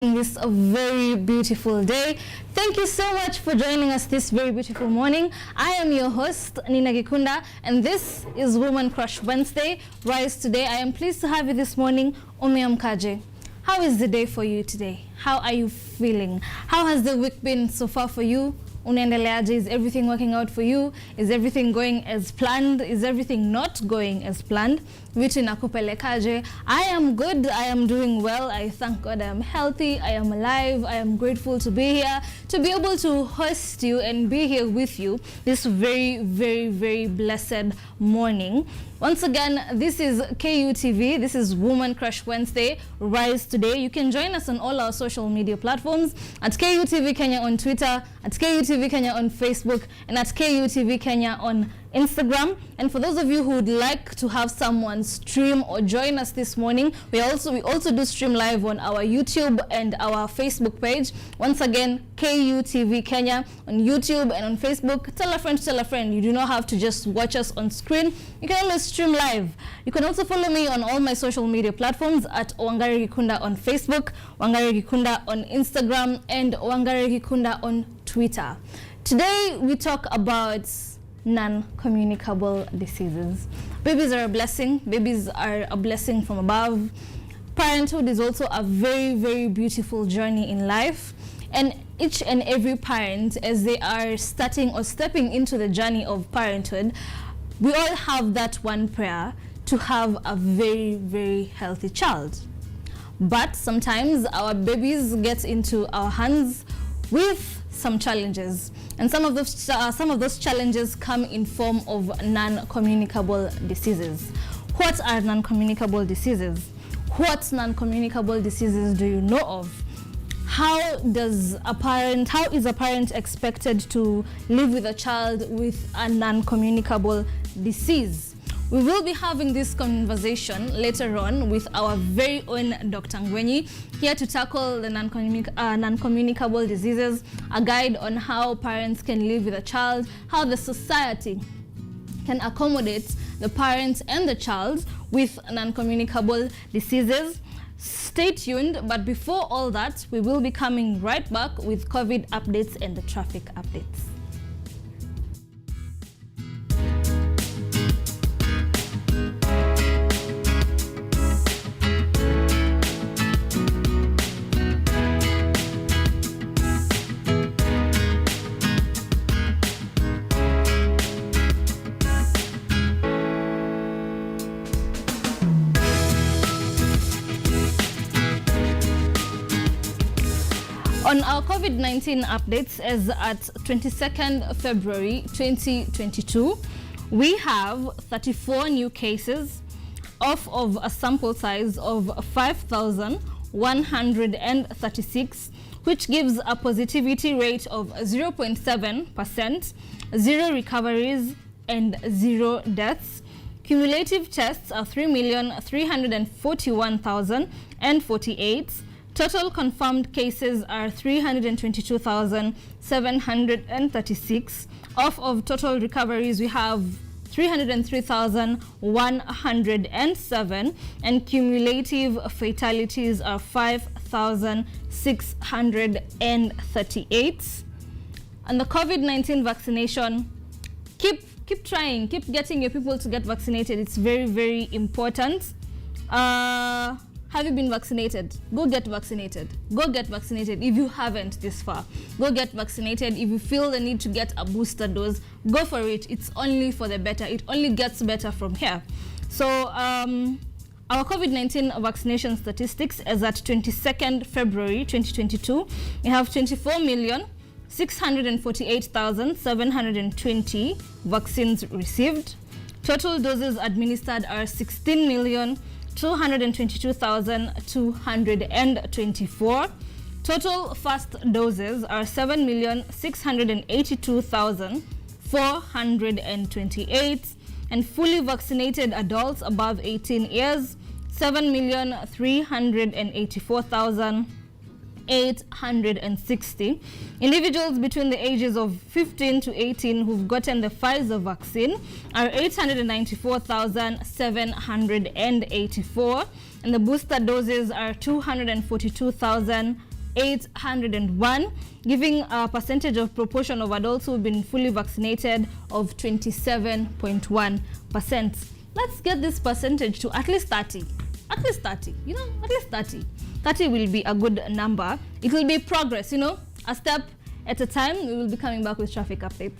This a very beautiful day. Thank you so much for joining us this very beautiful morning. I am your host, Nina Gikunda, and this is Woman Crush Wednesday. Rise today. I am pleased to have you this morning, Kaje. How is the day for you today? How are you feeling? How has the week been so far for you? Unaendeleaje? Is everything working out for you? Is everything going as planned? Is everything not going as planned? Vitu inakupelekaje? I am good. I am doing well. I thank God I am healthy. I am alive. I am grateful to be here, to be able to host you and be here with you this very, very, very blessed morning. Once again, this is KUTV. This is Woman Crush Wednesday. Rise today. You can join us on all our social media platforms at KUTV Kenya on Twitter, at KUTV Kenya on Facebook, and at KUTV Kenya on Instagram. And for those of you who would like to have someone stream or join us this morning, we also do stream live on our YouTube and our Facebook page. Once again, KUTV Kenya on YouTube and on Facebook. Tell a friend. You do not have to just watch us on screen. You can always stream live. You can also follow me on all my social media platforms at Wangari Gikunda on Facebook, Wangari Gikunda on Instagram, and Wangari Gikunda on Twitter. Today we talk about non-communicable diseases. Babies are a blessing. Babies are a blessing from above. Parenthood is also a very, very beautiful journey in life. And each and every parent, as they are starting or stepping into the journey of parenthood, we all have that one prayer to have a very, very healthy child. But sometimes our babies get into our hands with some challenges, and some of those challenges come in form of non-communicable diseases. What are non-communicable diseases? What non-communicable diseases do you know of? How is a parent expected to live with a child with a non-communicable disease? We will be having this conversation later on with our very own Dr. Ngwenyi, here to tackle the non-communicable diseases, a guide on how parents can live with a child, how the society can accommodate the parent and the child with non-communicable diseases. Stay tuned, but before all that, we will be coming right back with COVID updates and the traffic updates. On our COVID-19 updates, as at 22nd February 2022, we have 34 new cases of a sample size of 5,136, which gives a positivity rate of 0.7%, 0 recoveries, and 0 deaths. Cumulative tests are 3,341,048. Total confirmed cases are 322,736. Of total recoveries, we have 303,107, and cumulative fatalities are 5,638. And the COVID-19 vaccination, keep trying, keep getting your people to get vaccinated. It's very, very important. Have you been vaccinated? Go get vaccinated. Go get vaccinated if you haven't this far. Go get vaccinated. If you feel the need to get a booster dose, go for it. It's only for the better. It only gets better from here. So our COVID-19 vaccination statistics as at 22nd February 2022, we have 24,648,720 vaccines received. Total doses administered are 16,222,224. Total first doses are 7,682,428, and fully vaccinated adults above 18 years, 7,384,860. Individuals between the ages of 15 to 18 who've gotten the Pfizer vaccine are 894,784, and the booster doses are 242,000 801, giving a percentage of proportion of adults who've been fully vaccinated of 27.1%. Let's get this percentage to at least 30. At least 30, you know, at least 30. 30 will be a good number. It will be progress, you know, a step at a time. We will be coming back with traffic updates.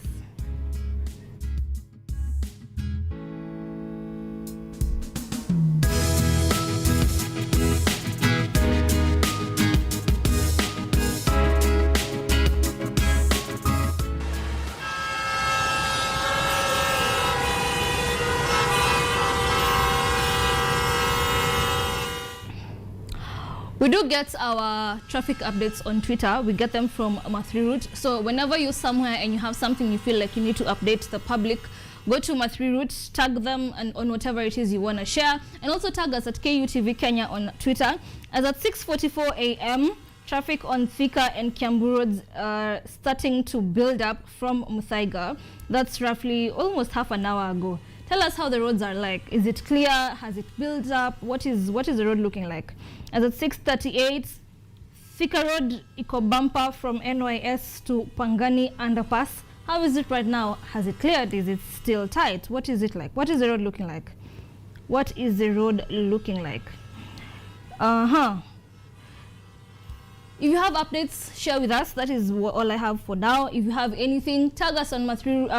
We do get our traffic updates on Twitter. We get them from Mathri Route. So whenever you're somewhere and you have something you feel like you need to update the public, go to Mathri Route, tag them and on whatever it is you want to share. And also tag us at KUTV Kenya on Twitter. As at 6:44 a.m., traffic on Thika and Kiambu roads are starting to build up from Muthaiga. That's roughly almost half an hour ago. Tell us how the roads are like. Is it clear? Has it built up? What is the road looking like? As at 6:38, Thika Road, Eco Bumper from NYS to Pangani Underpass. How is it right now? Has it cleared? Is it still tight? What is it like? What is the road looking like? What is the road looking like? If you have updates, share with us. That is all I have for now. If you have anything, tag us on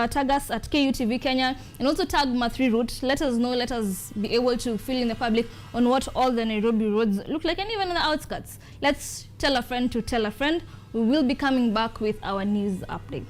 tag us at KUTV Kenya, and also tag Mathri Route. Let us know. Let us be able to fill in the public on what all the Nairobi roads look like, and even in the outskirts. Let's tell a friend to tell a friend. We will be coming back with our news updates.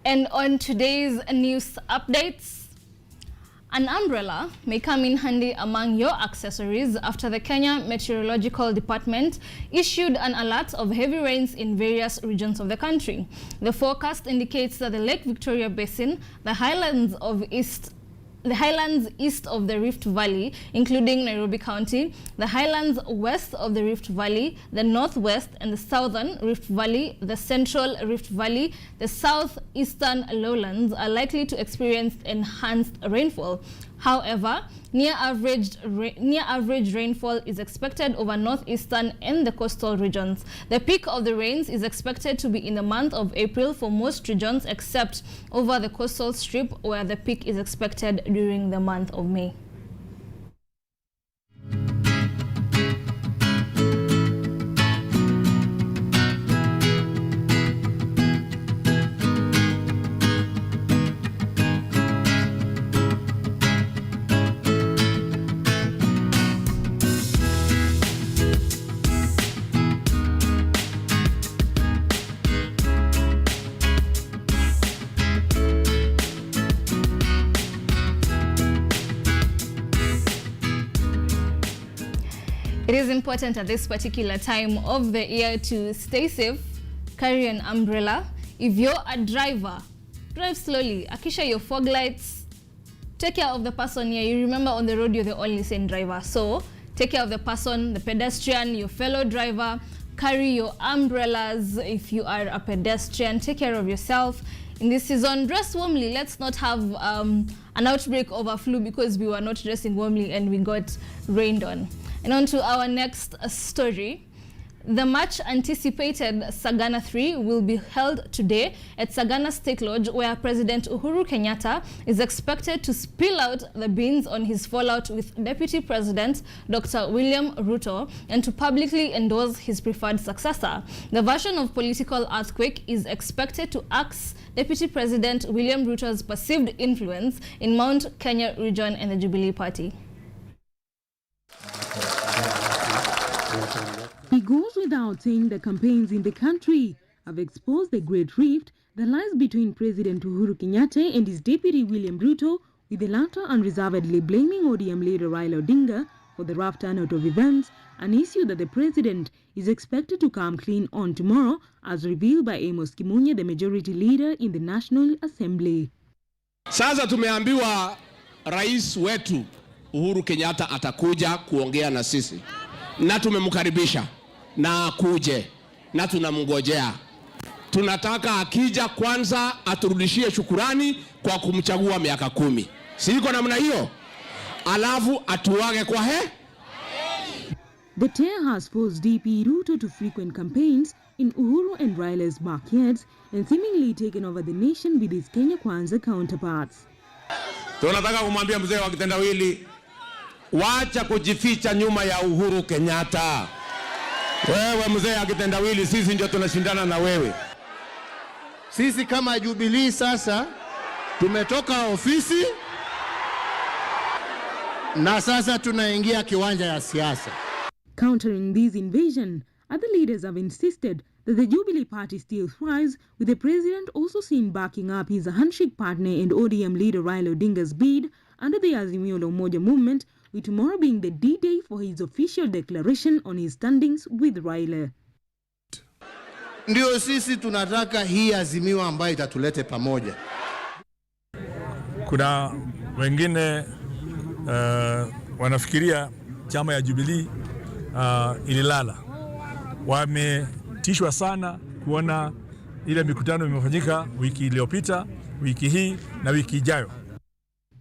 And on today's news updates, an umbrella may come in handy among your accessories after the Kenya Meteorological Department issued an alert of heavy rains in various regions of the country. The forecast indicates that the Lake Victoria Basin, the highlands east of the Rift Valley, including Nairobi County, the highlands west of the Rift Valley, the northwest and the southern Rift Valley, the central Rift Valley, the southeastern lowlands are likely to experience enhanced rainfall. However, near average rainfall is expected over northeastern and the coastal regions. The peak of the rains is expected to be in the month of April for most regions except over the coastal strip, where the peak is expected during the month of May. It is important at this particular time of the year to stay safe, carry an umbrella. If you're a driver, drive slowly, akisha your fog lights, take care of the person here. You remember on the road you're the only sane driver, so take care of the person, the pedestrian, your fellow driver. Carry your umbrellas if you are a pedestrian. Take care of yourself. In this season, dress warmly. Let's not have an outbreak of a flu because we were not dressing warmly and we got rained on. And on to our next story. The much anticipated Sagana 3 will be held today at Sagana State Lodge, where President Uhuru Kenyatta is expected to spill out the beans on his fallout with Deputy President Dr. William Ruto and to publicly endorse his preferred successor. The version of political earthquake is expected to axe Deputy President William Ruto's perceived influence in Mount Kenya region and the Jubilee Party. He goes without saying the campaigns in the country have exposed the great rift that lies between President Uhuru Kenyatta and his deputy William Ruto, with the latter unreservedly blaming ODM leader Raila Odinga for the rough turnout of events, an issue that the president is expected to come clean on tomorrow, as revealed by Amos Kimunye, the majority leader in the National Assembly. Sasa tumeambiwa rais wetu Uhuru Kenyatta atakuja kuongea na sisi, na tumemkaribisha na akuje na tunamngojea. Tunataka akija kwanza aturudishie shukurani kwa kumchagua miaka 10. Siko namna hiyo. Alafu atuage kwa he. The tear has forced DP Ruto to frequent campaigns in Uhuru and Raila's backyards and seemingly taken over the nation with his Kenya Kwanza counterparts. Tunataka kumwambia mzee wa kitendawili, wacha kujificha nyuma ya Uhuru Kenyatta. Wewe mzee wa kitendawili, sisi ndio tunashindana na wewe. Sisi kama Jubilee sasa tumetoka ofisi na sasa tunaingia kiwanja ya siasa. Countering this invasion, other leaders have insisted that the Jubilee party still thrives, with the president also seen backing up his handshake partner and ODM leader Raila Odinga's bid under the Azimio la Umoja movement, with tomorrow being the D-Day for his official declaration on his standings with Raila. Ndio sisi tunataka hii azimio ambayo itatulete pamoja. Kuna wengine wanafikiria chama ya Jubilee ililala. Wametishwa sana kuona ile mikutano imefanyika wiki iliyopita, wiki hii na wiki ijayo.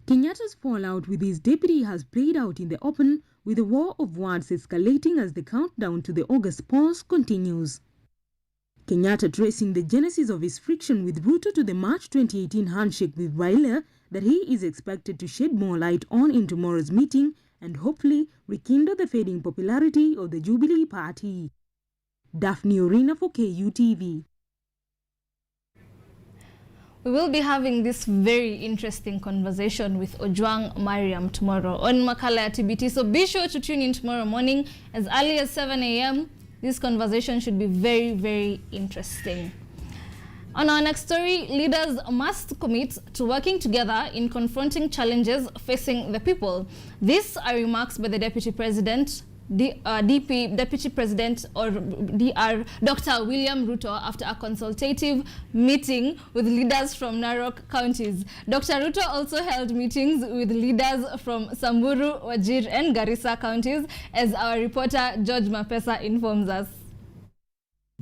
Kenyatta's fallout with his deputy has played out in the open, with the war of words escalating as the countdown to the August pause continues. Kenyatta tracing the genesis of his friction with Ruto to the March 2018 handshake with Raila that he is expected to shed more light on in tomorrow's meeting and hopefully rekindle the fading popularity of the Jubilee party. Daphne Orina for KUTV. We will be having this very interesting conversation with Ojwang Mariam tomorrow on Makala ya TBT. So be sure to tune in tomorrow morning as early as 7 a.m. This conversation should be very, very interesting. On our next story, leaders must commit to working together in confronting challenges facing the people. These are remarks by the Deputy President, Deputy President or DR Dr. William Ruto after a consultative meeting with leaders from Narok counties. Dr. Ruto also held meetings with leaders from Samburu, Wajir and Garissa counties, as our reporter George Mapesa informs us.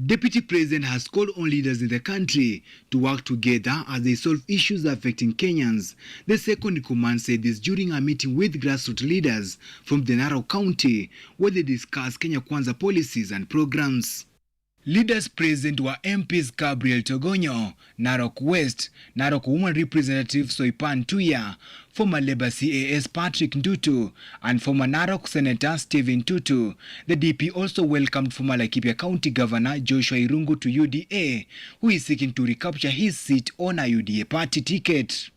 Deputy President has called on leaders in the country to work together as they solve issues affecting Kenyans. The second in command said this during a meeting with grassroots leaders from the Narok County, where they discussed Kenya Kwanza policies and programs. Leaders present were MPs Gabriel Togonyo, Narok West, Narok Woman Representative Soipan Tuya, former Labour CAS Patrick Ndutu, and former Narok Senator Stephen Tutu. The DP also welcomed former Laikipia County Governor Joshua Irungu to UDA, who is seeking to recapture his seat on a UDA party ticket.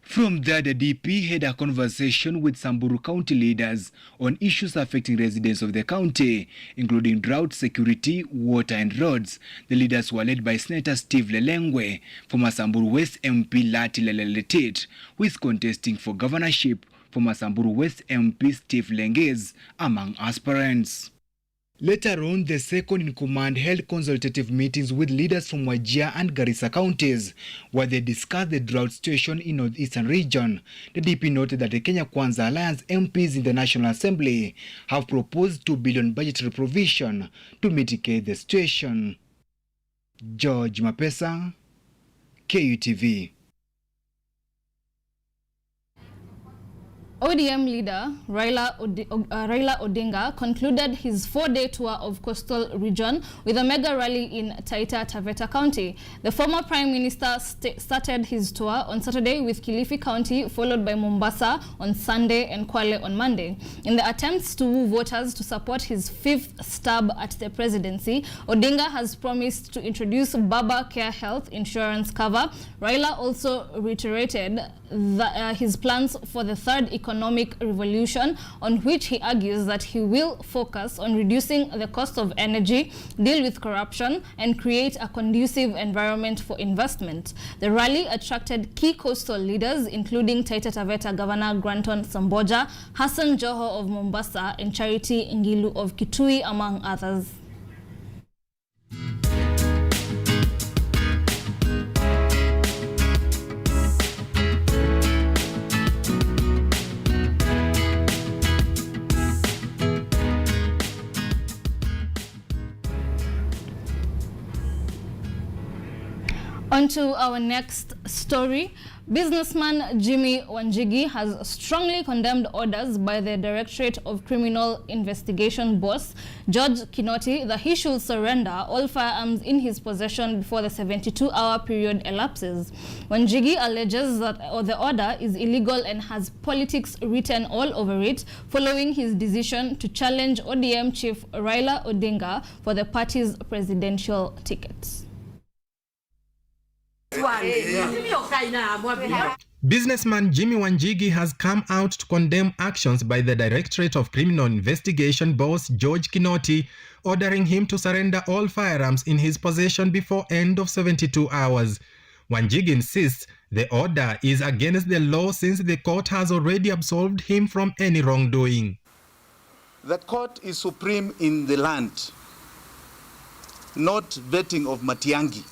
From there, the DP had a conversation with Samburu County leaders on issues affecting residents of the county, including drought, security, water and roads. The leaders were led by Senator Steve Lelengwe, former Samburu West MP Lati Leleletit, who is contesting for governorship, former Samburu West MP Steve Lengez, among aspirants. Later on, the second in command held consultative meetings with leaders from Wajir and Garissa counties, where they discussed the drought situation in the northeastern region. The DP noted that the Kenya Kwanza Alliance MPs in the National Assembly have proposed 2 billion budgetary provision to mitigate the situation. George Mapesa, KUTV. ODM leader Raila Odinga concluded his 4-day tour of coastal region with a mega rally in Taita Taveta County. The former Prime Minister started his tour on Saturday with Kilifi County, followed by Mombasa on Sunday and Kwale on Monday. In the attempts to woo voters to support his 5th stab at the presidency, Odinga has promised to introduce Baba Care Health insurance cover. Raila also reiterated his plans for the third economic economic revolution, on which he argues that he will focus on reducing the cost of energy, deal with corruption, and create a conducive environment for investment. The rally attracted key coastal leaders, including Taita Taveta Governor Granton Samboja, Hassan Joho of Mombasa, and Charity Ngilu of Kitui, among others. On to our next story. Businessman Jimmy Wanjigi has strongly condemned orders by the Directorate of Criminal Investigation boss, George Kinoti, that he should surrender all firearms in his possession before the 72-hour period elapses. Wanjigi alleges that the order is illegal and has politics written all over it, following his decision to challenge ODM chief Raila Odinga for the party's presidential tickets. Businessman Jimmy Wanjigi has come out to condemn actions by the Directorate of Criminal Investigation boss George Kinoti, ordering him to surrender all firearms in his possession before end of 72 hours. Wanjigi insists the order is against the law since the court has already absolved him from any wrongdoing. The court is supreme in the land, not vetting of Matiangi.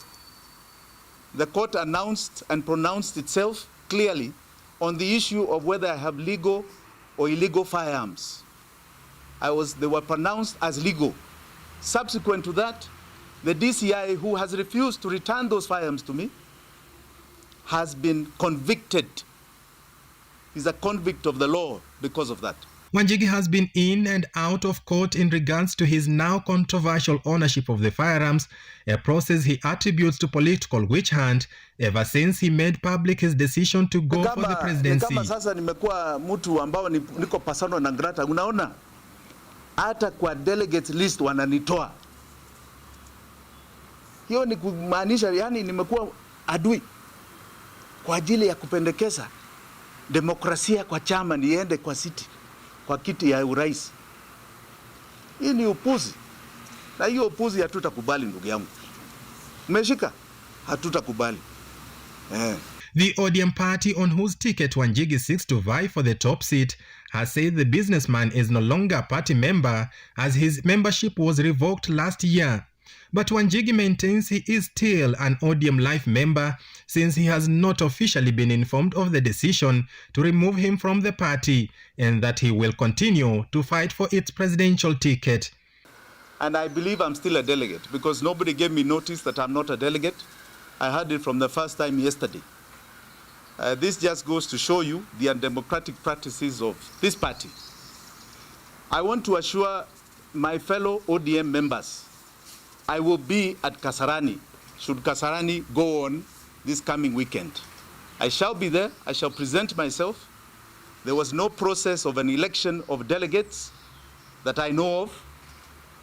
The court announced and pronounced itself clearly on the issue of whether I have legal or illegal firearms. They were pronounced as legal. Subsequent to that, the DCI, who has refused to return those firearms to me, has been convicted. He's a convict of the law because of that. Wanjigi has been in and out of court in regards to his now controversial ownership of the firearms, a process he attributes to political witch hunt ever since he made public his decision to go for the presidency. Kama sasa nimekuwa mtu ambao niko pasano na grata, unaona hata kwa delegates list wananitoa. Hiyo ni kumaanisha yani nimekuwa adui kwa ajili ya kupendekeza demokrasia kwa chama niende kwa city, kwa kiti ya urais. Hii ni upuzi. Na hiyo upuzi hatutakubali ndugu yangu. Umeshika? Hatutakubali. The ODM party on whose ticket Wanjigi seeks to vie for the top seat has said the businessman is no longer a party member as his membership was revoked last year. But Wanjigi maintains he is still an ODM life member since he has not officially been informed of the decision to remove him from the party and that he will continue to fight for its presidential ticket. And I believe I'm still a delegate because nobody gave me notice that I'm not a delegate. I heard it from the first time yesterday. This just goes to show you the undemocratic practices of this party. I want to assure my fellow ODM members I will be at Kasarani, should Kasarani go on this coming weekend. I shall be there, I shall present myself. There was no process of an election of delegates that I know of,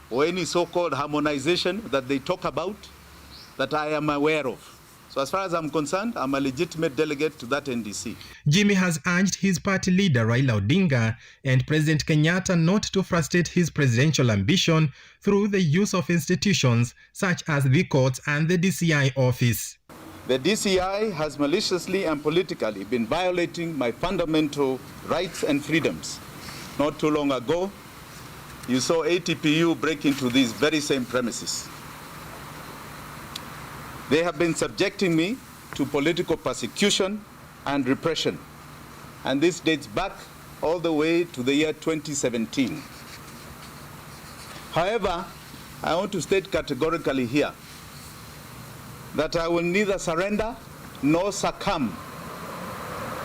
or any so-called harmonization that they talk about that I am aware of. So as far as I'm concerned, I'm a legitimate delegate to that NDC. Jimmy has urged his party leader Raila Odinga and President Kenyatta not to frustrate his presidential ambition through the use of institutions such as the courts and the DCI office. The DCI has maliciously and politically been violating my fundamental rights and freedoms. Not too long ago, you saw ATPU break into these very same premises. They have been subjecting me to political persecution and repression, and this dates back all the way to the year 2017. However, I want to state categorically here that I will neither surrender nor succumb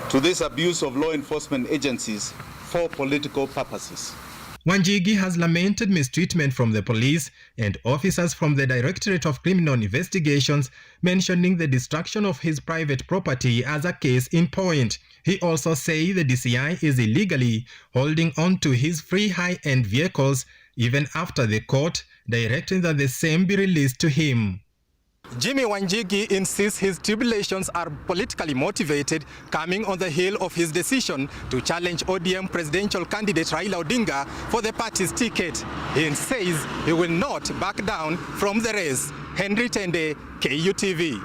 to this abuse of law enforcement agencies for political purposes. Wanjigi has lamented mistreatment from the police and officers from the Directorate of Criminal Investigations, mentioning the destruction of his private property as a case in point. He also says the DCI is illegally holding on to his free high-end vehicles even after the court directing that the same be released to him. Jimmy Wanjigi insists his tribulations are politically motivated, coming on the heel of his decision to challenge ODM presidential candidate Raila Odinga for the party's ticket. He says he will not back down from the race. Henry Tende, KUTV.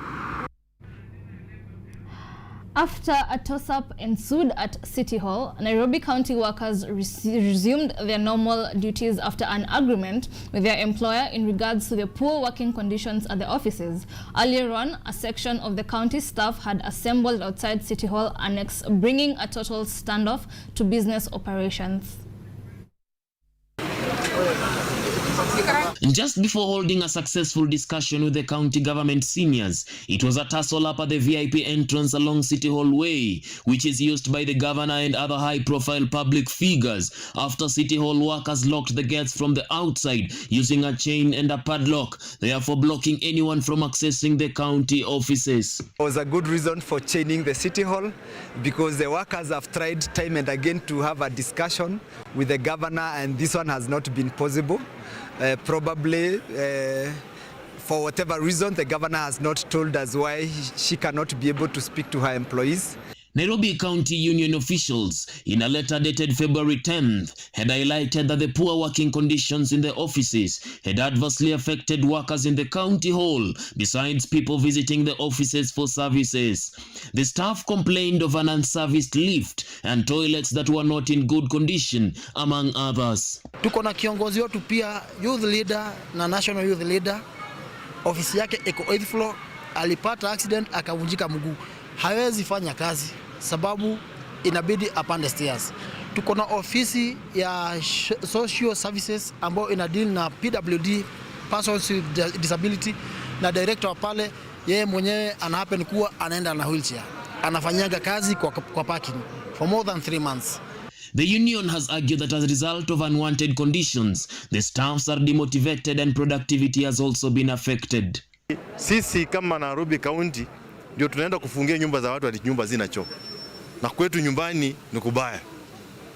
After a toss-up ensued at City Hall, Nairobi County workers resumed their normal duties after an agreement with their employer in regards to the poor working conditions at the offices. Earlier on, a section of the county staff had assembled outside City Hall Annex, bringing a total standoff to business operations. Just before holding a successful discussion with the county government seniors, it was a tussle up at the VIP entrance along City Hall Way, which is used by the governor and other high-profile public figures, after City Hall workers locked the gates from the outside using a chain and a padlock, therefore blocking anyone from accessing the county offices. It was a good reason for chaining the City Hall, because the workers have tried time and again to have a discussion with the governor, and this one has not been possible. Probably for whatever reason, the governor has not told us why she cannot be able to speak to her employees. Nairobi County Union officials, in a letter dated February 10th, had highlighted that the poor working conditions in the offices had adversely affected workers in the county hall, besides people visiting the offices for services. The staff complained of an unserviced lift and toilets that were not in good condition, among others. Tuko na kiongozi wetu pia, youth leader na national youth leader, ofisi yake iko 8th floor, alipata accident akavunjika mguu. Hawezi fanya kazi sababu inabidi apande stairs. Tuko na ofisi ya social services ambayo ina deal na PWD, persons with disability, na director pale yeye mwenyewe ana happen kuwa anaenda na wheelchair. Anafanyaga kazi kwa parking for more than 3 months. The union has argued that as a result of unwanted conditions, the staffs are demotivated and productivity has also been affected. Sisi kama Nairobi County ndio tunaenda kufungia nyumba za watu hadi nyumba zina choo. Na kwetu nyumbani ni kubaya.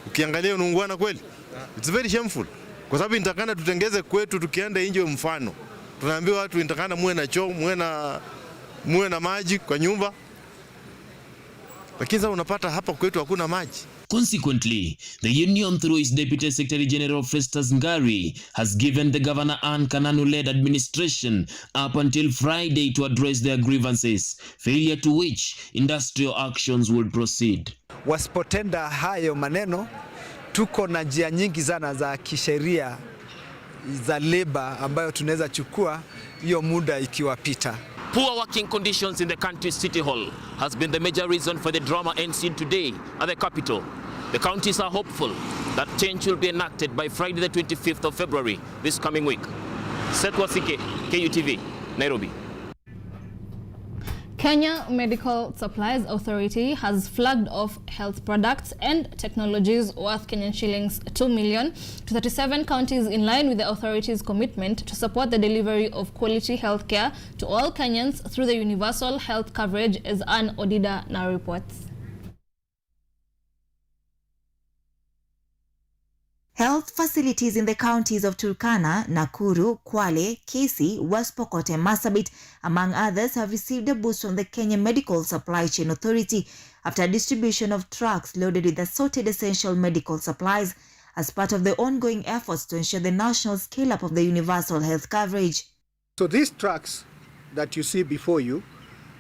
Ukiangalia unaungwana kweli? It's very shameful. Kwa sababu nitakana tutengeze kwetu, tukienda nje mfano. Tunaambiwa watu nitakana muwe na choo, muwe na maji kwa nyumba. Lakini sasa unapata hapa kwetu hakuna maji. Consequently, the union, through its Deputy Secretary General Festus Ngari, has given the Governor Anne Kananu-led administration up until Friday to address their grievances, failure to which industrial actions would proceed. Wasipotenda hayo maneno, tuko na njia nyingi sana za kisheria za labor ambayo tunaweza chukua hiyo muda ikiwapita. Poor working conditions in the country's City Hall has been the major reason for the drama ensued today at the capital. The counties are hopeful that change will be enacted by Friday the 25th of February this coming week. Seth Wasike, KUTV, Nairobi. Kenya Medical Supplies Authority has flagged off health products and technologies worth Kenyan shillings 2 million to 37 counties in line with the authority's commitment to support the delivery of quality health care to all Kenyans through the universal health coverage, as Ann Odida now reports. Health facilities in the counties of Turkana, Nakuru, Kwale, Kisii, West Pokot and Marsabit, among others, have received a boost from the Kenya Medical Supply Chain Authority after distribution of trucks loaded with assorted essential medical supplies as part of the ongoing efforts to ensure the national scale-up of the universal health coverage. So these trucks that you see before you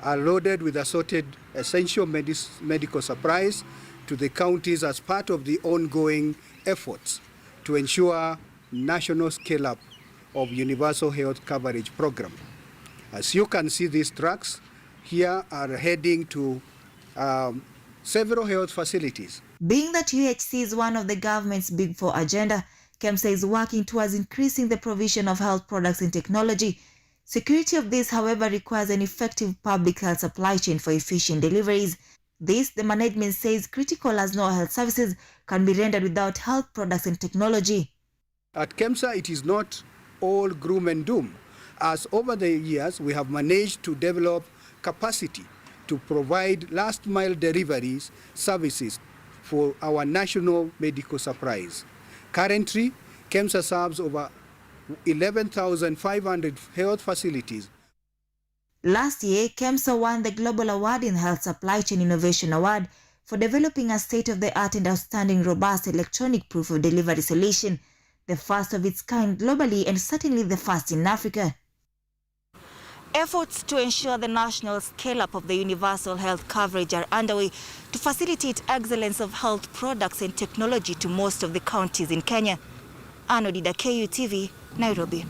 are loaded with assorted essential medical supplies to the counties as part of the ongoing efforts to ensure national scale-up of universal health coverage program. As you can see, these trucks here are heading to several health facilities. Being that UHC is one of the government's Big Four agenda, KEMSA is working towards increasing the provision of health products and technology. Security of this, however, requires an effective public health supply chain for efficient deliveries. This, the management says, critical as no health services can be rendered without health products and technology. At KEMSA, it is not all gloom and doom, as over the years we have managed to develop capacity to provide last-mile deliveries services for our national medical supplies. Currently, KEMSA serves over 11,500 health facilities. Last year, KEMSA won the Global Award in Health Supply Chain Innovation Award for developing a state-of-the-art and outstanding robust electronic proof of delivery solution, the first of its kind globally and certainly the first in Africa. Efforts to ensure the national scale-up of the universal health coverage are underway to facilitate excellence of health products and technology to most of the counties in Kenya. Anodida, KUTV, Nairobi.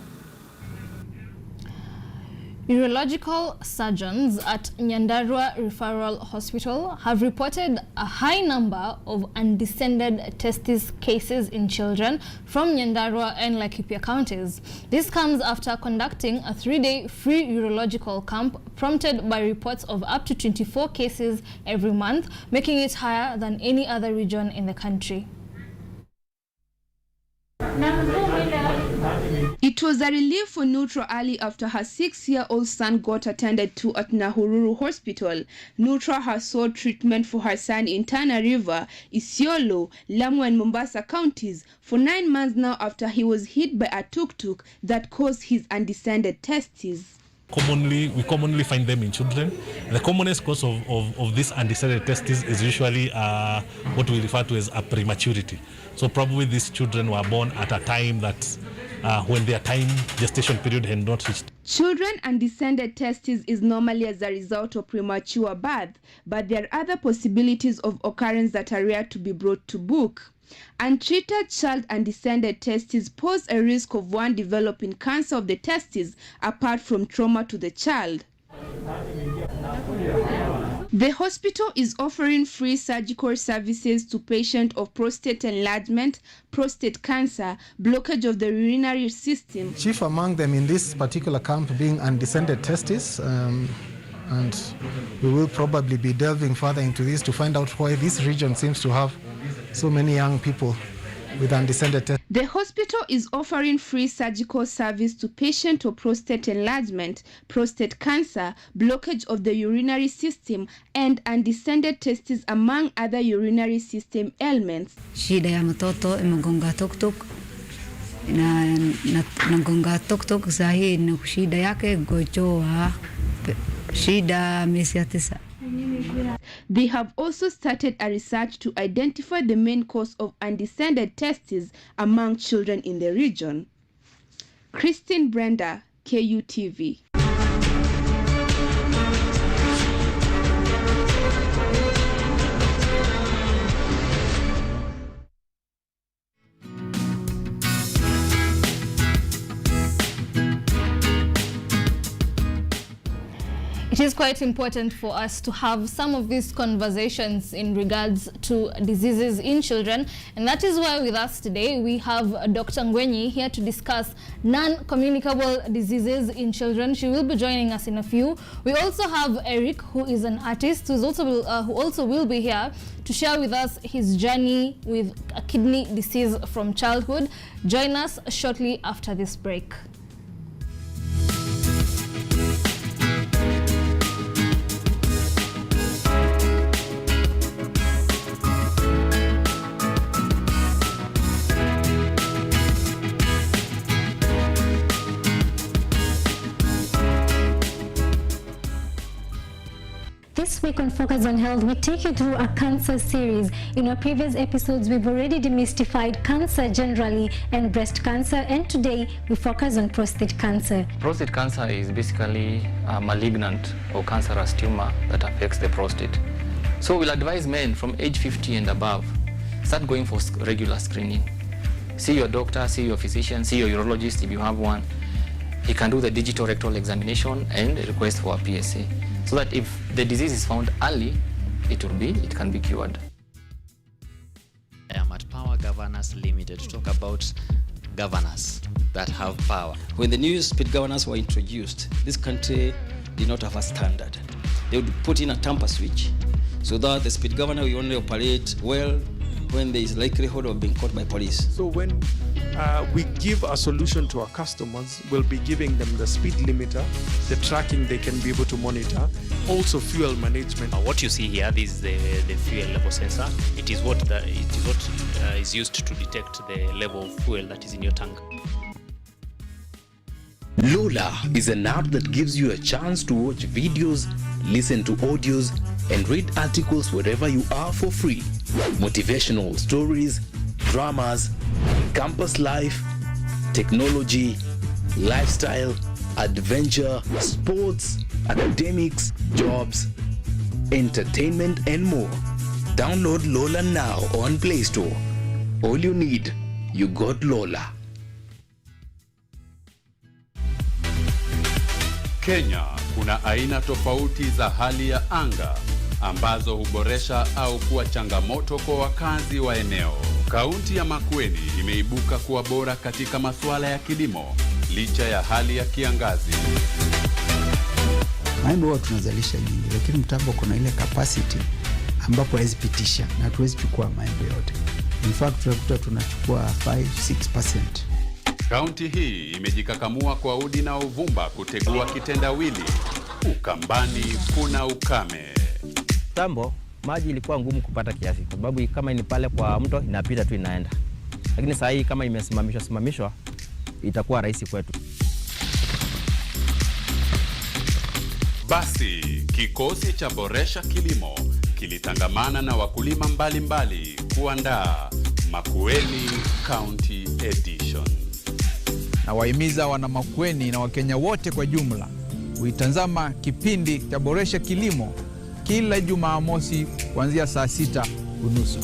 Urological surgeons at Nyandarua Referral Hospital have reported a high number of undescended testis cases in children from Nyandarua and Laikipia counties. This comes after conducting a 3-day free urological camp prompted by reports of up to 24 cases every month, making it higher than any other region in the country. It was a relief for Nutra Ali after her 6-year-old son got attended to at Nahururu Hospital. Nutra has sought treatment for her son in Tana River, Isiolo, Lamu and Mombasa counties for 9 months now after he was hit by a tuk-tuk that caused his undescended testes. We commonly find them in children. The commonest cause of this undescended testes is usually what we refer to as a prematurity. So probably these children were born at a time that when their time gestation period had not reached. Children undescended testes is normally as a result of premature birth, but there are other possibilities of occurrence that are rare to be brought to book. Untreated child undescended testes pose a risk of one developing cancer of the testes apart from trauma to the child. The hospital is offering free surgical services to patients of prostate enlargement, prostate cancer, blockage of the urinary system. Chief among them in this particular camp being undescended testes, and we will probably be delving further into this to find out why this region seems to have so many young people with undescended testes. The hospital is offering free surgical service to patients of prostate enlargement, prostate cancer, blockage of the urinary system, and undescended testes among other urinary system ailments. Shida ya mtoto imegonga tuk-tuk na gonga tuk-tuk sahi na shida yake gojoa shida miezi 9. They have also started a research to identify the main cause of undescended testes among children in the region. Christine Brenda, KUTV. It is quite important for us to have some of these conversations in regards to diseases in children, and that is why with us today we have Dr. Ngwenyi here to discuss non-communicable diseases in children. She will be joining us in a few. We also have Eric, who is an artist, who also will be here to share with us his journey with a kidney disease from childhood. Join us shortly after this break. This week on Focus on Health, we take you through a cancer series. In our previous episodes, we've already demystified cancer generally and breast cancer, and today we focus on prostate cancer. Prostate cancer is basically a malignant or cancerous tumor that affects the prostate. So we'll advise men from age 50 and above, start going for regular screening. See your doctor, see your physician, see your urologist if you have one. He can do the digital rectal examination and request for a PSA, so that if the disease is found early, it can be cured. I am at Power Governors Limited to talk about governors that have power. When the new speed governors were introduced, this country did not have a standard. They would put in a tamper switch so that the speed governor will only operate well when there is likelihood of being caught by police. So when we give a solution to our customers, we'll be giving them the speed limiter, the tracking they can be able to monitor, also fuel management. What you see here, this is the fuel level sensor. It is what is used to detect the level of fuel that is in your tank. Lola is an app that gives you a chance to watch videos, listen to audios, and read articles wherever you are for free. Motivational stories, dramas, campus life, technology, lifestyle, adventure, sports, academics, jobs, entertainment, and more. Download Lola now on Play Store. All you need, you got Lola. Kenya kuna aina tofauti za hali ya anga ambazo huboresha au kuwa changamoto kwa wakazi wa eneo. Kaunti ya Makueni imeibuka kuwa bora katika masuala ya kilimo licha ya hali ya kiangazi. Maembe huwa tunazalisha nyingi, lakini mtambo kuna ile capacity ambapo hawezi pitisha na hatuwezi chukua maembe yote. In fact tunakuta tunachukua 5-6%. Kaunti hii imejikakamua kwa udi na uvumba kutegua kitendawili. Ukambani kuna ukame. Tambo maji ilikuwa ngumu kupata kiasi kwa sababu kama ni pale kwa mto inapita tu inaenda. Lakini sasa hii kama imesimamishwa itakuwa rahisi kwetu. Basi kikosi cha Boresha Kilimo kilitangamana na wakulima mbalimbali kuandaa Makueni County Edition. Na wahimiza wana Makueni na Wakenya wote kwa jumla kuitazama kipindi cha Boresha Kilimo kila Jumamosi kuanzia saa 6:30.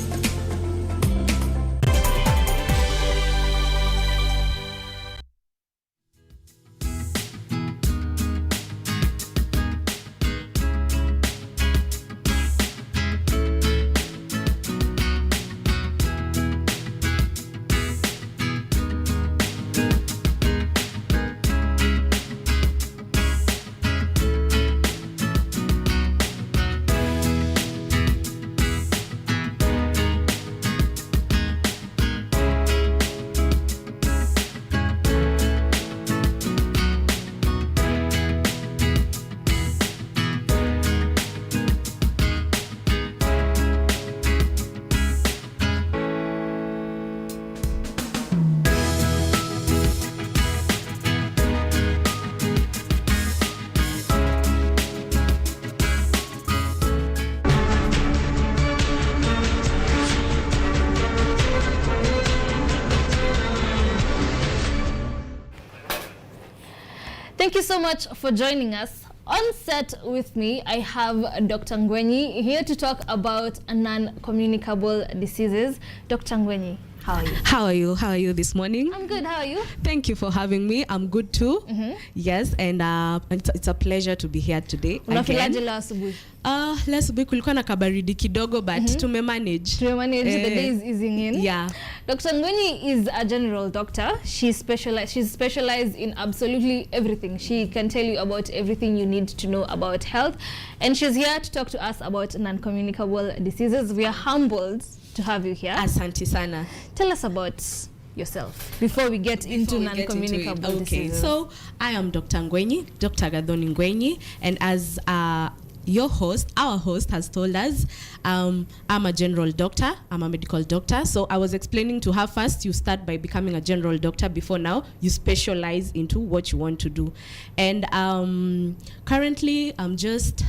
Thank you so much for joining us. On set with me, I have Dr. Ngwenyi here to talk about non-communicable diseases. Dr. Ngwenyi, how are you? How are you this morning? I'm good. How are you? Thank you for having me. I'm good too. Yes, and it's a pleasure to be here today. Unafilaje leo asubuhi? Leo asubuhi kulikuwa na kabaridi kidogo but tumemanage. The day is easing in. Yeah. Dr. Ngwenyi is a general doctor. She's specialized in absolutely everything. She can tell you about everything you need to know about health, and she's here to talk to us about non-communicable diseases. We are humbled to have you here. Asante sana. Tell us about yourself before we get into non-communicable diseases. So I am Dr. Ngwenyi, Dr. Gadoni Ngwenyi, and as our host has told us, I'm a general doctor, I'm a medical doctor. So I was explaining to her, first you start by becoming a general doctor, before now you specialize into what you want to do. And currently I'm just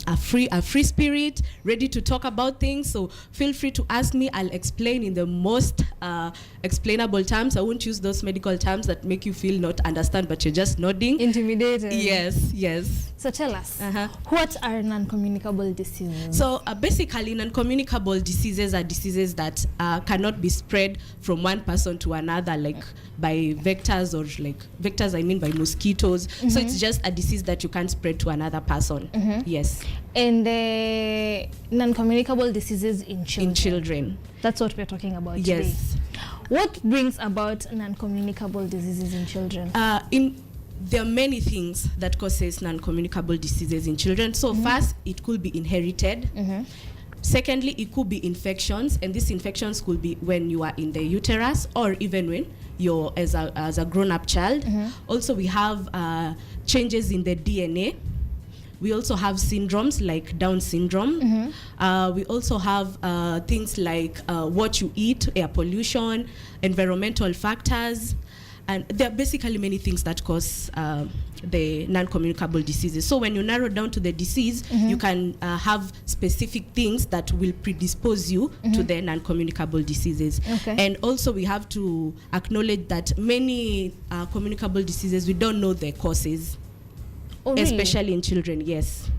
a free spirit, ready to talk about things. So feel free to ask me. I'll explain in the most explainable terms. I won't use those medical terms that make you feel not understand, but you're just nodding. Intimidated. Yes. So tell us, what are non-communicable diseases? So basically, non-communicable diseases are diseases that cannot be spread from one person to another, like by vectors, or like vectors, I mean by mosquitoes. So it's just a disease that you can't spread to another person. Yes. And the non-communicable diseases in children. In children. That's what we're talking about yes. today. What brings about non-communicable diseases in children? There are many things that causes non-communicable diseases in children. So first, it could be inherited. Secondly, it could be infections, and these infections could be when you are in the uterus, or even when you're as a grown-up child. Also, we have changes in the DNA. We also have syndromes like Down syndrome. We also have things like what you eat, air pollution, environmental factors. And there are basically many things that cause the non-communicable diseases. So when you narrow down to the disease, you can have specific things that will predispose you to the non-communicable diseases. Okay. And also we have to acknowledge that many communicable diseases, we don't know their causes. Oh, really? Especially in children, yes.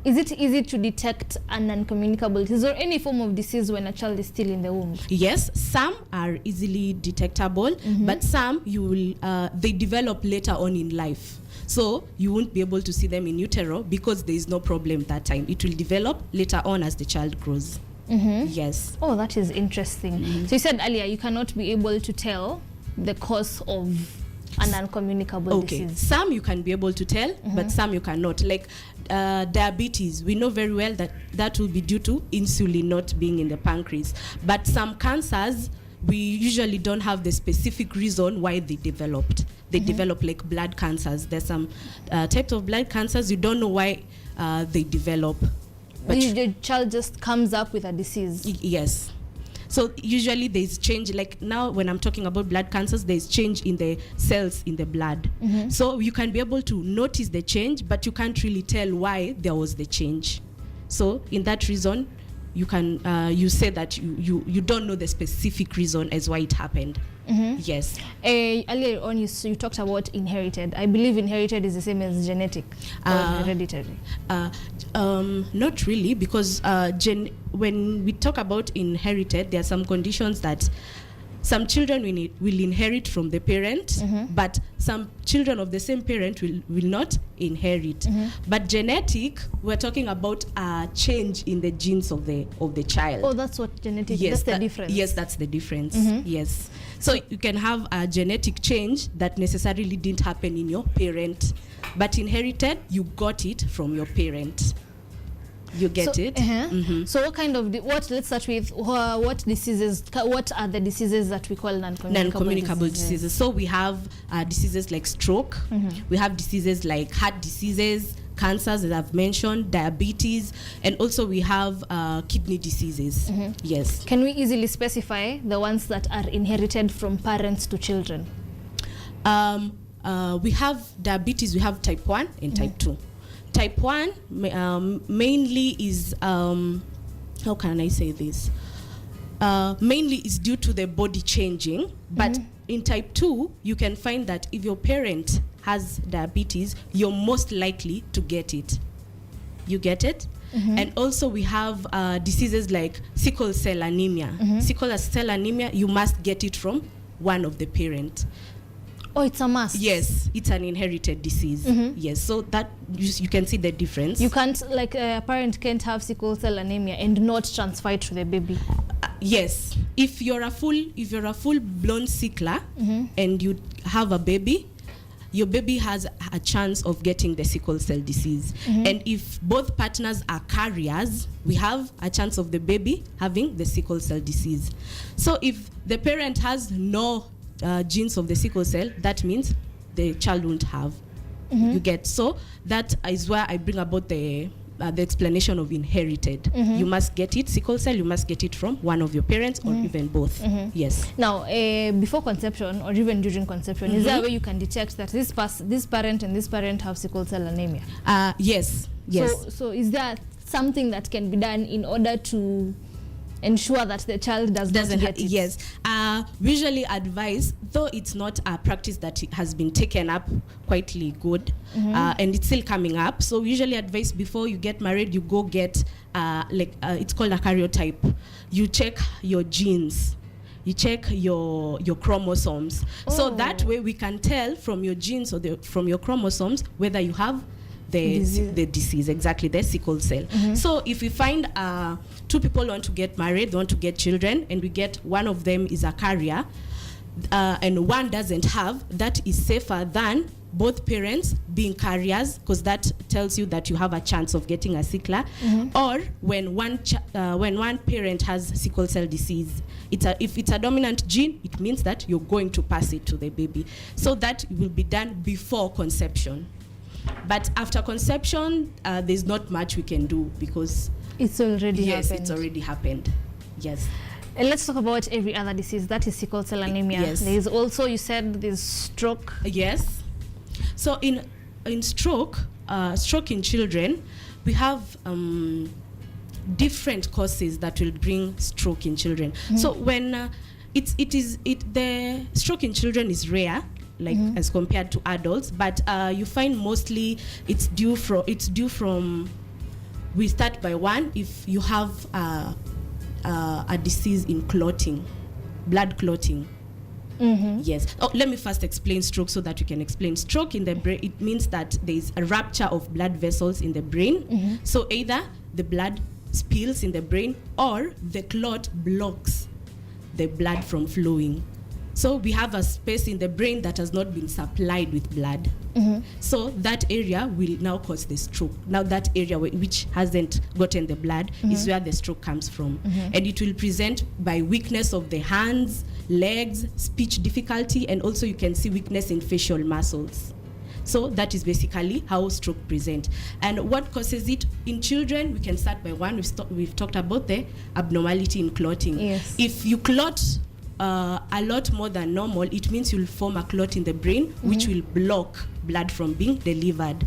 Is it easy to detect a non-communicable disease or any form of disease when a child is still in the womb? Yes, some are easily detectable, but some you will they develop later on in life. So you won't be able to see them in utero because there is no problem that time. It will develop later on as the child grows. Yes. Oh, that is interesting. So you said earlier you cannot be able to tell the cause of a non-communicable disease. Some you can be able to tell, but some you cannot. Like diabetes, we know very well that that will be due to insulin not being in the pancreas. But some cancers, we usually don't have the specific reason why they developed. They develop like blood cancers. There's some types of blood cancers, you don't know why they develop. But the child just comes up with a disease. Yes. So usually there's change, like now when I'm talking about blood cancers, there's change in the cells in the blood. So you can be able to notice the change, but you can't really tell why there was the change. So in that reason, you can you say that you don't know the specific reason as why it happened. Yes. Earlier on you talked about inherited. I believe inherited is the same as genetic or hereditary. Not really, because when we talk about inherited, there are some conditions that some children will inherit from the parent, but some children of the same parent will not inherit. But genetic, we're talking about a change in the genes of the child. Oh, that's what genetic. Yes, that's the difference. Yes, that's the difference. Yes. So you can have a genetic change that necessarily didn't happen in your parent, but inherited, you got it from your parent. You get it? So what kind of let's start with what diseases, what are the diseases that we call non-communicable diseases? So we have diseases like stroke, we have diseases like heart diseases, cancers that I've mentioned, diabetes, and also we have kidney diseases. Yes. Can we easily specify the ones that are inherited from parents to children? We have diabetes, we have type 1 and type 2. Type 1 mainly is, how can I say this? Mainly is due to the body changing, but in type 2, you can find that if your parent has diabetes, you're most likely to get it. You get it? And also we have diseases like sickle cell anemia. Sickle cell anemia, you must get it from one of the parents. Oh, it's a must. Yes, it's an inherited disease. Yes, so that you can see the difference. You can't, like a parent can't have sickle cell anemia and not transfer it to the baby. Yes, if you're a full blown sickler and you have a baby, your baby has a chance of getting the sickle cell disease. And if both partners are carriers, we have a chance of the baby having the sickle cell disease. So if the parent has no genes of the sickle cell, that means the child won't have. You get, so that is why I bring about the explanation of inherited. You must get it, sickle cell, you must get it from one of your parents or even both. Yes. Now, before conception or even during conception, is there a way you can detect that this parent and this parent have sickle cell anemia? Yes. Yes. So is there something that can be done in order to ensure that the child doesn't get it? Yes. We usually advise, though it's not a practice that has been taken up quietly good, and it's still coming up. So we usually advise before you get married, you go get it's called a karyotype. You check your genes. You check your chromosomes. So that way we can tell from your genes or from your chromosomes whether you have the disease, exactly, the sickle cell. So if we find two people want to get married, they want to get children, and we get one of them is a carrier, and one doesn't have, that is safer than both parents being carriers, because that tells you that you have a chance of getting a sickler. Or when one parent has sickle cell disease, if it's a dominant gene, it means that you're going to pass it to the baby. So that will be done before conception. But after conception, there's not much we can do because it's already happened. Yes, it's already happened. Yes. Let's talk about every other disease. That is sickle cell anemia. Yes. There is also, you said, there's stroke. Yes. So in stroke in children, we have different causes that will bring stroke in children. So when the stroke in children is rare, like as compared to adults, but you find mostly it's due from we start by one if you have a disease in clotting, blood clotting. Yes. Oh, let me first explain stroke so that you can explain. Stroke in the brain, it means that there is a rupture of blood vessels in the brain. So either the blood spills in the brain or the clot blocks the blood from flowing. So we have a space in the brain that has not been supplied with blood. So that area will now cause the stroke. Now that area which hasn't gotten the blood is where the stroke comes from. And it will present by weakness of the hands, legs, speech difficulty, and also you can see weakness in facial muscles. So that is basically how stroke present. And what causes it in children? We can start by one. We've talked about the abnormality in clotting. Yes. If you clot a lot more than normal, it means you'll form a clot in the brain which will block blood from being delivered.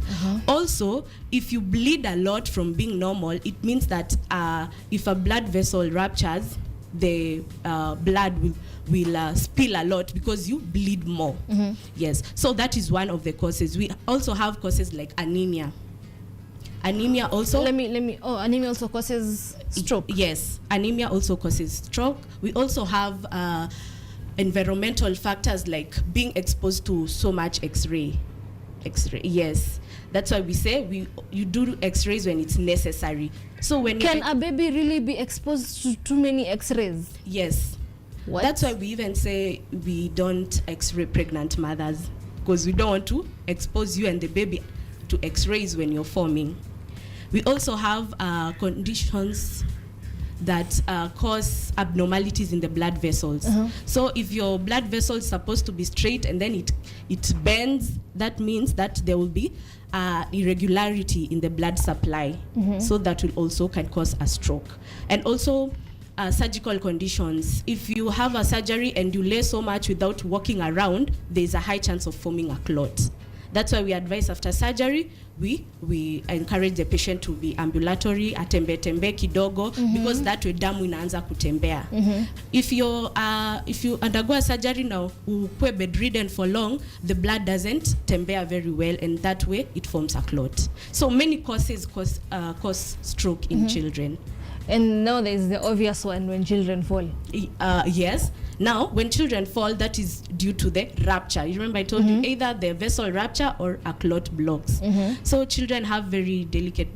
Also, if you bleed a lot from being normal, it means that if a blood vessel ruptures, the blood will spill a lot because you bleed more. Yes, so that is one of the causes. We also have causes like anemia. Anemia also. Anemia also causes stroke. Yes, anemia also causes stroke. We also have environmental factors like being exposed to so much X-ray. Yes, that's why we say you do X-rays when it's necessary. So when can a baby really be exposed to too many X-rays? Yes. What? That's why we even say we don't X-ray pregnant mothers, because we don't want to expose you and the baby to X-rays when you're forming. We also have conditions that cause abnormalities in the blood vessels. So if your blood vessel is supposed to be straight and then it bends, that means that there will be irregularity in the blood supply. So that will also can cause a stroke. And also surgical conditions. If you have a surgery and you lay so much without walking around, there's a high chance of forming a clot. That's why we advise after surgery, we encourage the patient to be ambulatory, atembe kidogo, because that way damu inaanza kutembea. If you undergo a surgery now, ukwe bedridden for long, the blood doesn't tembea very well, and that way it forms a clot. So many causes cause stroke in children. And now there is the obvious one, when children fall. Yes. Now, when children fall, that is due to the rupture. You remember I told you either the vessel rupture or a clot blocks. So children have very delicate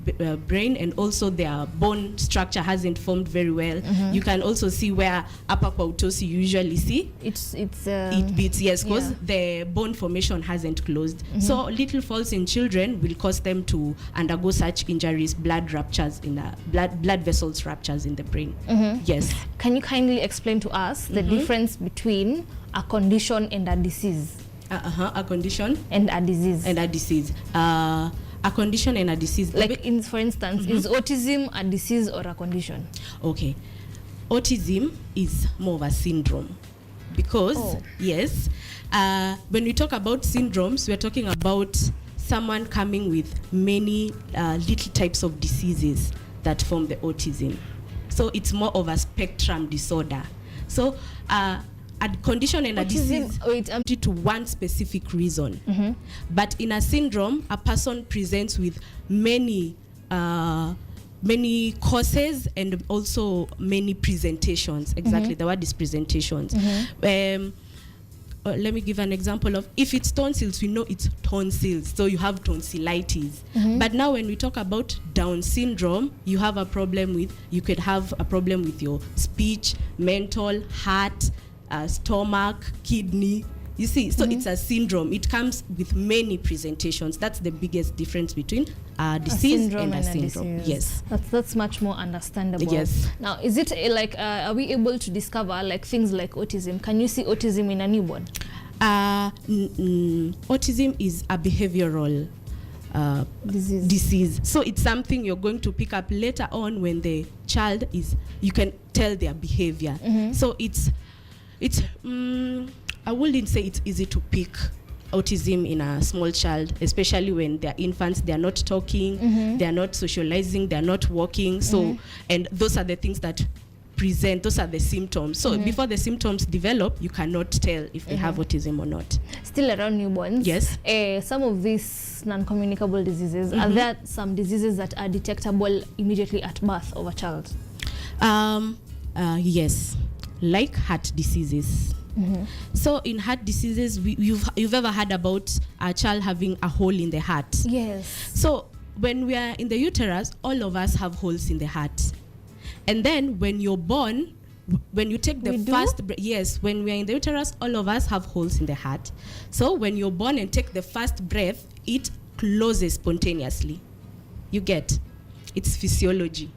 brain, and also their bone structure hasn't formed very well. You can also see where upper pautosi you usually see. It beats, yes, because the bone formation hasn't closed. So little falls in children will cause them to undergo such injuries, blood ruptures in blood vessels ruptures in the brain. Yes. Can you kindly explain to us the difference between a condition and a disease? A condition and a disease. And a disease. A condition and a disease. Like, for instance, is autism a disease or a condition? Okay. Autism is more of a syndrome. Because, yes, when we talk about syndromes, we're talking about someone coming with many little types of diseases that form the autism. So it's more of a spectrum disorder. So a condition and a disease due to one specific reason. But in a syndrome, a person presents with many causes and also many presentations. Exactly, the word is presentations. Let me give an example of, if it's tonsils, we know it's tonsils, so you have tonsillitis. But now when we talk about Down syndrome, you could have a problem with your speech, mental, heart, stomach, kidney. You see, so it's a syndrome. It comes with many presentations. That's the biggest difference between a disease and a syndrome. Yes. That's much more understandable. Yes. Now, is it like, are we able to discover like things like autism? Can you see autism in a newborn? Autism is a behavioral disease. So it's something you're going to pick up later on when the child is, you can tell their behavior. So it's I wouldn't say it's easy to pick autism in a small child, especially when they're infants, they're not talking, they're not socializing, they're not walking. So, and those are the things that present, those are the symptoms. So before the symptoms develop, you cannot tell if they have autism or not. Still around newborns, yes. Some of these non-communicable diseases, are there some diseases that are detectable immediately at birth of a child? Yes, like heart diseases. So in heart diseases, you've ever heard about a child having a hole in the heart? Yes. So when we are in the uterus, all of us have holes in the heart. And then when you're born, when you take the first breath, yes, when we are in the uterus, all of us have holes in the heart. So when you're born and take the first breath, it closes spontaneously. You get? It's physiology.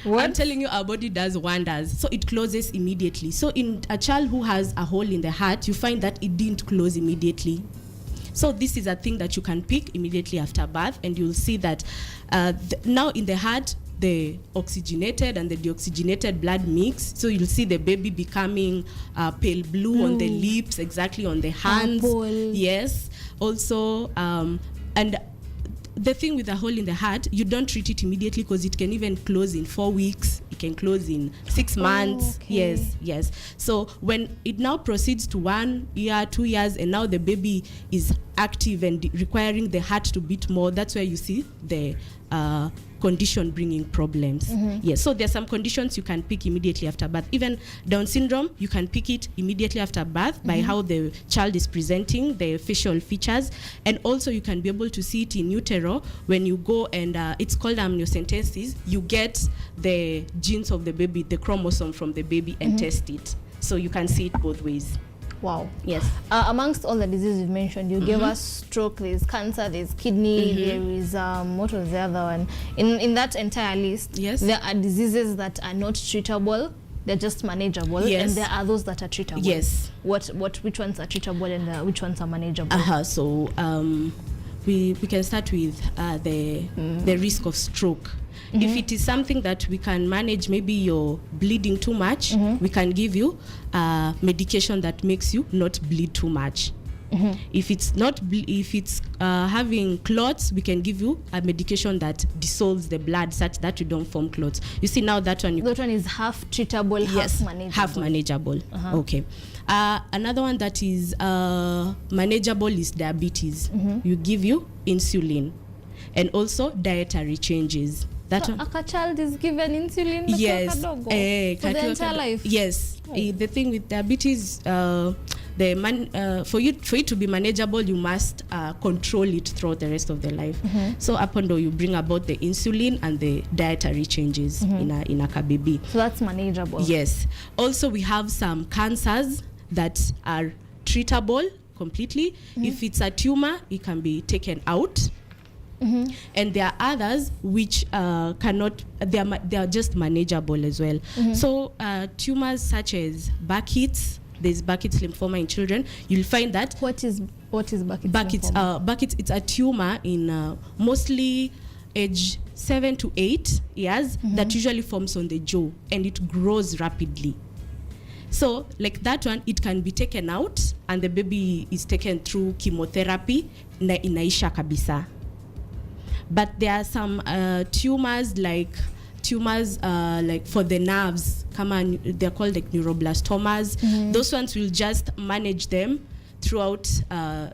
What? I'm telling you, our body does wonders. So it closes immediately. So in a child who has a hole in the heart, you find that it didn't close immediately. So this is a thing that you can pick immediately after birth, and you'll see that now in the heart, the oxygenated and the deoxygenated blood mix. So you'll see the baby becoming pale blue on the lips, exactly on the hands. Purple. Yes. Also, and the thing with a hole in the heart, you don't treat it immediately because it can even close in 4 weeks. It can close in 6 months. Okay. Yes. So when it now proceeds to 1 year, 2 years, and now the baby is active and requiring the heart to beat more, that's where you see the condition bringing problems. Yes, so there's some conditions you can pick immediately after birth. Even Down syndrome, you can pick it immediately after birth by how the child is presenting, the facial features, and also you can be able to see it in utero when you go and it's called amniocentesis. You get the genes of the baby, the chromosome from the baby, and test it. So you can see it both ways. Wow. Yes. Amongst all the diseases you've mentioned, you gave us stroke, there's cancer, there's kidney, there is, what was the other one? In that entire list, yes, there are diseases that are not treatable, they're just manageable, yes, and there are those that are treatable. Yes. Which ones are treatable and which ones are manageable? So we can start with the risk of stroke. If it is something that we can manage, maybe you're bleeding too much, we can give you medication that makes you not bleed too much. If it's having clots, we can give you a medication that dissolves the blood such that you don't form clots. You see now that one. That one is half treatable, yes, half manageable. Half manageable. Okay. Another one that is manageable is diabetes. You give you insulin, and also dietary changes. That so a child is given insulin, yes, for the entire life. Yes. The thing with diabetes, for it to be manageable, you must control it throughout the rest of the life. So upon though you bring about the insulin and the dietary changes in a baby. So that's manageable. Yes. Also, we have some cancers that are treatable completely. If it's a tumor, it can be taken out. And there are others which cannot, they are just manageable as well. So tumors such as Burkitt's, there's Burkitt's lymphoma in children. You'll find that. What is Burkitt's lymphoma? Burkitt's, it's a tumor in mostly age 7 to 8 years that usually forms on the jaw, and it grows rapidly. So like that one, it can be taken out and the baby is taken through chemotherapy na inaisha kabisa. But there are some tumors like for the nerves, they're called like neuroblastomas. Those ones will just manage them throughout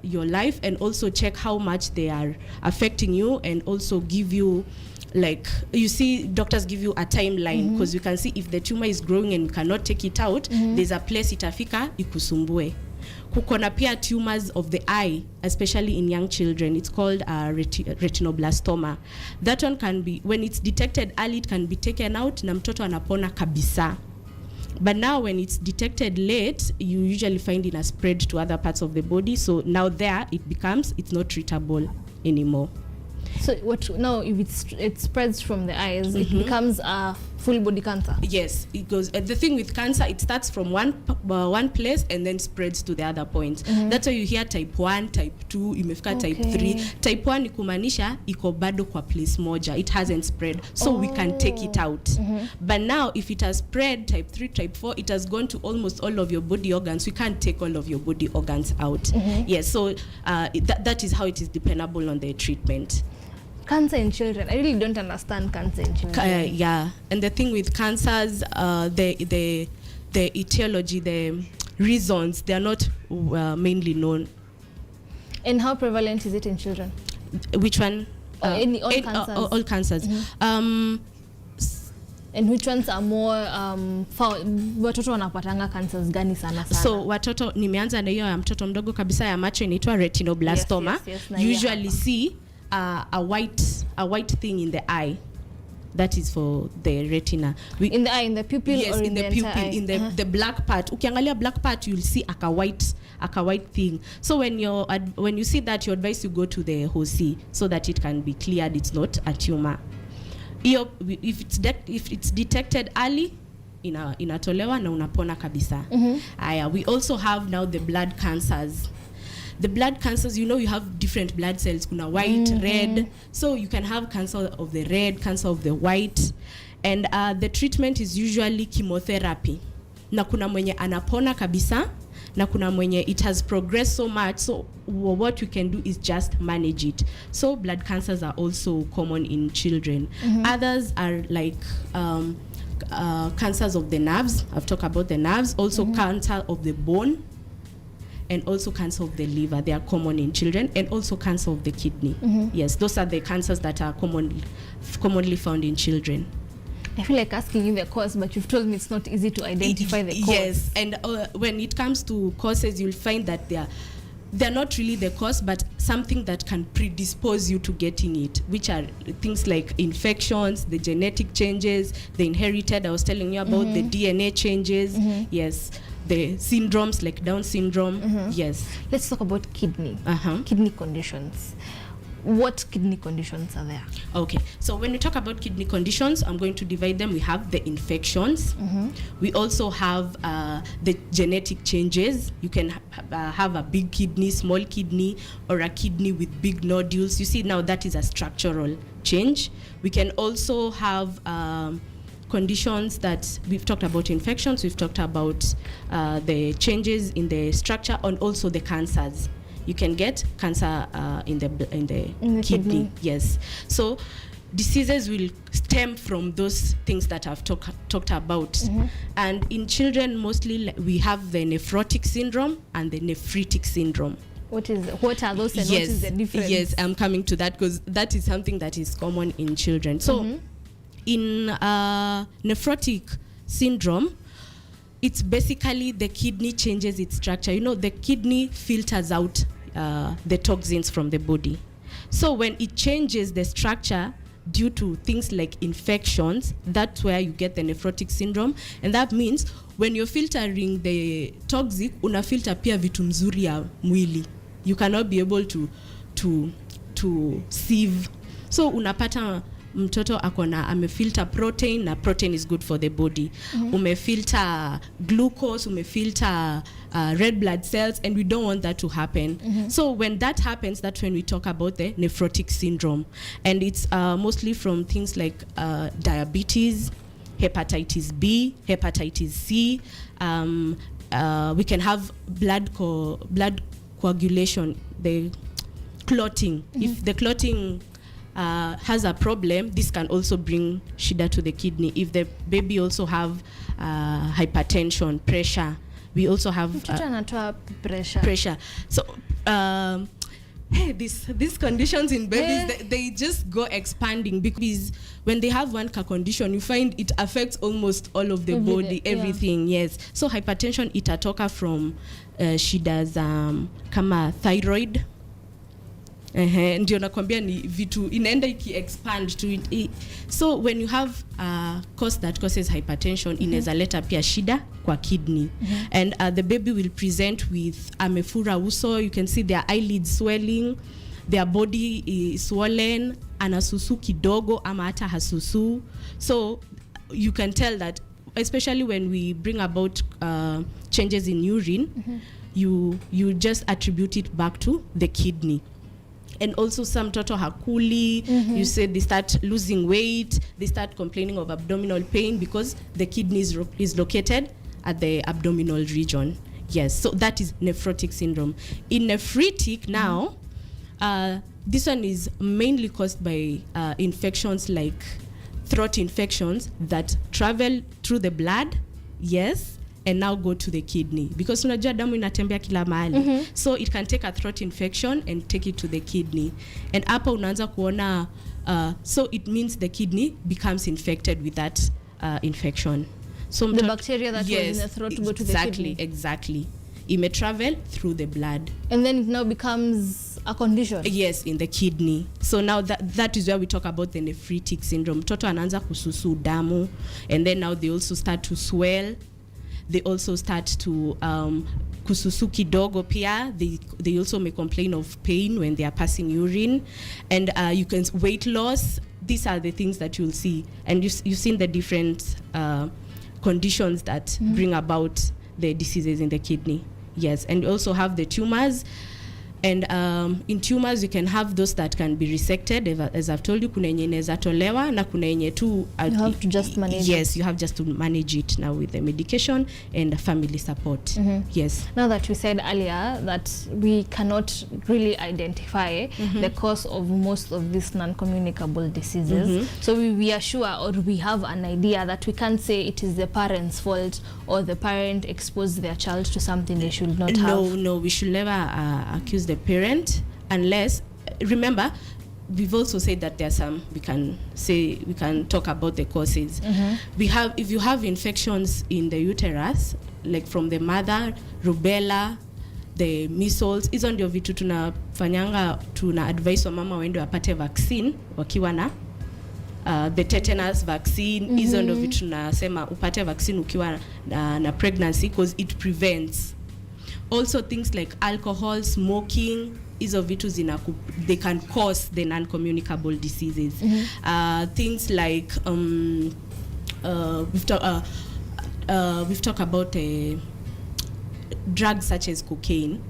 your life, and also check how much they are affecting you, and also give you, like, you see, doctors give you a timeline, because you can see if the tumor is growing and you cannot take it out, there's a place itafika ikusumbue. Kukona pia tumors of the eye, especially in young children. It's called retinoblastoma. That one can be, when it's detected early, it can be taken out na mtoto anapona kabisa. But now when it's detected late, you usually find it has spread to other parts of the body. So now there, it's not treatable anymore. So what now? If it spreads from the eyes, it becomes a full body cancer? Yes, it goes. The thing with cancer, it starts from one place and then spreads to the other point. That's why you hear type 1, type 2, imefika type 3. Type 1 ni kumaanisha iko bado kwa place moja. It hasn't spread, so we can take it out. But now, if it has spread, type 3, type 4, it has gone to almost all of your body organs. We can't take all of your body organs out. Yes, so that is how it is dependable on the treatment. Cancer in children. I really don't understand cancer in children. Yeah, and the thing with cancers, the etiology, the reasons, they are not mainly known. And how prevalent is it in children? Which one? All cancers. All cancers. And which ones are more watoto wanapatanga cancers gani sana? So watoto, nimeanza na hiyo ya mtoto mdogo kabisa ya macho inaitwa retinoblastoma. Usually see a white thing in the eye. That is for the retina. In the eye, in the pupil, yes, or in the pupil, eye? in the black part. Ukiangalia black part, you'll see a white thing. So when you see that, you advise you go to the HOSI so that it can be cleared. It's not a tumor. If it's detected early, inatolewa na unapona kabisa. We also have now the blood cancers. The blood cancers, you have different blood cells. Kuna white, red. So you can have cancer of the red, cancer of the white. And the treatment is usually chemotherapy. Na kuna mwenye anapona kabisa. Na kuna mwenye it has progressed so much. So what we can do is just manage it. So blood cancers are also common in children. Others are like cancers of the nerves. I've talked about the nerves. Also cancer of the bone. And also cancer of the liver. They are common in children. And also cancer of the kidney. Yes, those are the cancers that are commonly found in children. I feel like asking you the cause, but you've told me it's not easy to identify the cause. Yes, and when it comes to causes, you'll find that they're not really the cause, but something that can predispose you to getting it, which are things like infections, the genetic changes, the inherited, I was telling you about, the DNA changes, yes, the syndromes like Down syndrome, yes. Let's talk about kidney conditions. What kidney conditions are there? Okay, so when we talk about kidney conditions, I'm going to divide them. We have the infections. We also have the genetic changes. You can have a big kidney, small kidney, or a kidney with big nodules. You see, now that is a structural change. We can also have conditions that we've talked about infections. We've talked about the changes in the structure and also the cancers. You can get cancer in the kidney. Yes. So diseases will stem from those things that I've talked about. And in children, mostly we have the Nephrotic Syndrome and the Nephritic Syndrome. What are those and what is the difference? Yes, I'm coming to that because that is something that is common in children. So in Nephrotic Syndrome, it's basically the kidney changes its structure. The kidney filters out the toxins from the body. So when it changes the structure due to things like infections, that's where you get the nephrotic syndrome. And that means when you're filtering the toxic, unafilter pia vitu mzuri ya mwili. You cannot be able to sieve. So unapata mtoto akona amefilter protein, na protein is good for the body. Umefilter glucose, umefilter red blood cells, and we don't want that to happen. So when that happens, that's when we talk about the nephrotic syndrome. And it's mostly from things like diabetes, hepatitis B, hepatitis C. We can have blood coagulation, the clotting. If the clotting has a problem, this can also bring shida to the kidney. If the baby also have hypertension, pressure, we also have pressure. So these conditions in babies, they just go expanding, because when they have one condition, you find it affects almost all of the body, everything. Yes. So hypertension itatoka from shidas kama thyroid. Ndio nakwambia ni vitu inaenda iki-expand to it. So when you have a cause that causes hypertension, inaweza leta pia shida kwa kidney. And the baby will present with amefura uso. You can see their eyelids swelling, their body is swollen, anasusu kidogo ama hata hasusu. So you can tell that, especially when we bring about changes in urine, you just attribute it back to the kidney. And also some toto hakuli, you said they start losing weight, they start complaining of abdominal pain because the kidney is located at the abdominal region. Yes, so that is nephrotic syndrome. In nephritic now, this one is mainly caused by infections like throat infections that travel through the blood, yes, and now go to the kidney, because unajua damu inatembea kila mahali. So it can take a throat infection and take it to the kidney, and hapa unaanza kuona so it means the kidney becomes infected with that infection. So the bacteria that was in the throat go to the kidney. Exactly. It may travel through the blood, and then it now becomes a condition. Yes, in the kidney. So now that is where we talk about the nephritic syndrome. Toto anaanza kususu damu, and then now they also start to swell. They also start to kususu kidogo pia. They also may complain of pain when they are passing urine, and you can weight loss. These are the things that you'll see, and you've seen the different conditions that bring about the diseases in the kidney. Yes, and you also have the tumors. And in tumors, you can have those that can be resected. As I've told you, kuna yenye inaweza tolewa na kuna yenye tu you have to just manage it. You have just to manage it now with the medication and family support. Yes. Now that we said earlier that we cannot really identify the cause of most of these non-communicable diseases, so we are sure, or we have an idea that we can't say it is the parent's fault or the parent exposed their child to something they should not have. No, we should never accuse the parent, unless, remember, we've also said that there are some, we can talk about the causes. If you have infections in the uterus, like from the mother, rubella, the measles, hizo ndio vitu tuna advise wa mama waende wapate vaccine wakiwa na the tetanus vaccine. Hizo ndio vitu tunasema upate vaccine ukiwa na pregnancy, because it prevents. Also things like alcohol, smoking, hizo vitu they can cause the non-communicable diseases. Things like we've talked about drugs such as cocaine.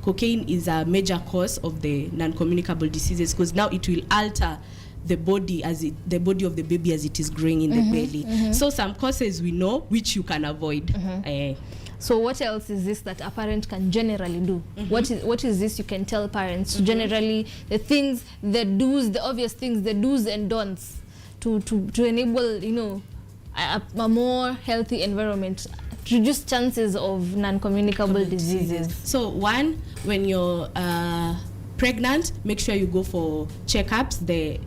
Cocaine is a major cause of the non-communicable diseases, because now it will alter the body the body of the baby as it is growing in the belly. So some causes we know which you can avoid. So what else is this that a parent can generally do? What is this you can tell parents generally, the things, the do's, the obvious things, the do's and don'ts to enable, you know, a more healthy environment, to reduce chances of non-communicable diseases? So one, when you're pregnant, make sure you go for checkups, the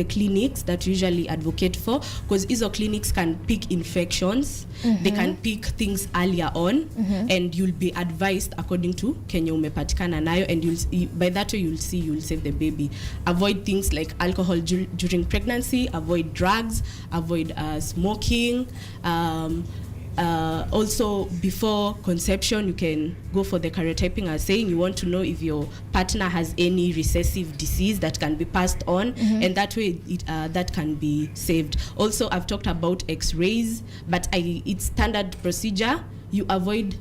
clinics that usually advocate for, because hizo clinics can pick infections, they can pick things earlier on, and you'll be advised according to Kenya umepatikana nayo, and by that way you'll save the baby. Avoid things like alcohol during pregnancy, avoid drugs, avoid smoking. Also, before conception, you can go for the karyotyping assay. You want to know if your partner has any recessive disease that can be passed on, and that way that can be saved. Also, I've talked about X-rays, but it's standard procedure. You avoid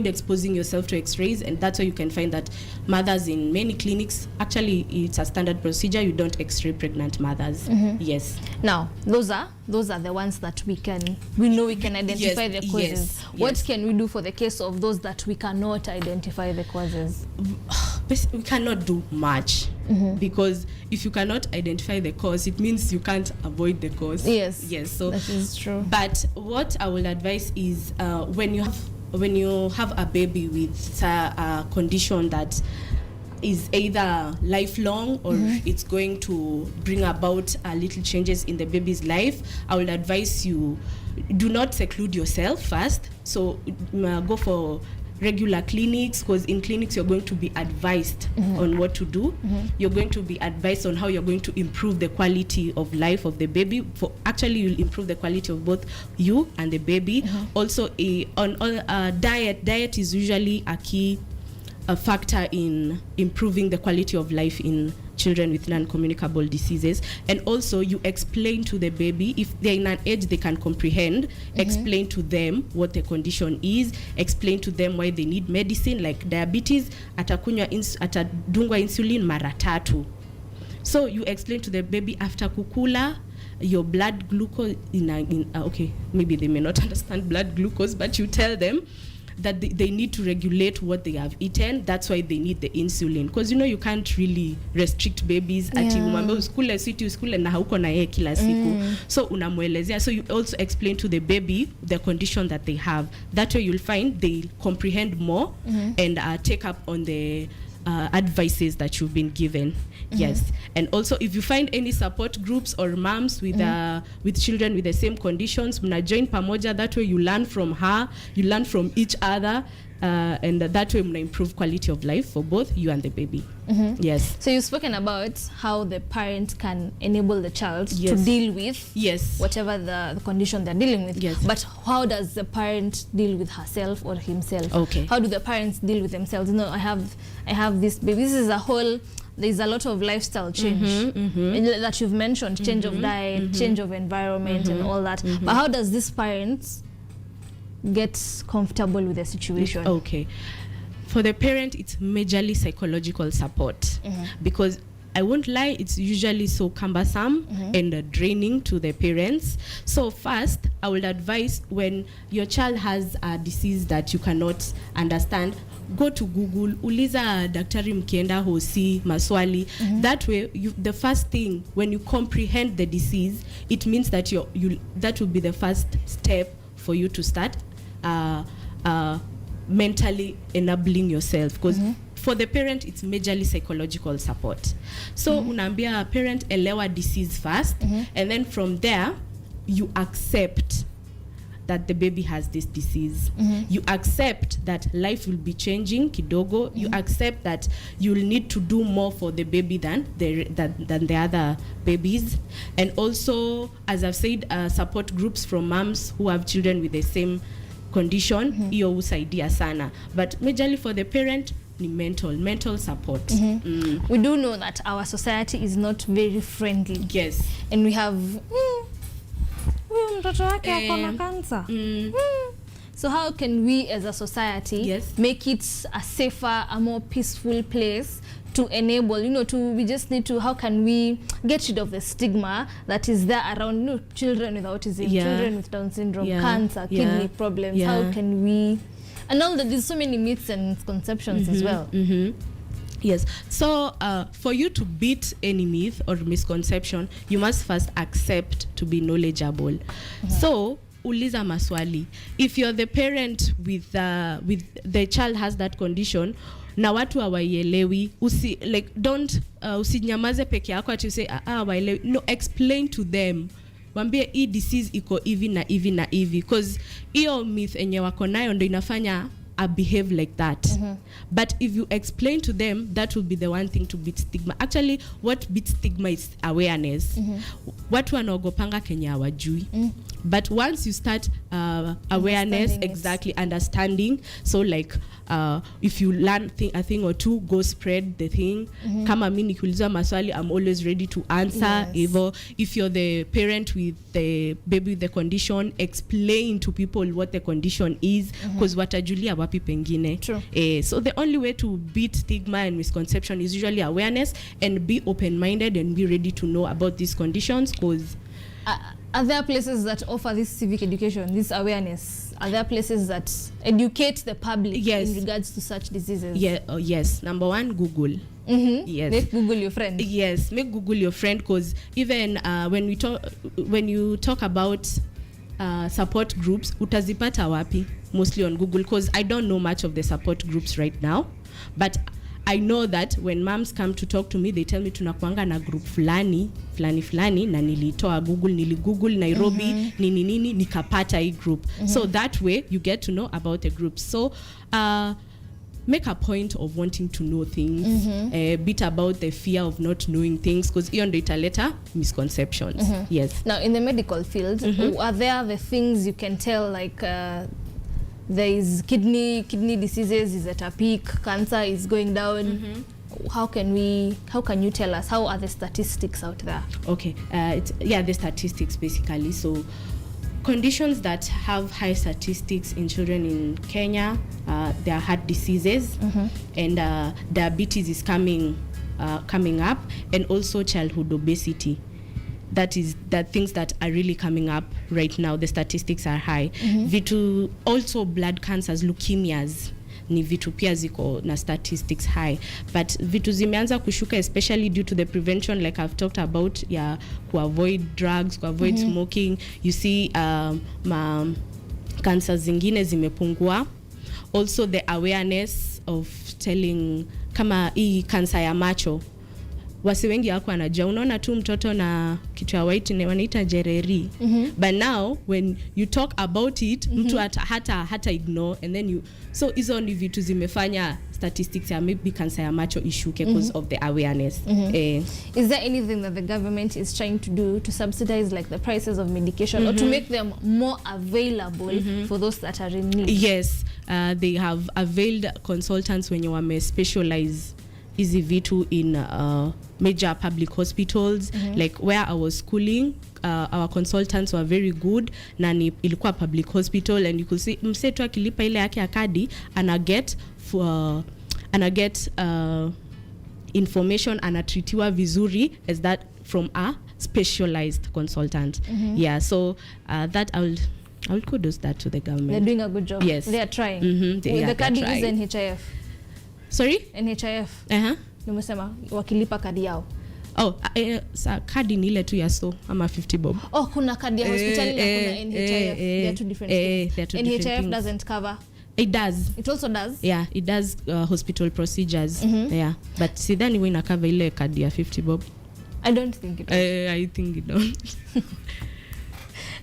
exposing yourself to X-rays, and that's why you can find that mothers in many clinics, actually it's a standard procedure, you don't X-ray pregnant mothers. Yes. Now, those are the ones that we know we can identify the causes. What can we do for the case of those that we cannot identify the causes? We cannot do much, because if you cannot identify the cause, it means you can't avoid the cause. Yes. So that is true. But what I will advise is when you have a baby with a condition that is either lifelong or it's going to bring about little changes in the baby's life, I will advise you, do not seclude yourself first. So go for regular clinics, because in clinics you're going to be advised on what to do. You're going to be advised on how you're going to improve the quality of life of the baby. Actually, you'll improve the quality of both you and the baby. Also, diet is usually a key factor in improving the quality of life in children with non-communicable diseases. And also you explain to the baby, if they're in an age they can comprehend, explain to them what the condition is, explain to them why they need medicine, like diabetes, atadungwa insulin mara 3. So you explain to the baby after kukula, your blood glucose okay, maybe they may not understand blood glucose, but you tell them that they need to regulate what they have eaten. That's why they need the insulin, because you can't really restrict babies ati umwambie usikule sweet usikule na hauko na yeye kila siku. So unamuelezea. So you also explain to the baby the condition that they have. That way you'll find they comprehend more and take up on the advices that you've been given. Yes. And also if you find any support groups or moms with children with the same conditions, mna join pamoja. That way you learn from her, you learn from each other, and that way mna improve quality of life for both you and the baby. Yes. So you've spoken about how the parent can enable the child to deal with whatever the condition they're dealing with. Yes. But how does the parent deal with herself or himself? Okay. How do the parents deal with themselves? I have this baby. This is a whole, there's a lot of lifestyle change that you've mentioned, change of diet, change of environment and all that. But how does this parent get comfortable with the situation? Okay. For the parent, it's majorly psychological support, because I won't lie, it's usually so cumbersome and draining to the parents. So first, I would advise, when your child has a disease that you cannot understand, go to Google, uliza daktari mkienda hosi maswali. That way, the first thing, when you comprehend the disease, it means that that will be the first step for you to start mentally enabling yourself, because for the parent it's majorly psychological support. So unaambia parent elewa disease first, and then from there you accept that the baby has this disease. You accept that life will be changing kidogo. You accept that you'll need to do more for the baby than the other babies. And also, as I've said, support groups from moms who have children with the same condition, hiyo husaidia sana. But majorly for the parent, ni mental support. We do know that our society is not very friendly. Yes. And we have mtoto wake akona cancer. So how can we as a society make it a safer, a more peaceful place to enable, we just need to, how can we get rid of the stigma that is there around children with autism, children with Down syndrome, cancer, kidney problems. How can we, and all that, there's so many myths and misconceptions as well. Yes. So for you to beat any myth or misconception, you must first accept to be knowledgeable. So uliza maswali. If you're the parent with the child has that condition, na watu hawaielewi, don't usinyamaze peke yako ati say hawaielewi. No, explain to them. Wambie hii disease iko hivi na hivi na hivi, because hiyo myth enye wako nayo ndo inafanya behave like that. But if you explain to them, that will be the one thing to beat stigma. Actually, what beats stigma is awareness. Watu wanaogopanga Kenya hawajui. But once you start awareness, exactly, understanding, so like if you learn a thing or two, go spread the thing. Kama mimi nikiuliza maswali, I'm always ready to answer. If you're the parent with the baby with the condition, explain to people what the condition is, because watajulia wapi pengine. So the only way to beat stigma and misconception is usually awareness, and be open-minded and be ready to know about these conditions. Because are there places that offer this civic education, this awareness? Are there places that educate the public in regards to such diseases? Yes. Number one, Google. Yes. Make Google your friend. Yes, make Google your friend, because even when you talk about support groups, utazipata wapi? Mostly on Google, because I don't know much of the support groups right now, but I know that when moms come to talk to me, they tell me tunakuanga na group fulani na nilitoa Google Nairobi nini nikapata hii group. So that way you get to know about the groups. So make a point of wanting to know things, bit about the fear of not knowing things, because hiyo ndio italeta misconceptions. Yes. Now in the medical field, are there the things you can tell, like there is kidney diseases is at a peak, cancer is going down? how can you tell us, how are the statistics out there? Okay, the statistics basically. So conditions that have high statistics in children in Kenya, there are heart diseases, and diabetes is coming up, and also childhood obesity. That is the things that are really coming up right now. The statistics are high. Vitu also blood cancers, leukemias ni vitu pia ziko na statistics high, but vitu zimeanza kushuka especially due to the prevention like I've talked about, to avoid drugs, to avoid smoking. You see cancer zingine zimepungua. Also the awareness of telling kama hii cancer ya macho, wasi wengi wako anajua, unaona tu mtoto na kitu ya white ni wanaita jereri, but now when you talk about it mtu hata ignore, and then so hizo ni vitu zimefanya statistics ya maybe cancer ya macho ishuke because of the awareness. Is there anything that the government is trying to do to subsidize like the prices of medication or to make them more available for those that are in need? Yes, they have availed consultants wenye wame specialize hizi vitu in major public hospitals, like where I was schooling. Our consultants were very good, na ilikuwa public hospital, and you could see msetu akilipa ile yake ya kadi ana get information, anatritiwa vizuri as that from a specialized consultant. Yeah, so that I will kudos that to the government. They're doing a good job. Yes, they are trying. The kadi is NHIF. Sorry? NHIF. Nimesema wakilipa kadi yao. Kadi ni ile tu ya ama 50 bob. Kuna kadi ya hospitali na kuna NHIF. They are two different things. NHIF doesn't cover. It does. It also does? Yeah, it does hospital procedures. Yeah, but sidhani wewe inakava ile kadi ya 50 bob. I don't think it does. I think it don't.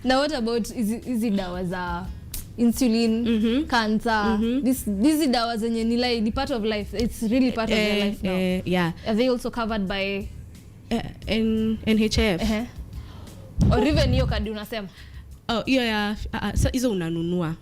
Now what about hizi dawa za insulin, cancer, these dawa zenye ni part of life, it's really part of their life now. Yeah. Are they also covered by NHIF? Or even hiyo kadi unasema? Hizo unanunua.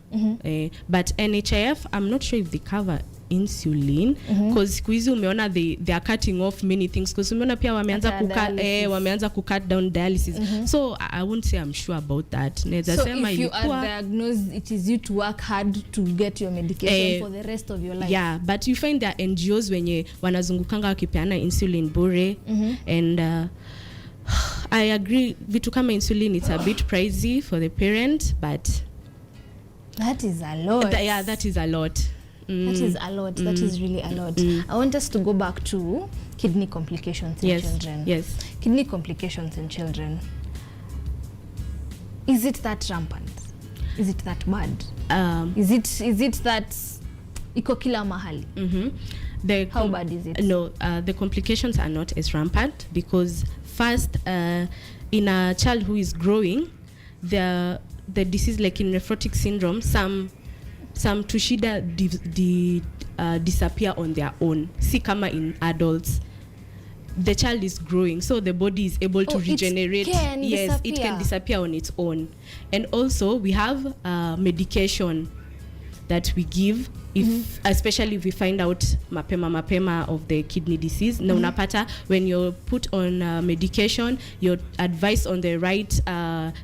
But NHIF, I'm not sure if they cover insulin, because siku hizi umeona they are cutting off many things, because umeona pia wameanza kucut down dialysis. So I won't say I'm sure about that. So if you are diagnosed, it is you to work hard to get your medication for the rest of your life. Yeah, but you find there are NGOs wenye wanazungukanga wakipeana insulin bure, and I agree, vitu kama insulin, it's a bit pricey for the parent, but that is a lot. That is a lot. That is a lot. That is really a lot. I want us to go back to kidney complications in children. Yes. Kidney complications in children. Is it that rampant? Is it that bad? Is it that iko kila mahali? How bad is it? No, the complications are not as rampant, because first, in a child who is growing, the disease, like in Nephrotic Syndrome, some tushida disappear on their own. Si kama in adults, the child is growing, so the body is able to regenerate. It can disappear on its own. And also we have medication that we give especially if we find out mapema of the kidney disease. Na unapata when you're put on medication, you're advised on the right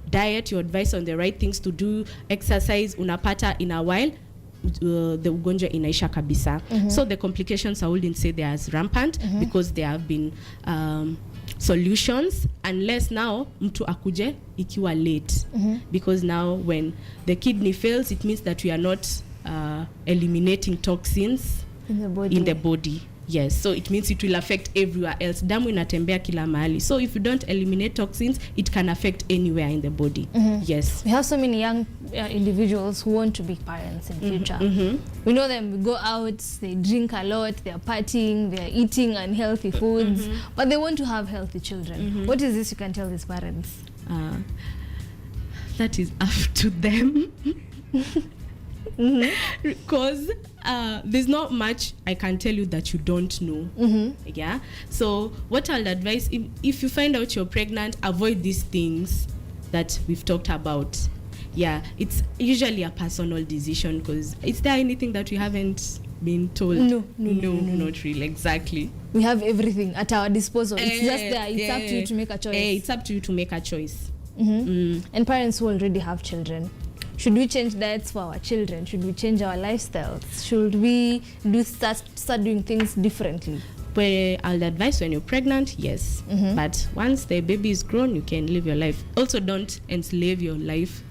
diet, you're advised on the right things to do, exercise, unapata in a while the ugonjwa inaisha kabisa. So the complications, I wouldn't say they are as rampant, because there have been solutions, unless now mtu akuje ikiwa late, because now when the kidney fails, it means that we are not eliminating toxins in the body. Yes, so it means it will affect everywhere else. Damu inatembea kila mahali. So if you don't eliminate toxins, it can affect anywhere in the body. Yes. We have so many young individuals who want to be parents in future. We know them, we go out, they drink a lot, they're partying, they're eating unhealthy foods, but they want to have healthy children. What is this you can tell these parents? That is up to them. Because there's not much I can tell you that you don't know. Yeah. So what I'll advise, if you find out you're pregnant, avoid these things that we've talked about. Yeah, it's usually a personal decision, because is there anything that we haven't been told. No, not really. Exactly. We have everything at our disposal. It's just there. It's up to you to make a choice. It's up to you to make a choice. And parents who already have children, should we change diets for our children? Should we change our lifestyles? Should we start doing things differently? Well, I'll advise when you're pregnant, yes. But once the baby is grown, you can live your life. Also, don't enslave your life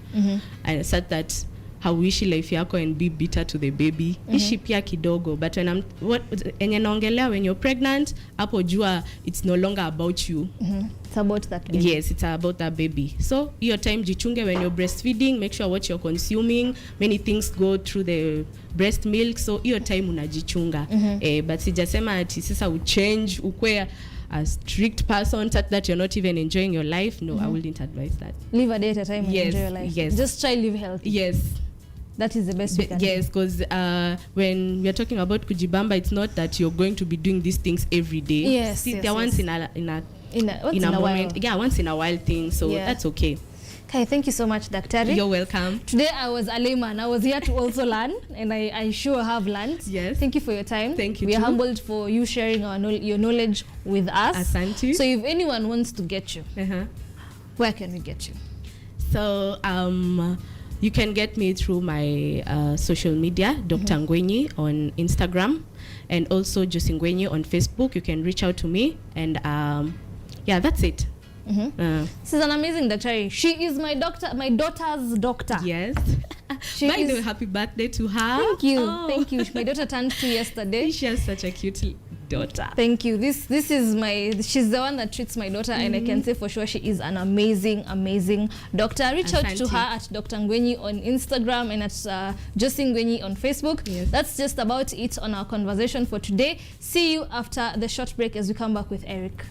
and such that hauishi life yako and be bitter to the baby. Ishi pia kidogo. But when naongelea when you're pregnant, hapo jua it's no longer about you. It's about that baby. Yes, it's about that baby. So your time jichunge when you're breastfeeding, make sure what you're consuming. Many things go through the breast milk, so your time unajichunga. But sijasema ati sasa uchange ukwe a strict person such that you're not even enjoying your life. No, I wouldn't advise that. Live a day at a time and enjoy your life. Yes. Just try live healthy. Yes. That is the best we can do. Yes, because when we're talking about kujibamba, it's not that you're going to be doing these things every day. Yes, they're once in a moment. While. Yeah, once in a while thing. So that's okay. Okay, thank you so much, Daktari. You're welcome. Today I was a layman. I was here to also learn, and I sure have learned. Yes. Thank you for your time. Thank you. We are humbled for you sharing your knowledge with us. Asante. So if anyone wants to get you, where can we get you? So you can get me through my social media, Dr. Ngwenyi on Instagram, and also Josie Ngwenyi on Facebook. You can reach out to me, and that's it. This is an amazing doctor. She is my daughter's doctor. Yes. By the way, happy birthday to her. Thank you. Thank you. My daughter turned 2 yesterday. She has such a cute daughter. Thank you. This is she's the one that treats my daughter, and I can say for sure she is an amazing doctor. Reach out to her at Dr. Ngwenyi on Instagram and at Josie Ngwenyi on Facebook. Yes. That's just about it on our conversation for today. See you after the short break as we come back with Eric.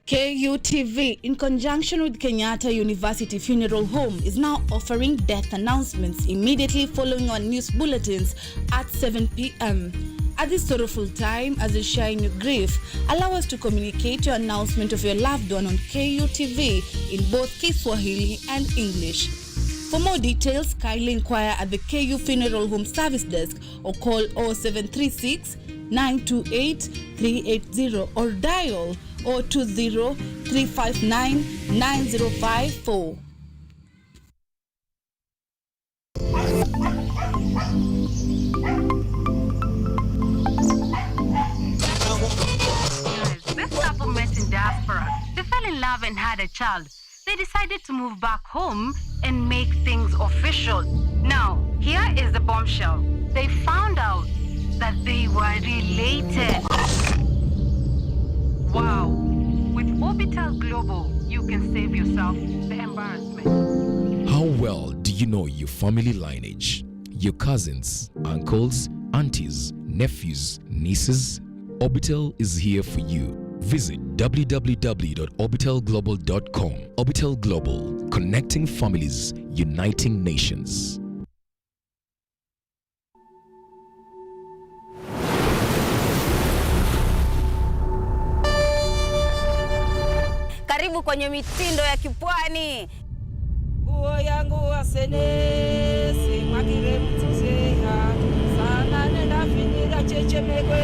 KUTV, in conjunction with Kenyatta University Funeral Home, is now offering death announcements immediately following our news bulletins at 7 p.m. At this sorrowful time, as you share in your grief, allow us to communicate your announcement of your loved one on KUTV in both Kiswahili and English. For more details, kindly inquire at the KU Funeral Home Service Desk or call 0736 928 380 or dial 020-359-9054. This couple met in diaspora. They fell in love and had a child. They decided to move back home and make things official. Now, here is the bombshell. They found out that they were related. Wow. With Orbital Global, you can save yourself the embarrassment. How well do you know your family lineage? Your cousins, uncles, aunties, nephews, nieces? Orbital is here for you. Visit www.orbitalglobal.com. Orbital Global, connecting families, uniting nations. Karibu kwenye mitindo ya kipwani. Nguo yangu wasenesi magire mtuzeha sana nenda finira chechemekwe.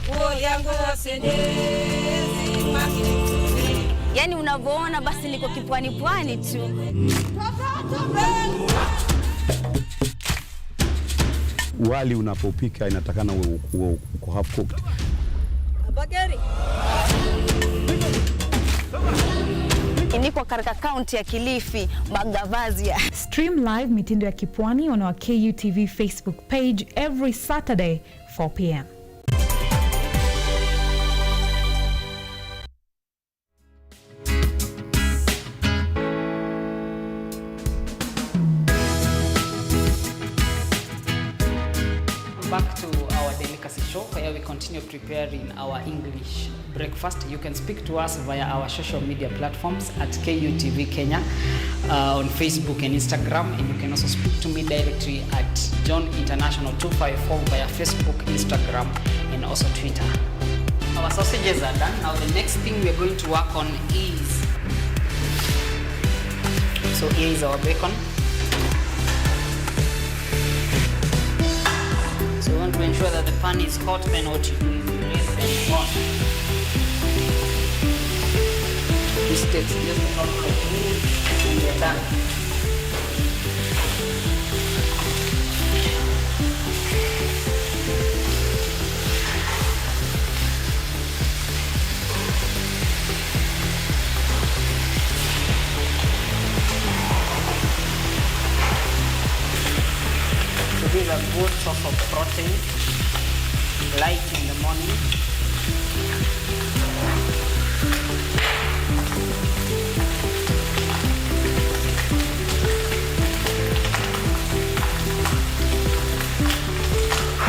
Nguo yangu wasenesi magire mtuzeha. Yaani unavyoona basi liko kipwani pwani tu. Wali unapopika inatakana uko half cooked. Bageri. Niko katika kaunti ya Kilifi, Magavazia. Stream live mitindo ya kipwani on our KUTV Facebook page every Saturday 4 p.m. show where we continue preparing our English breakfast. You can speak to us via our social media platforms at KUTV Kenya on Facebook and Instagram, and you can also speak to me directly at John International 254 via Facebook, Instagram, and also Twitter. Our sausages are done. Now the next thing we're going to work on is, so here is our bacon. So we want to ensure that the pan is hot, then what you do is you raise them on. This takes just a couple of minutes and we're done. This is a good source of protein, light in the morning.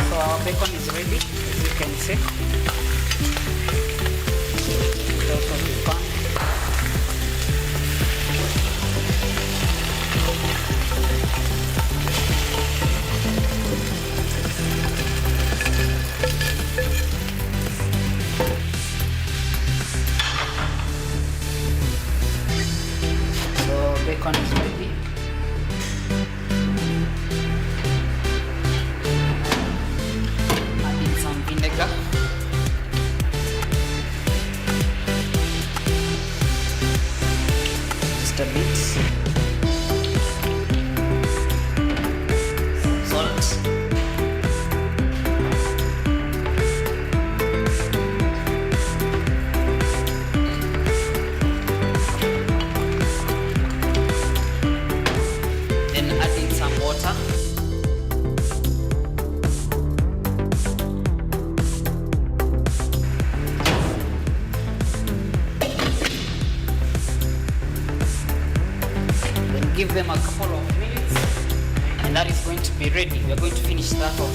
So our bacon is ready, as you can see. It's also the pan. Bacon is ready. Adding some vinegar. Just a bit. Salt. Give them a couple of minutes and that is going to be ready. We are going to finish that off.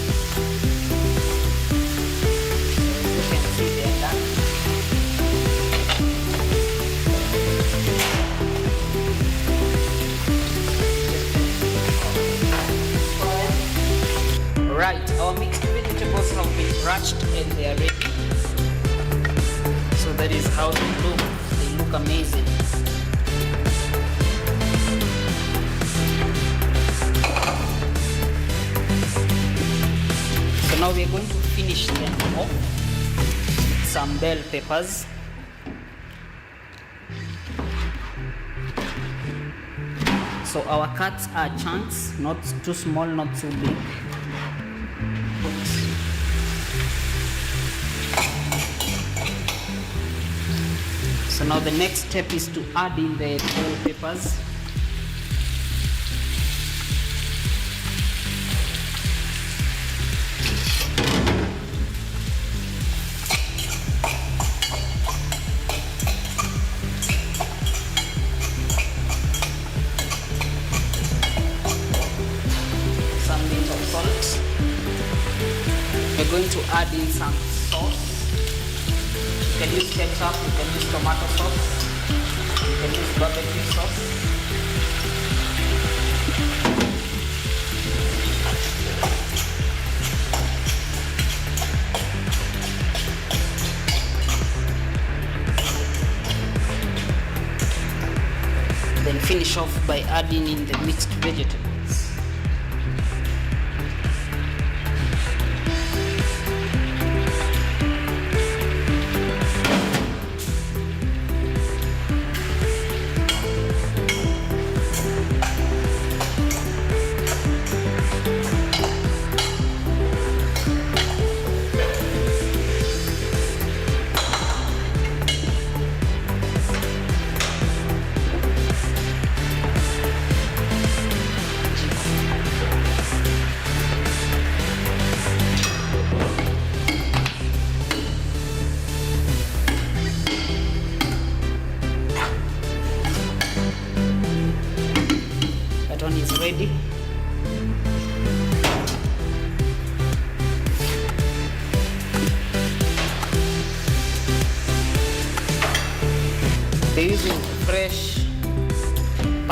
You can see they are done. Right, our mixed vegetables have been brushed and they are ready. So that is how they look. They look amazing. Now we are going to finish them off with some bell peppers. So our cuts are chunks, not too small, not too big. So now the next step is to add in the bell peppers. Going to add in some sauce. You can use ketchup, you can use tomato sauce, you can use barbecue sauce. Then finish off by adding in the mixed vegetables. Ready.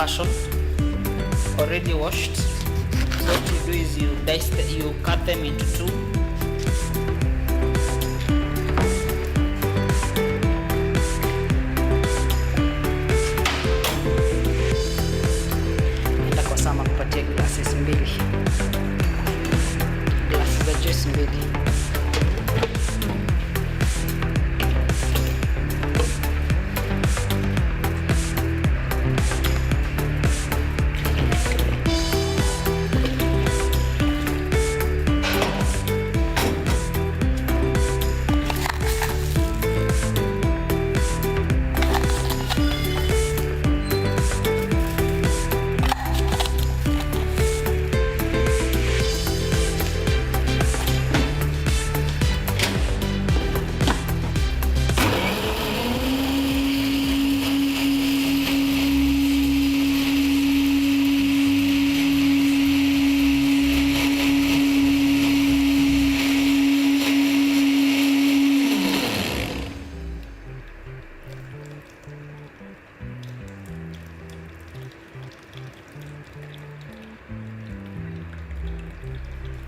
passion, already washed. So what you do is you cut them into two. Enda kwa sama kupatia glasses mbili. Glasses za juice mbili.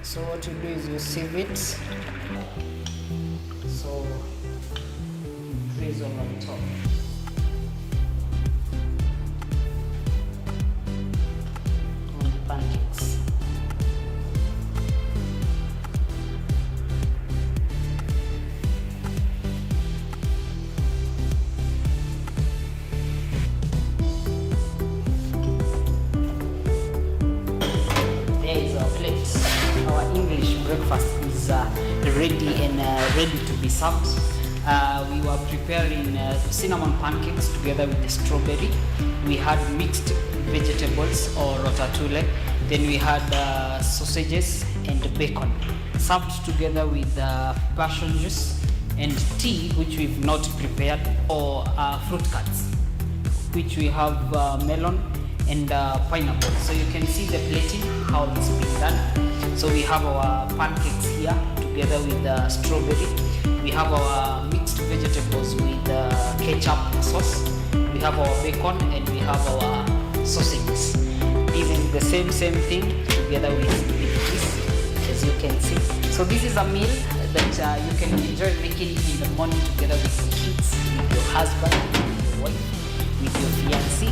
So what you do is you sieve it. So drizzle on top. On the pancakes. There is our plate. Our English breakfast is ready and ready to be served. We were preparing cinnamon pancakes together with the strawberry. We had mixed vegetables or ratatouille. Then we had sausages and bacon, served together with passion juice and tea, which we've not prepared, or fruit cuts, which we have melon and pineapple. So you can see the plating, how it's been done. So we have our pancakes here together with strawberry. We have our mixed vegetables with ketchup sauce. We have our bacon and we have our sausages. This is the same thing together with this, as you can see. So this is a meal that you can enjoy making in the morning together with your kids, with your husband, with your wife, with your fiancé,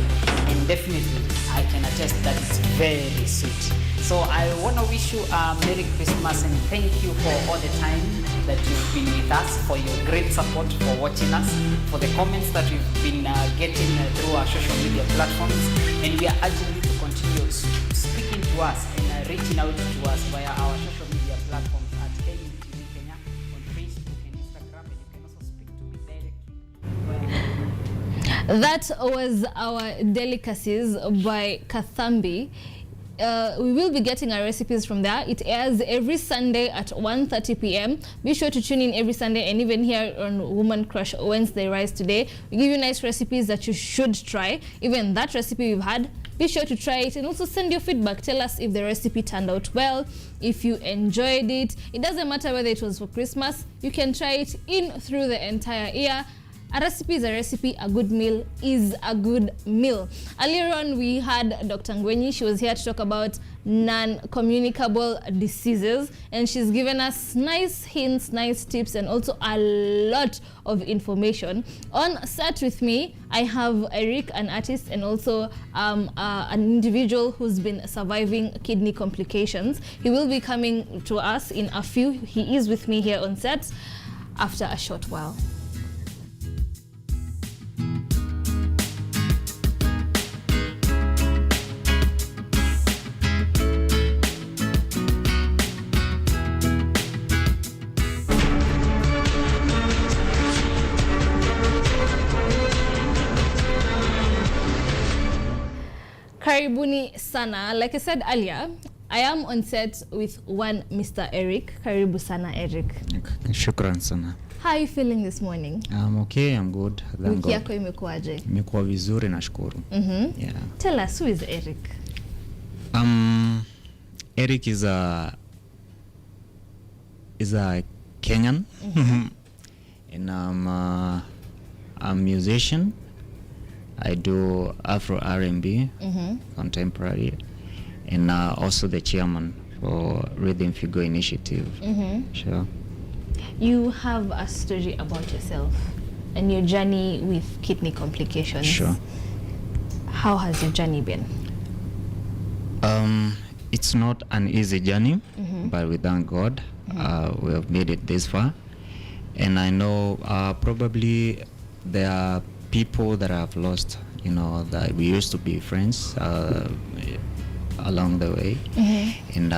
and definitely I can attest that it's very sweet. So I want to wish you a Merry Christmas and thank you for all the time that you've been with us, for your great support, for watching us, for the comments that we've been getting through our social media platforms. And we are urging you to continue speaking to us and reaching out to us via our social media platforms at KUTV Kenya on Facebook and Instagram, and you can also speak to me directly. That was our delicacies by Kathambi. We will be getting our recipes from there. It airs every Sunday at 1:30 p.m. Be sure to tune in every Sunday, and even here on Woman Crush Wednesday Rise Today, we give you nice recipes that you should try. Even that recipe we've had, be sure to try it and also send your feedback. Tell us if the recipe turned out well, if you enjoyed it. It doesn't matter whether it was for Christmas. You can try it in through the entire year. A recipe is a recipe, a good meal is a good meal. Earlier on, we had Dr. Ngwenyi. She was here to talk about non-communicable diseases, and she's given us nice hints, nice tips, and also a lot of information. On set with me, I have Eric, an artist, and also an individual who's been surviving kidney complications. He will be coming to us in a few. He is with me here on set after a short while. Karibuni sana. Like I said earlier, I am on set with one Mr. Eric. Karibu sana, Eric. Shukran sana. How are you feeling this morning? I'm okay, I'm good. Wiki yako imekuwaje? Imekuwa vizuri, nashukuru. Yeah. Tell us, who is Eric? Eric is a Kenyan. And I'm a musician. I do Afro R&B, contemporary, and also the chairman for Rhythm Figure Initiative. Sure. You have a story about yourself and your journey with kidney complications. Sure. How has your journey been? It's not an easy journey, but we thank God we have made it this far. And I know probably there are people that I've lost, that we used to be friends along the way. And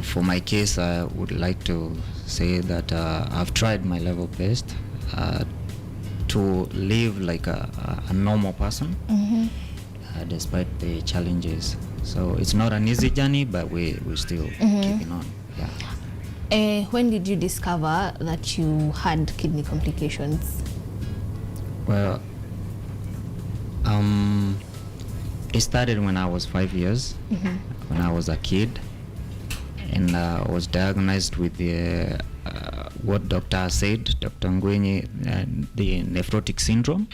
for my case, I would like to say that I've tried my level best to live like a normal person, despite the challenges. So it's not an easy journey, but we're still keeping on. Yeah. When did you discover that you had kidney complications? Well, it started when I was 5 years, when I was a kid, and I was diagnosed with the what doctor said, Dr. Ngwenye, the Nephrotic Syndrome.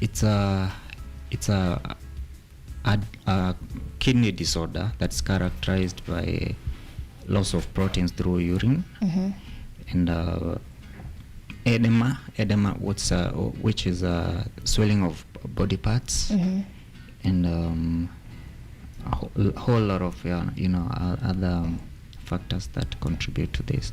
It's a kidney disorder that's characterized by loss of proteins through urine, and edema, which is swelling of body parts, and a whole lot of other factors that contribute to this.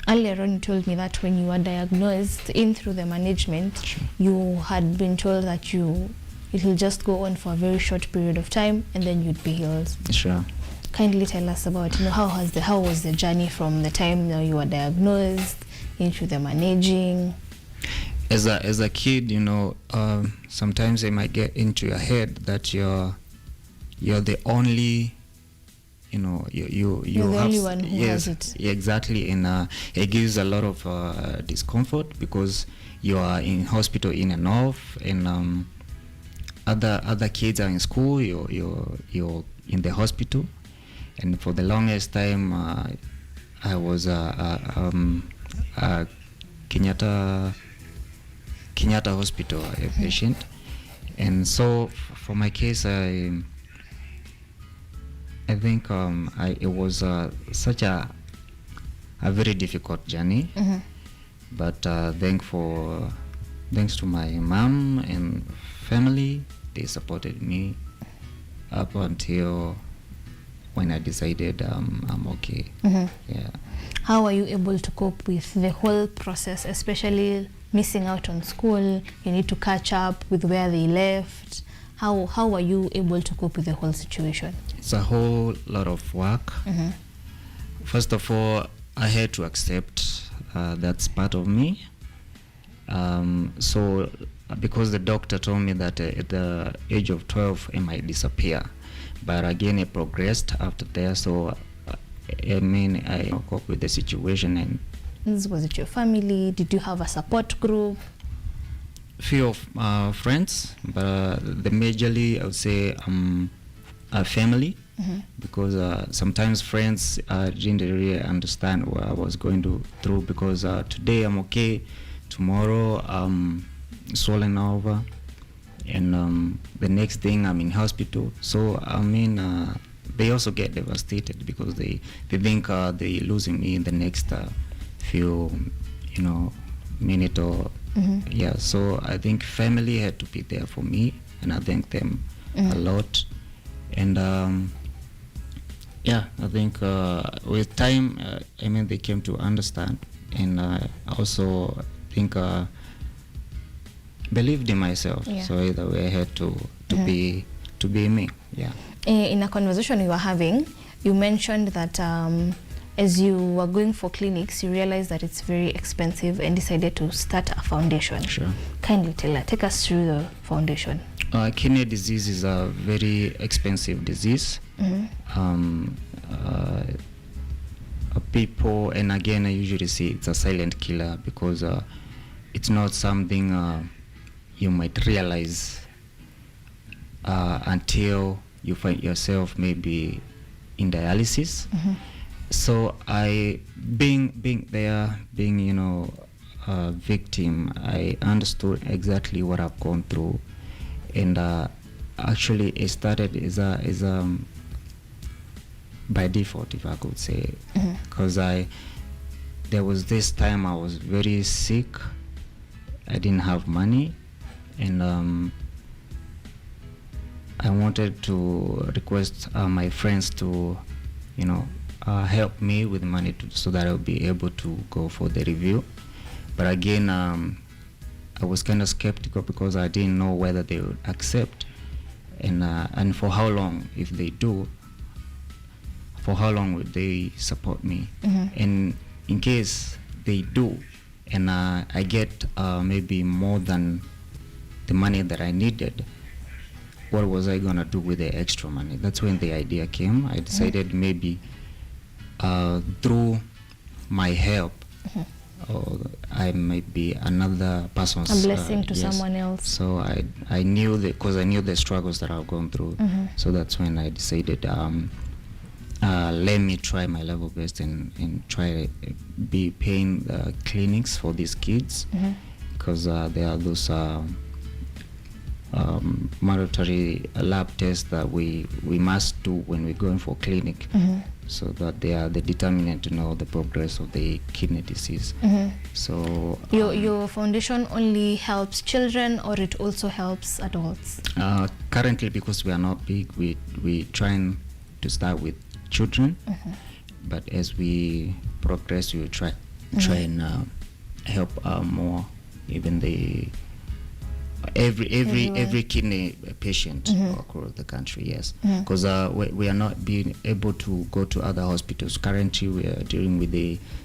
Earlier on, you told me that when you were diagnosed through the management, you had been told that it will just go on for a very short period of time and then you'd be healed. Sure. Kindly tell us about how was the journey from the time you were diagnosed into the managing. As a kid, sometimes it might get into your head that you're the only, you're the only one who has it. Exactly, and it gives a lot of discomfort because you are in hospital in and off, and other kids are in school. You're in the hospital, and for the longest time, I was Kenyatta Hospital a patient, and so for my case, I think it was such a very difficult journey, but thanks to my mom and family, they supported me up until when I decided I'm okay. Yeah. How are you able to cope with the whole process, especially missing out on school? You need to catch up with where they left. How are you able to cope with the whole situation? It's a whole lot of work. First of all, I had to accept that's part of me. So because the doctor told me that at the age of 12 it might disappear, but again it progressed after there. So I cope with the situation. And was it your family? Did you have a support group? Few of friends, but the majorly I would say a family, because sometimes friends didn't really understand what I was going through, because today I'm okay, tomorrow I'm swollen over, and the next thing I'm in hospital. So they also get devastated because they think they're losing me in the next few minute or yeah. So I think family had to be there for me, and I thank them a lot. And yeah, I think with time they came to understand, and I also think believed in myself. So either way I had to be me. Yeah. In a conversation we were having, you mentioned that as you were going for clinics, you realized that it's very expensive and decided to start a foundation. Sure. Kindly take us through the foundation. Kidney disease is a very expensive disease. People, and again, I usually say it's a silent killer, because it's not something you might realize until you find yourself maybe in dialysis. So I being there, being victim, I understood exactly what I've gone through, and actually it started as by default, if I could say, because there was this time I was very sick. I didn't have money, and I wanted to request my friends to, help me with money so that I'll be able to go for the review. But again, I was kind of skeptical because I didn't know whether they would accept, and for how long, if they do, for how long would they support me. And in case they do, and I get maybe more than the money that I needed, what was I gonna do with the extra money? That's when the idea came. I decided maybe through my help, or I might be another person's a blessing to someone else. So I knew that, because I knew the struggles that I've gone through. So that's when I decided, let me try my level best and try to be paying clinics for these kids, because there are those mandatory lab tests that we must do when we're going for clinic, so that they are the determinant to know the progress of the kidney disease. So your foundation only helps children, or it also helps adults? Currently, because we are not big, we trying to start with children, but as we progress, we will try and help more, even the every kidney patient across the country. Yes, because we are not being able to go to other hospitals. Currently, we are dealing with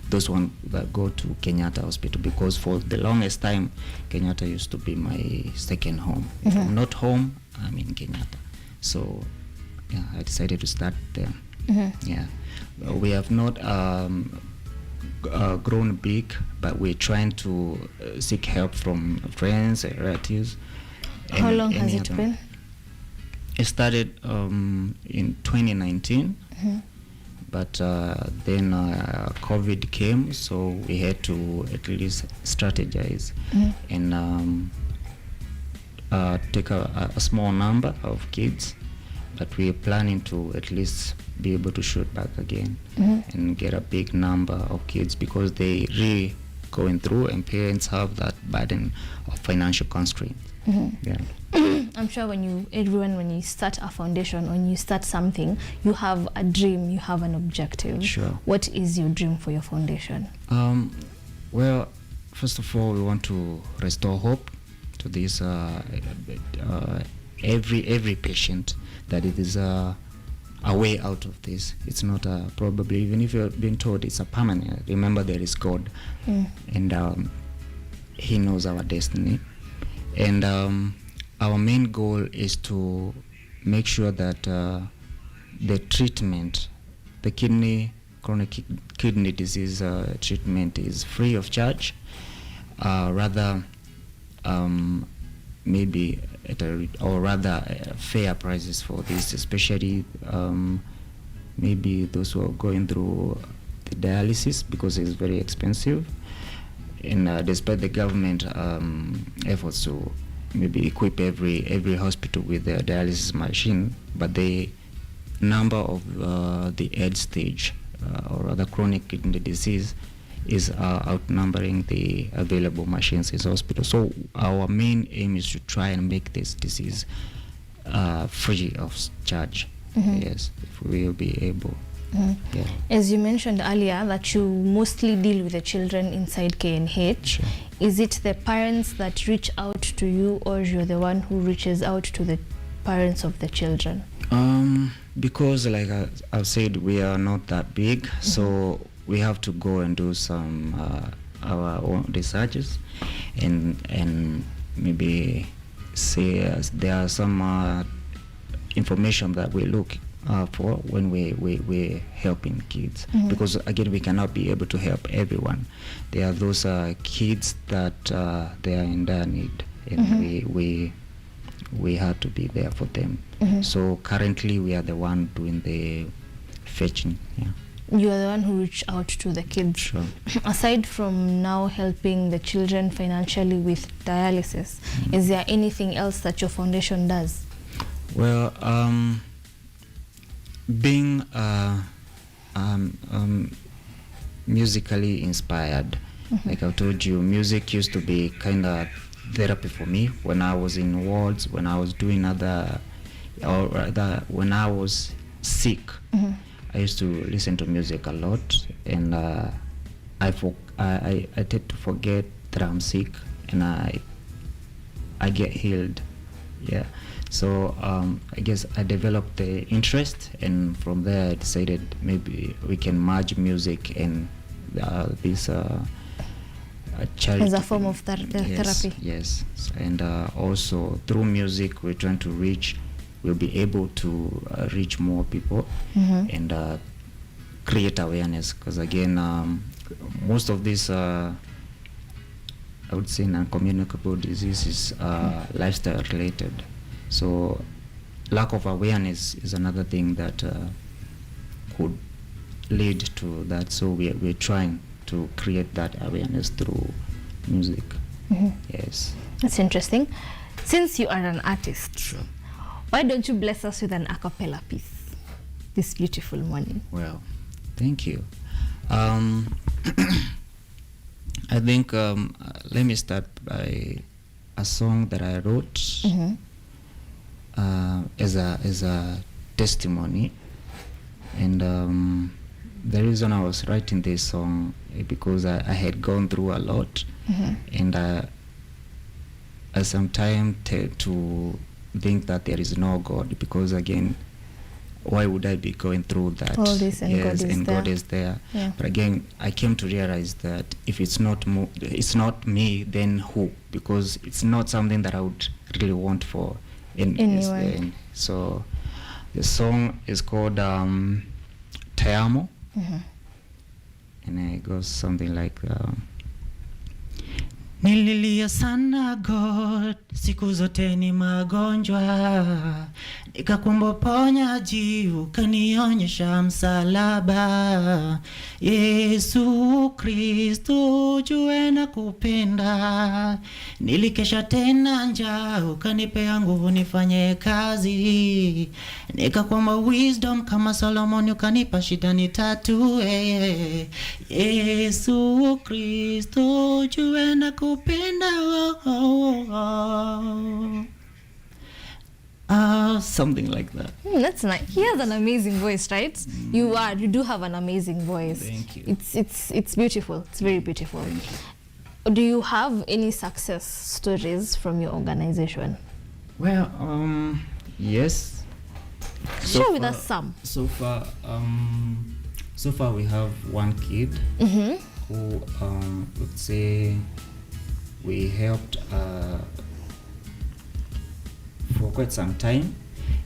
those ones that go to Kenyatta Hospital, because for the longest time, Kenyatta used to be my second home. If I'm not home, I'm in Kenyatta. So yeah, I decided to start there. Yeah, we have not grown big, but we're trying to seek help from friends and relatives. How long has it been? It started in 2019, but then COVID came, so we had to at least strategize and take a small number of kids, but we're planning to at least be able to shoot back again and get a big number of kids, because they really going through, and parents have that burden of financial constraints. Yeah. I'm sure when you start a foundation, when you start something, you have a dream, you have an objective. Sure. What is your dream for your foundation? Well, first of all, we want to restore hope to this every patient, that it is a way out of this. It's not probably, even if you're being told it's a permanent, remember there is God, and He knows our destiny. And our main goal is to make sure that the treatment, the chronic kidney disease treatment, is free of charge, rather maybe at fair prices for this, especially maybe those who are going through the dialysis, because it's very expensive. And despite the government efforts to maybe equip every hospital with a dialysis machine, but the number of the end stage or other chronic kidney disease is outnumbering the available machines in hospital. So our main aim is to try and make this disease free of charge. Yes, if we will be able. Yeah. As you mentioned earlier, that you mostly deal with the children inside KNH. Sure. Is it the parents that reach out to you, or you're the one who reaches out to the parents of the children? Because like I've said, we are not that big, so we have to go and do some our own researches, and maybe say there are some information that we look for when we're helping kids, because again, we cannot be able to help everyone. There are those kids that they are in dire need, and we have to be there for them. So currently we are the one doing the fetching. you are the one who reach out to the kids. Sure. Aside from now helping the children financially with dialysis, is there anything else that your foundation does? Well, being musically inspired, like I told you, music used to be kind of therapy for me when I was in wards, when I was doing other, or rather when I was sick. I used to listen to music a lot, and I tend to forget that I'm sick, and I get healed. Yeah. So I guess I developed the interest, and from there I decided maybe we can merge music and this charity As a form of therapy. Yes, and also through music we're trying to reach. We'll be able to reach more people and create awareness. Because again, most of this, I would say, non-communicable diseases are lifestyle related. So lack of awareness is another thing that could lead to that. So we're trying to create that awareness through music. Yes. That's interesting. Since you are an artist, sure, why don't you bless us with an a cappella piece this beautiful morning? Well, thank you. I think let me start by a song that I wrote as a testimony, and the reason I was writing this song because I had gone through a lot, and I sometimes tend to think that there is no God, because again, why would I be going through that? All this, and yes, God is and there. God is there. Yeah. But again, I came to realize that if it's not me, then who? Because it's not something that I would really want for anyone. So the song is called Te Amo, and it goes something like Nililia sana God, siku zote ni magonjwa, nikakuomba uponyaji, ukanionyesha msalaba. Yesu Kristo, jue na kupenda, nilikesha tena njaa, ukanipea nguvu nifanye kazi, nikakuomba wisdom kama Solomon, ukanipa shida nitatue. Yesu Kristo, jue na kupenda. Something like that. That's nice. He has an amazing voice, right? You do have an amazing voice. Thank you. It's beautiful. It's very beautiful. Do you have any success stories from your organization? Well, yes. Share with us some. So far we have one kid who, let's say, we helped for quite some time,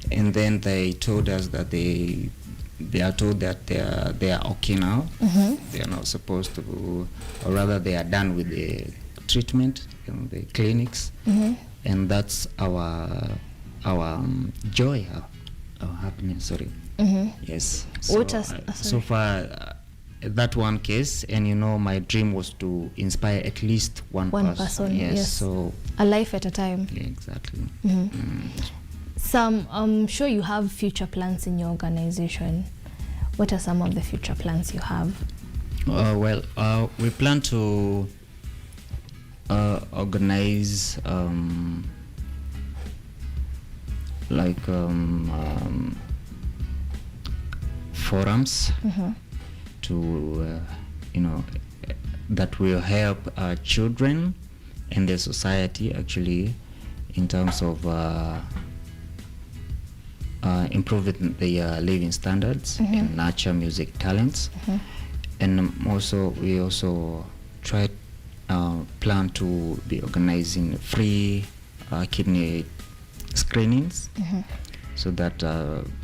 and then they told us that they are told that they are okay now. They are not supposed to, or rather they are done with the treatment in the clinics, and that's our joy, our happiness. Sorry. Yes. So, so far. That one case, and my dream was to inspire at least one person. Yes, so a life at a time. Yeah, exactly. I'm sure you have future plans in your organization. What are some of the future plans you have? Well, we plan to organize forums to that will help children and the society actually in terms of improving their living standards and nurture music talents. And also we also plan to be organizing free kidney screenings so that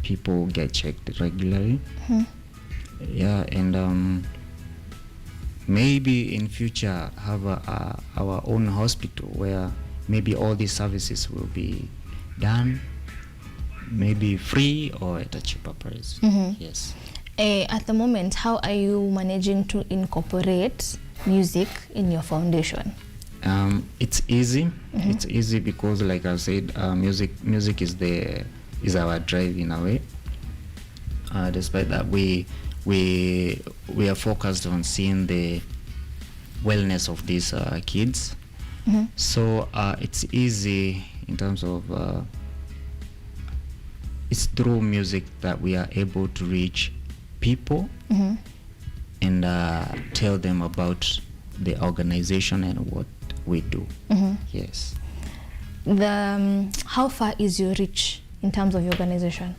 people get checked regularly. Yeah, and maybe in future have our own hospital where maybe all these services will be done, maybe free or at a cheaper price. Yes. At the moment, how are you managing to incorporate music in your foundation? It's easy. It's easy because, like I said, music is our drive in a way. Despite that, we are focused on seeing the wellness of these kids. So it's easy in terms of it's through music that we are able to reach people and tell them about the organization and what we do. Yes. How far is your reach in terms of your organization?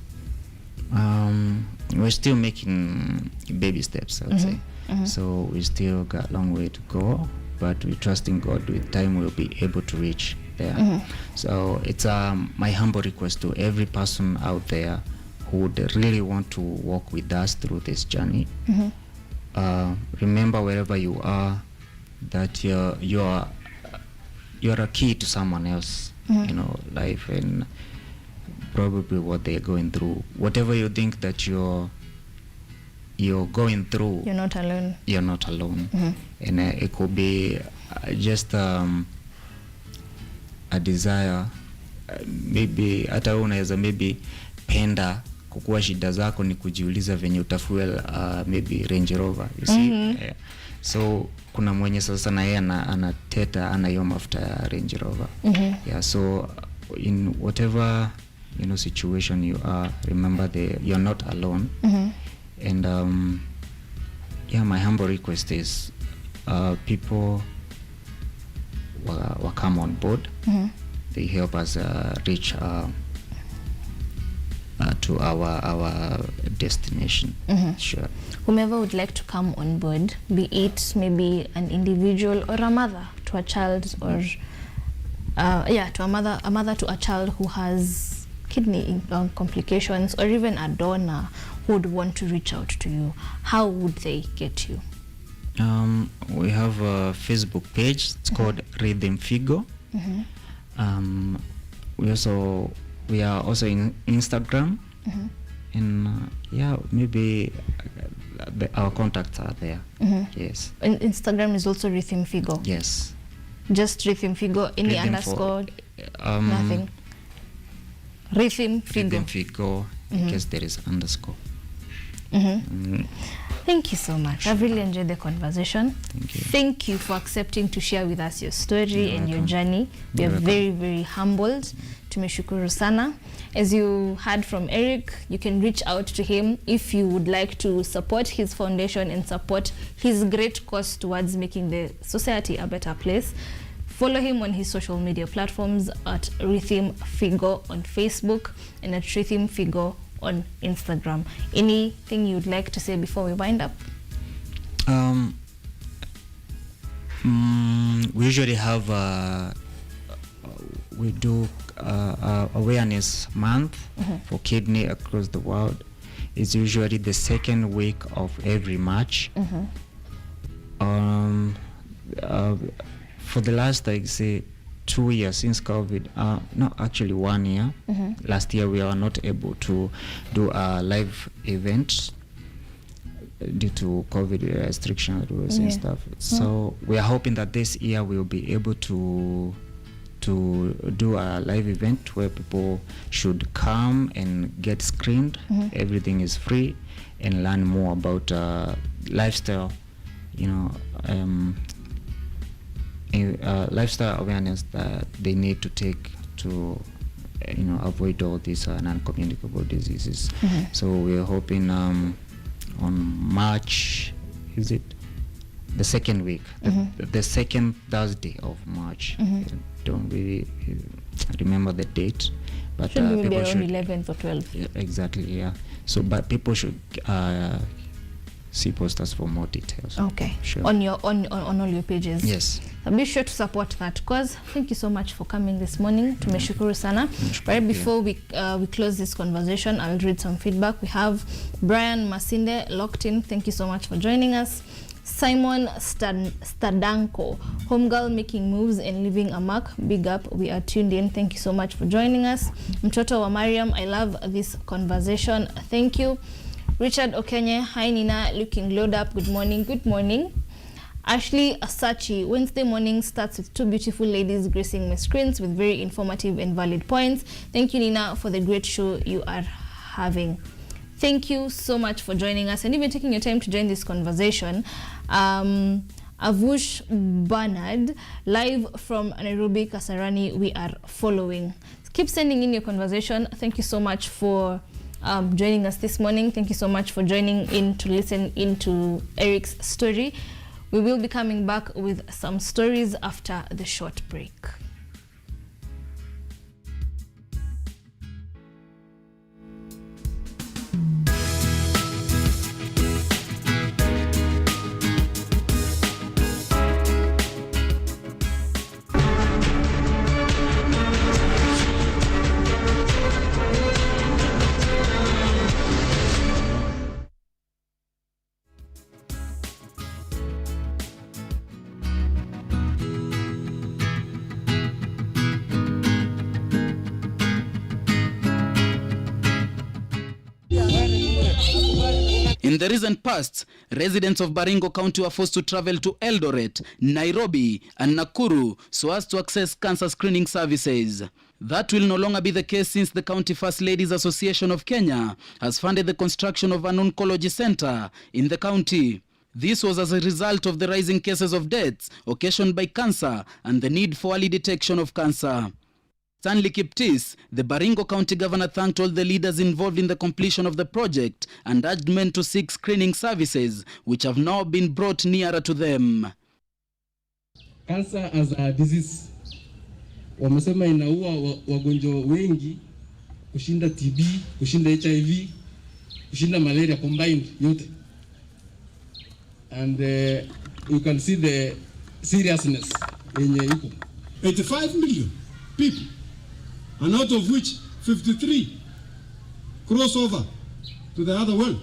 We're still making baby steps, I would say. So we still got a long way to go, but we trust in God. With time, we'll be able to reach there. So it's my humble request to every person out there who would really want to walk with us through this journey. Remember, wherever you are, that you're a key to someone else, life, and probably what they're going through. Whatever you think that you're going through, you're not alone. You're not alone. And it could be just a desire, maybe hata unaweza maybe penda kukua shida zako ni kujiuliza venye utafuel maybe Range Rover, you see. So kuna mwenye sasa na yeye anateta ana hiyo mafuta ya Range Rover. Yeah, so in whatever situation you are, remember you're not alone. And my humble request is people will come on board. They help us reach to our destination. Sure. Whomever would like to come on board, be it maybe an individual or a mother to a child, or to a mother to a child who has kidney complications, or even a donor who would want to reach out to you, how would they get you? We have a Facebook page. It's called Rhythm Figo. We are also in Instagram, and maybe our contacts are there. Yes. And Instagram is also Rhythm Figo. Yes. Just Rhythm Figo. Any Rhythm underscore? Nothing. Rhythm Figo. Rhythm Figo. In case there is underscore. Thank you so much. I've really enjoyed the conversation. Thank you. Thank you for accepting to share with us your story and your journey. We are very, very humbled. Tumeshukuru sana. As you heard from Eric, you can reach out to him if you would like to support his foundation and support his great cause towards making the society a better place. Follow him on his social media platforms at Rhythm Figo on Facebook and at Rhythm Figo on Instagram. Anything you'd like to say before we wind up? We usually have we do awareness month for kidney across the world. It's usually the second week of every March. For the last, I say, 2 years since COVID, no, actually 1 year. Last year we were not able to do a live event due to COVID restriction rules and stuff. So we are hoping that this year we'll be able to do a live event where people should come and get screened. Everything is free, and learn more about lifestyle, lifestyle awareness that they need to take to avoid all these non-communicable diseases. So we're hoping on March, is it the second week, the second Thursday of March. Don't really remember the date, but should be people around should 11th or 12th. Yeah, exactly, yeah. So but people should see posters for more details. Okay. Sure. On all your pages. Yes. So be sure to support that cause. Thank you so much for coming this morning. Tumeshukuru sana. Right before we close this conversation, I'll read some feedback. We have Brian Masinde locked in. Thank you so much for joining us. Simon Stadanko, homegirl making moves and leaving a mark. Big up, we are tuned in. Thank you so much for joining us. Mtoto wa Mariam, I love this conversation. Thank you. Richard Okenye, hi Nina, looking glowed up. Good morning. Good morning. Ashley Asachi, Wednesday morning starts with 2 beautiful ladies gracing my screens with very informative and valid points. Thank you, Nina, for the great show you are having. Thank you so much for joining us and even taking your time to join this conversation. Avush Bernard, live from Nairobi, Kasarani, we are following. Keep sending in your conversation. Thank you so much for joining us this morning. Thank you so much for joining in to listen into Eric's story. We will be coming back with some stories after the short break. In the recent past, residents of Baringo County were forced to travel to Eldoret, Nairobi, and Nakuru so as to access cancer screening services. That will no longer be the case since the County First Ladies Association of Kenya has funded the construction of an oncology center in the county. This was as a result of the rising cases of deaths occasioned by cancer and the need for early detection of cancer. Stanley Kiptis, the Baringo County Governor, thanked all the leaders involved in the completion of the project and urged men to seek screening services, which have now been brought nearer to them. Cancer as a disease, wamesema inaua wagonjwa wengi kushinda TB, kushinda HIV, kushinda malaria combined yote. And you can see the seriousness yenye iko. 85 million people, and out of which 53 cross over to the other world.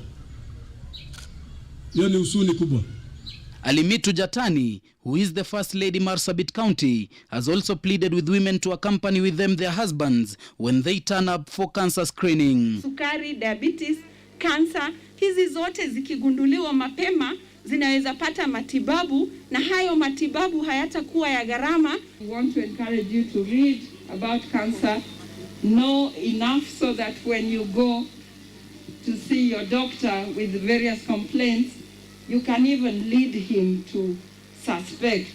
Hiyo ni usuni kubwa. Alimitu Jatani, who is the First Lady Marsabit County, has also pleaded with women to accompany with them their husbands when they turn up for cancer screening. Sukari, diabetes, cancer, hizi zote zikigunduliwa mapema zinaweza pata matibabu na hayo matibabu hayatakuwa ya gharama. We want to encourage you to read about cancer, know enough so that when you go to see your doctor with various complaints, you can even lead him to suspect.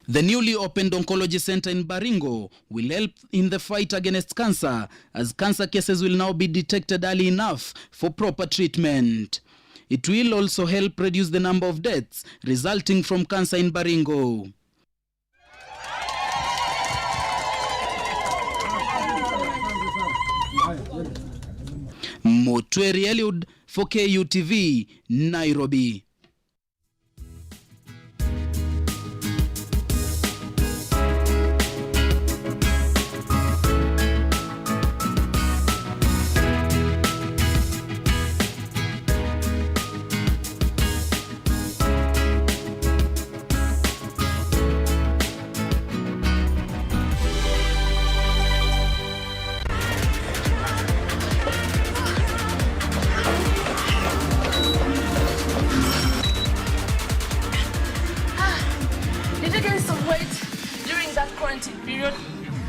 The newly opened oncology center in Baringo will help in the fight against cancer, as cancer cases will now be detected early enough for proper treatment. It will also help reduce the number of deaths resulting from cancer in Baringo. Motweri Eliud for KUTV, Nairobi. Period.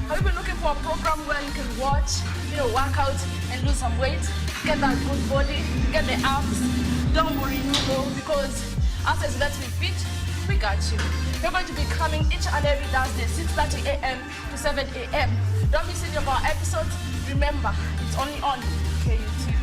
Have you been looking for a program where you can watch, work out and lose some weight, get that good body, get the abs? Don't worry, because after you get to be fit, we got you. We're going to be coming each and every Thursday, 6:30 a.m. to 7 a.m. Don't miss any of our episodes. Remember, it's only on KUTV.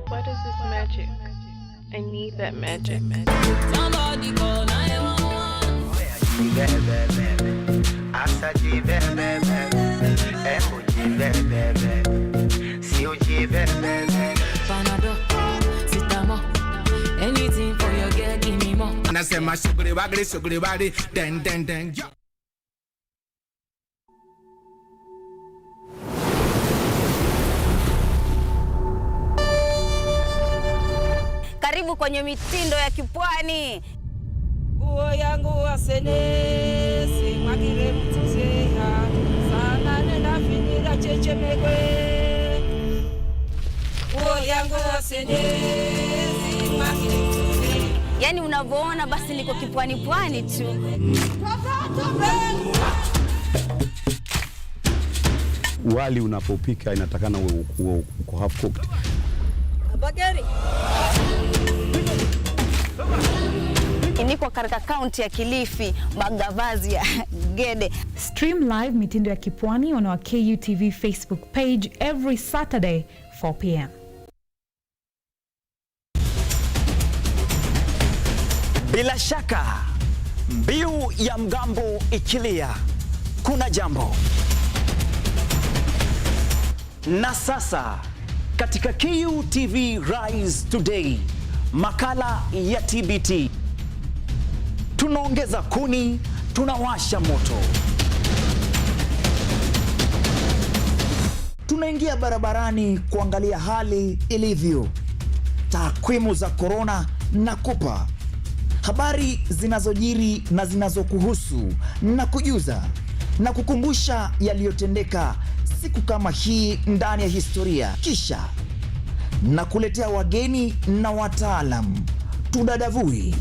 What is this magic? I need that magic. Somebody call 911. Anything for your girl, give me more. And I say my sugary waggy, dang, dang, dang. Karibu kwenye mitindo ya kipwani. Nguo yangu wasenesi mwakire mtuzeha sana nenda finira chechemekwe. Nguo yangu wasenesi mwakire mtuzeha. Yaani unavyoona basi liko kipwani pwani tu. Wali unapopika inatakana uko half cooked. Bageri. Niko katika kaunti ya Kilifi, Magavazi ya Gede. Stream live mitindo ya kipwani on our KUTV Facebook page every Saturday 4 p.m. Bila shaka, mbiu ya mgambo ikilia, kuna jambo. Na sasa, katika KUTV Rise Today, makala ya TBT. Tunaongeza kuni, tunawasha moto. Tunaingia barabarani kuangalia hali ilivyo. Takwimu za korona na kupa. Habari zinazojiri na zinazokuhusu na kujuza na kukumbusha yaliyotendeka siku kama hii ndani ya historia. Kisha na kuletea wageni na wataalam. Tudadavui,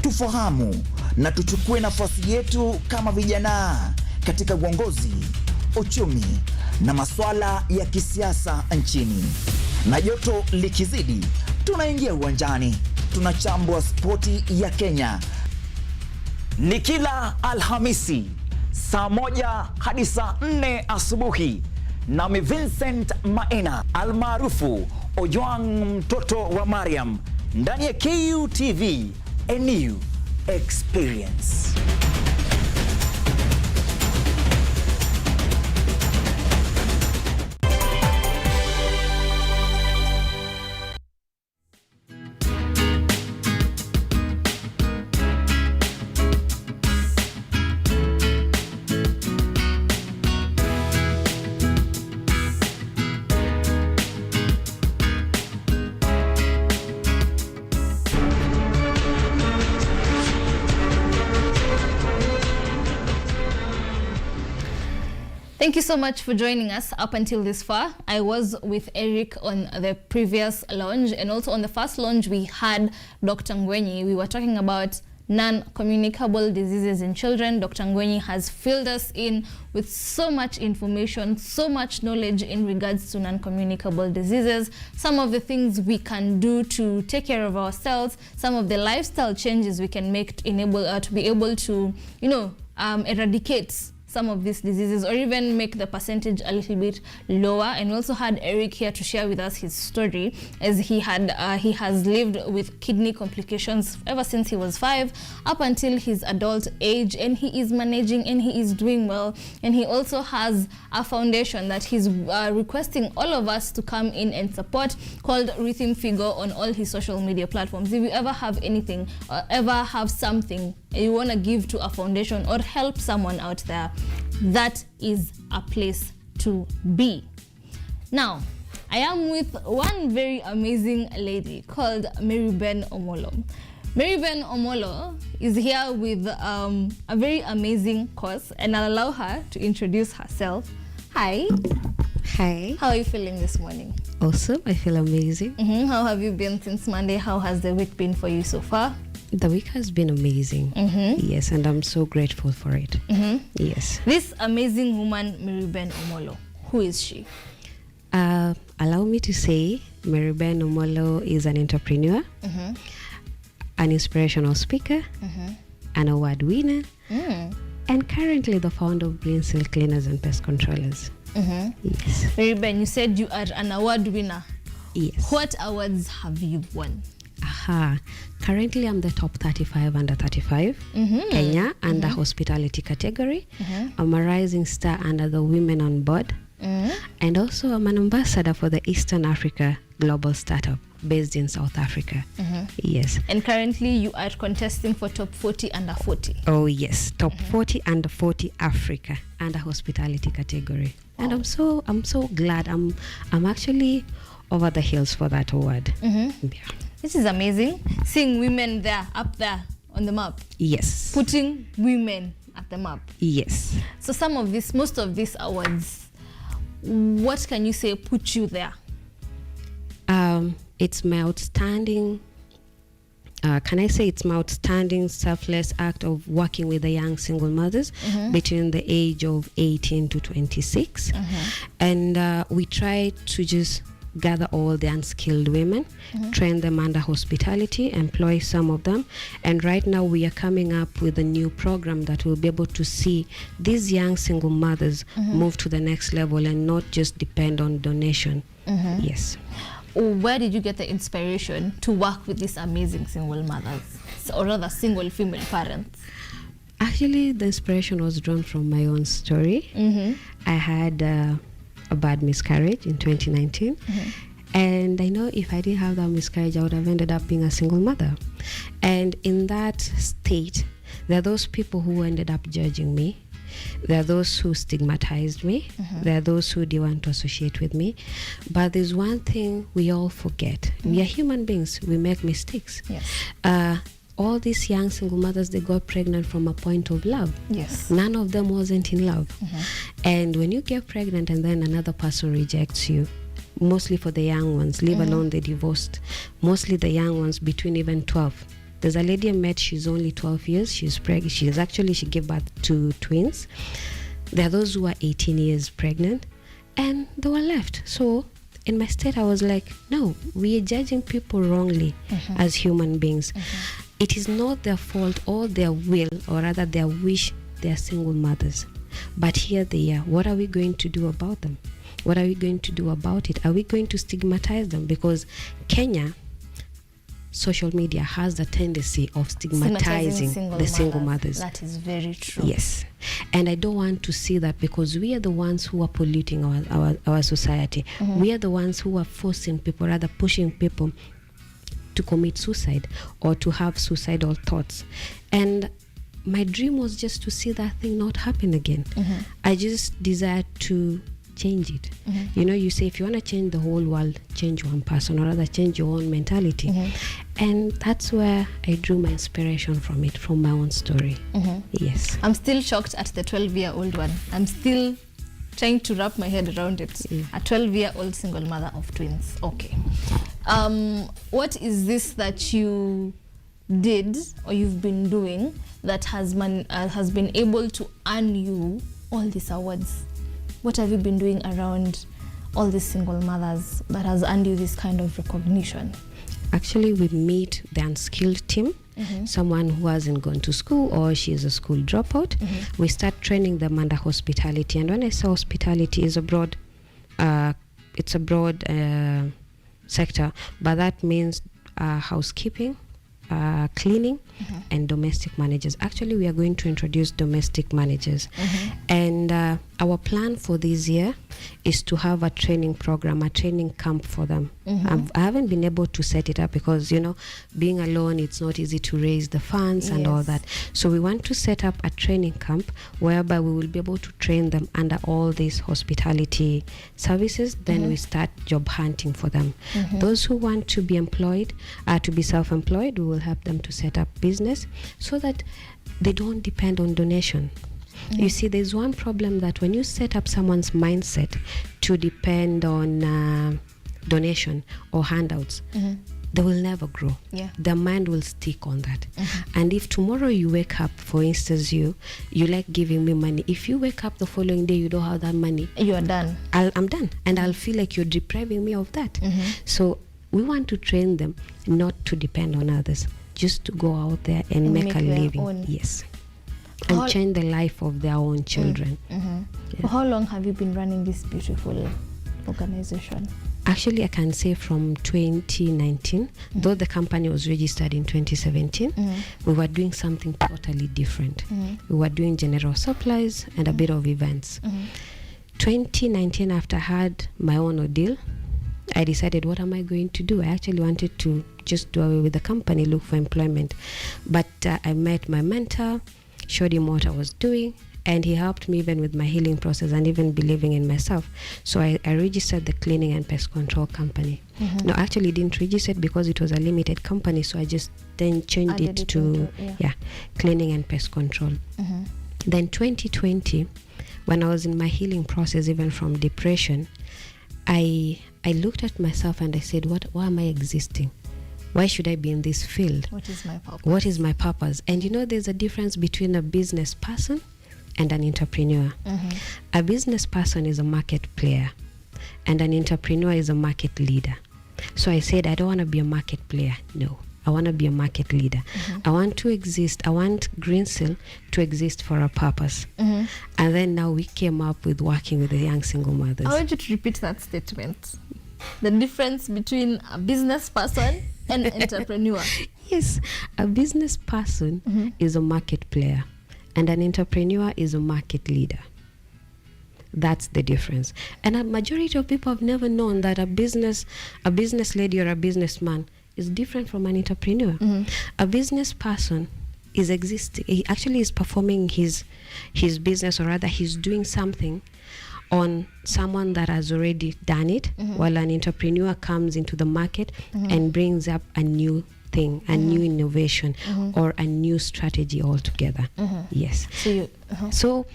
tufahamu na tuchukue nafasi yetu kama vijana katika uongozi, uchumi na masuala ya kisiasa nchini. Na joto likizidi, tunaingia uwanjani, tunachambua spoti ya Kenya. Ni kila Alhamisi saa 1 hadi saa 4 asubuhi, nami Vincent Maina almaarufu Ojwang mtoto wa Mariam, ndani ya KUTV, a new experience. Thank you so much for joining us up until this far. I was with Eric on the previous launch, and also on the first launch we had Dr. Ngwenyi. We were talking about non-communicable diseases in children. Dr. Ngwenyi has filled us in with so much information, so much knowledge in regards to non-communicable diseases, some of the things we can do to take care of ourselves, some of the lifestyle changes we can make to be able to, eradicate some of these diseases, or even make the percentage a little bit lower. And we also had Eric here to share with us his story, as he has lived with kidney complications ever since he was 5 up until his adult age, and he is managing and he is doing well. And he also has a foundation that he's requesting all of us to come in and support, called Rhythm Figure, on all his social media platforms. If you ever have anything or ever have something you want to give to a foundation or help someone out there, that is a place to be. Now, I am with one very amazing lady called Maryben Omolo. Maryben Omolo is here with a very amazing course, and I'll allow her to introduce herself. Hi. Hi. How are you feeling this morning? Awesome. I feel amazing. How have you been since Monday? How has the week been for you so far? The week has been amazing. Yes, and I'm so grateful for it. Yes. This amazing woman, Maryben Omolo, who is she? Allow me to say, Maryben Omolo is an entrepreneur, an inspirational speaker, an award winner, and currently the founder of Green Seal Cleaners and Pest Controllers. Yes. Maryben, you said you are an award winner. Yes. What awards have you won? Aha. Currently, I'm the top 35 under 35 Kenya under hospitality category. I'm a rising star under the Women on Board. And also, I'm an ambassador for the Eastern Africa Global Startup based in South Africa. Yes. And currently, you are contesting for top 40 under 40. Oh yes, top 40 under 40 Africa under hospitality category. And I'm so glad. I'm actually over the hills for that award. Yeah. This is amazing. Seeing women there, up there on the map. Yes. Putting women at the map. Yes. So most of these awards, what can you say put you there? It's my outstanding, can I say it's my outstanding selfless act of working with the young single mothers between the age of 18 to 26. And we try to just gather all the unskilled women, train them under hospitality, employ some of them. And right now we are coming up with a new program that will be able to see these young single mothers move to the next level and not just depend on donation. Yes. Where did you get the inspiration to work with these amazing single mothers, or rather single female parents? Actually, the inspiration was drawn from my own story. I had a bad miscarriage in 2019. And I know if I didn't have that miscarriage, I would have ended up being a single mother. And in that state, there are those people who ended up judging me. There are those who stigmatized me. There are those who didn't want to associate with me. But there's one thing we all forget. We are human beings. We make mistakes. Yes. All these young single mothers, they got pregnant from a point of love. Yes. None of them wasn't in love. And when you get pregnant and then another person rejects you, mostly for the young ones, leave alone the divorced, mostly the young ones between even 12. There's a lady I met, she's only 12 years, she's pregnant, she gave birth to twins. There are those who are 18 years pregnant, and they were left. So in my state, I was like, no, we are judging people wrongly as human beings. It is not their fault or their will, or rather their wish, they are single mothers. But here they are. What are we going to do about them? What are we going to do about it? Are we going to stigmatize them? Because Kenya, social media has the tendency of stigmatizing the single mothers. That is very true. Yes. And I don't want to see that, because we are the ones who are polluting our society. We are the ones who are forcing people, rather pushing people to commit suicide or to have suicidal thoughts. And my dream was just to see that thing not happen again. I just desired to change it. You know, you say if you want to change the whole world, change one person, or rather change your own mentality. And that's where I drew my inspiration from it, from my own story. Yes. I'm still shocked at the 12-year-old one. I'm still trying to wrap my head around it. A 12-year-old single mother of twins. Okay. What is this that you did or you've been doing that has been able to earn you all these awards? What have you been doing around all these single mothers that has earned you this kind of recognition? Actually, we meet the unskilled team, someone who hasn't gone to school or she is a school dropout. We start training them under hospitality. And when I say hospitality, is it's a broad sector, but that means housekeeping, cleaning, and domestic managers. Actually, we are going to introduce domestic managers. And our plan for this year is to have a training program, a training camp for them. I haven't been able to set it up because, you know, being alone, it's not easy to raise the funds and all that. So we want to set up a training camp whereby we will be able to train them under all these hospitality services. Then we start job hunting for them. Those who want to be employed, to be self-employed, we will help them to set up business so that they don't depend on donation. You see, there's one problem that when you set up someone's mindset to depend on donation or handouts, they will never grow. Their mind will stick on that. And if tomorrow you wake up, for instance, you like giving me money. If you wake up the following day, you don't have that money, you are done. I'm done. And I'll feel like you're depriving me of that. So we want to train them not to depend on others, just to go out there and make a living. Own. Yes. And change the life of their own children. For how long have you been running this beautiful organization? Actually, I can say from 2019, though the company was registered in 2017, we were doing something totally different. We were doing general supplies and a bit of events. 2019, after I had my own ordeal, I decided, what am I going to do? I actually wanted to just do away with the company, look for employment. But I met my mentor, showed him what I was doing, and he helped me even with my healing process and even believing in myself. So I registered the cleaning and pest control company. No, actually didn't register it because it was a limited company, so I just then changed it to cleaning and pest control. Then 2020, when I was in my healing process, even from depression, I looked at myself and I said, why am I existing? Why should I be in this field? What is my purpose? What is my purpose? And you know, there's a difference between a business person and an entrepreneur. A business person is a market player and an entrepreneur is a market leader. So I said, I don't want to be a market player. No, I want to be a market leader. I want to exist. I want Greensill to exist for a purpose. And then now we came up with working with the young single mothers. I want you to repeat that statement. The difference between a business person and an entrepreneur. Yes, a business person is a market player and an entrepreneur is a market leader. That's the difference. And a majority of people have never known that a business lady or a businessman is different from an entrepreneur. A business person is existing. He actually is performing his business, or rather he's doing something on someone that has already done it, while an entrepreneur comes into the market and brings up a new thing, a new innovation, or a new strategy altogether. Yes. So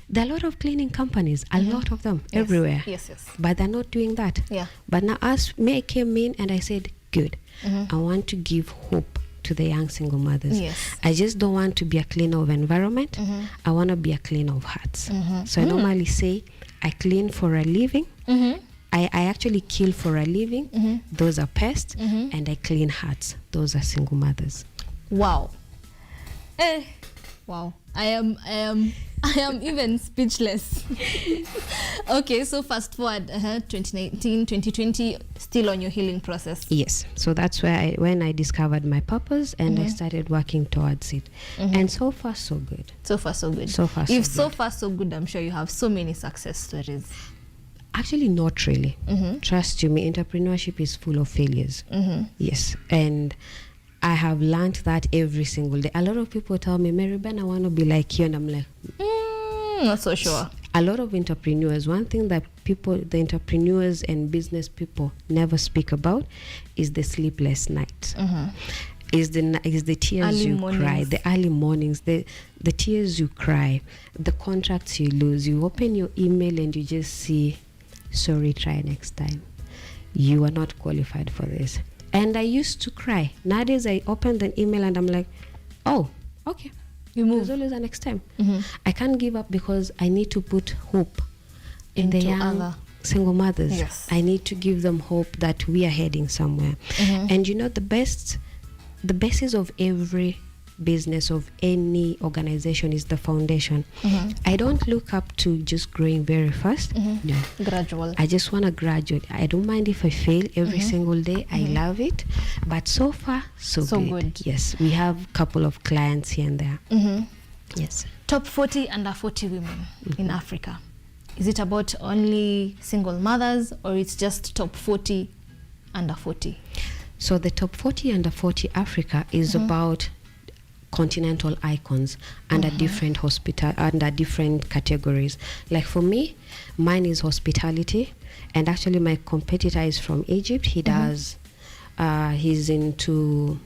there are a lot of cleaning companies, a lot of them everywhere. Yes. But they're not doing that. But now I came in and I said, good, I want to give hope to the young single mothers. I just don't want to be a cleaner of environment. I want to be a cleaner of hearts. So I normally say, I clean for a living. I actually kill for a living. Those are pests. And I clean hearts. Those are single mothers. Wow. Wow. I am even speechless. Okay, so fast forward 2019, 2020, still on your healing process. Yes. So that's where when I discovered my purpose and I started working towards it. And so far so good. So far so good. So far so if good. so far so good, I'm sure you have so many success stories. Actually, not really. Trust you me, entrepreneurship is full of failures. Yes. And I have learned that every single day. A lot of people tell me, Mary Ben, I want to be like you. And I'm like, not so sure. A lot of entrepreneurs, one thing that the entrepreneurs and business people never speak about is the sleepless nights. Is the tears early you mornings. cry, the early mornings, the tears you cry, the contracts you lose. You open your email and you just see, sorry, try next time. You are not qualified for this. And I used to cry. Nowadays, I open the email and I'm like, oh, okay. There's always a next time. I can't give up because I need to put hope in the young single mothers. I need to give them hope that we are heading somewhere. And you know, the basis of every business, of any organization, is the foundation. I don't look up to just growing very fast. No. Gradual. I just want to graduate. I don't mind if I fail every single day. I love it. But so far, so good. Yes, we have a couple of clients here and there. Yes. Top 40 under 40 women in Africa. Is it about only single mothers, or it's just top 40 under 40? So the top 40 under 40 Africa is about continental icons under different under different categories. Like for me, mine is hospitality, and actually my competitor is from Egypt. He does he's into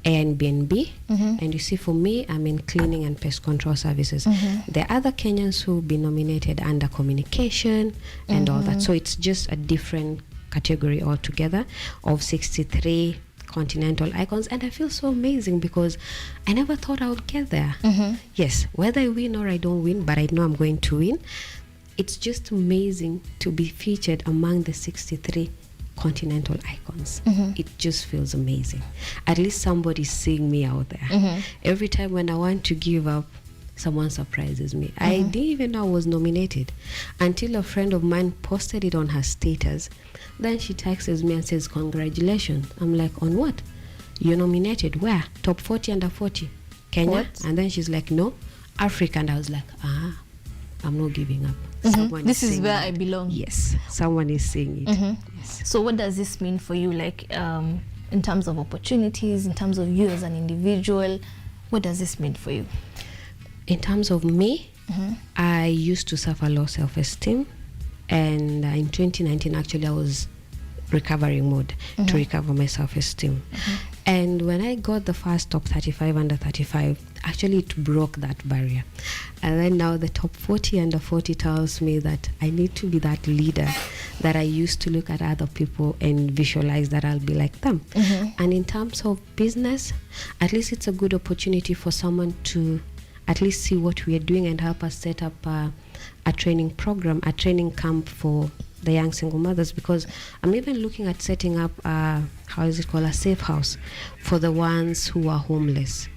Airbnb, and you see, for me, I'm in cleaning and pest control services. There are other Kenyans who will be nominated under communication and all that. So it's just a different category altogether of 63 continental icons, and I feel so amazing because I never thought I would get there. Yes, whether I win or I don't win, but I know I'm going to win. It's just amazing to be featured among the 63 continental icons. It just feels amazing. At least somebody's seeing me out there. Every time when I want to give up, someone surprises me. I didn't even know I was nominated until a friend of mine posted it on her status. Then she texts me and says, congratulations. I'm like, on what? You're nominated. Where? Top 40 under 40. Kenya? What? And then she's like, no, Africa. And I was like, I'm not giving up. This is where I belong. Yes, someone is saying it. Yes. So what does this mean for you, like in terms of opportunities, in terms of you as an individual? What does this mean for you? In terms of me, I used to suffer low self-esteem, and in 2019 actually I was recovering mode to recover my self-esteem. And when I got the first top 35 under 35, actually it broke that barrier. And then now the top 40 under 40 tells me that I need to be that leader that I used to look at other people and visualize that I'll be like them. And in terms of business, at least it's a good opportunity for someone to at least see what we are doing and help us set up a training program, a training camp for the young single mothers, because I'm even looking at setting up a safe house for the ones who are homeless,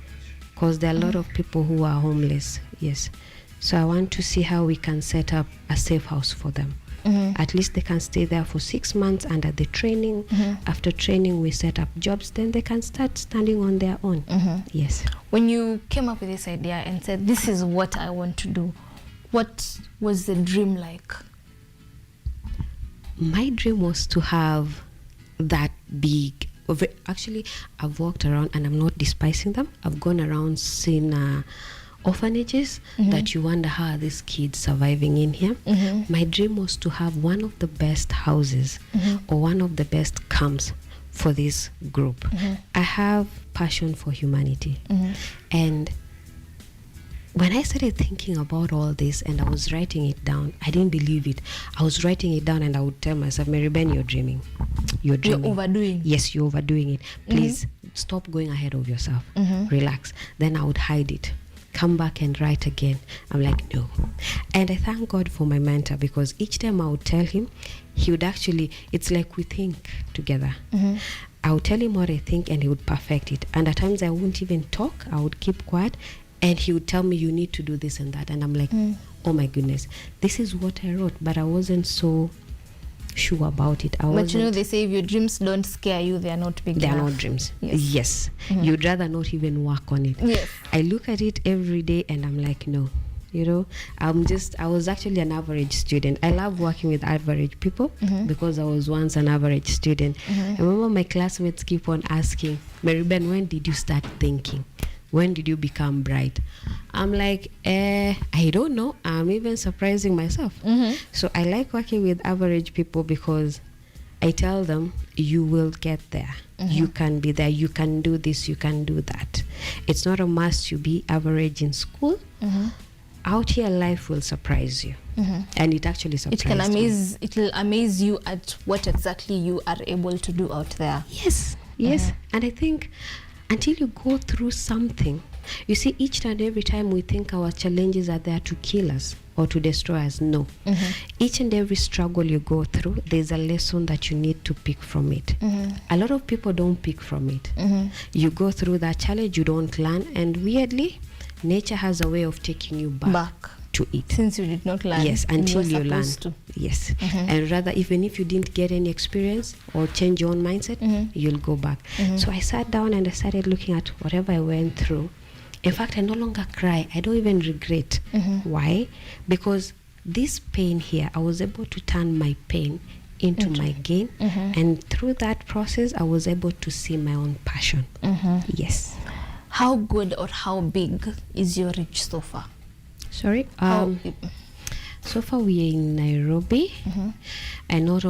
because there are a lot of people who are homeless. Yes, so I want to see how we can set up a safe house for them. At least they can stay there for 6 months under the training. After training we set up jobs, then they can start standing on their own. Yes. When you came up with this idea and said, this is what I want to do, what was the dream like? My dream was to have that big. Actually, I've walked around, and I'm not despising them. I've gone around seeing orphanages that you wonder, how are these kids surviving in here? My dream was to have one of the best houses or one of the best camps for this group. I have passion for humanity, and when I started thinking about all this and I was writing it down, I didn't believe it. I was writing it down and I would tell myself, Mary Ben, you're dreaming. You're dreaming. You're overdoing. Yes, you're overdoing it. Please stop going ahead of yourself. Relax. Then I would hide it. Come back and write again. I'm like, no. And I thank God for my mentor, because each time I would tell him, he would actually, it's like we think together. I would tell him what I think and he would perfect it. And at times I wouldn't even talk. I would keep quiet. And he would tell me, you need to do this and that. And I'm like, oh my goodness, this is what I wrote. But I wasn't so sure about it. But you know, they say if your dreams don't scare you, they are not big enough. They are not dreams. Yes. You'd rather not even work on it. Yes. I look at it every day and I'm like, no. You know, I was actually an average student. I love working with average people because I was once an average student. I remember my classmates keep on asking, Mary Ben, when did you start thinking? When did you become bright? I'm like, I don't know. I'm even surprising myself. So I like working with average people because I tell them, you will get there. You can be there. You can do this. You can do that. It's not a must you be average in school. Out here, life will surprise you. And it actually surprises me. It will amaze you at what exactly you are able to do out there. Yes, yes. And I think until you go through something, you see, each and every time we think our challenges are there to kill us or to destroy us, no. Each and every struggle you go through, there's a lesson that you need to pick from it. A lot of people don't pick from it. You go through that challenge, you don't learn, and weirdly, nature has a way of taking you back to it. Since you did not learn. Yes, until you learn. Yes. And rather, even if you didn't get any experience or change your own mindset, you'll go back. So I sat down and I started looking at whatever I went through. In fact, I no longer cry. I don't even regret. Why? Because this pain here, I was able to turn my pain into my gain. And through that process, I was able to see my own passion. Yes. How good or how big is your reach so far? Sorry? So far we are in Nairobi, and not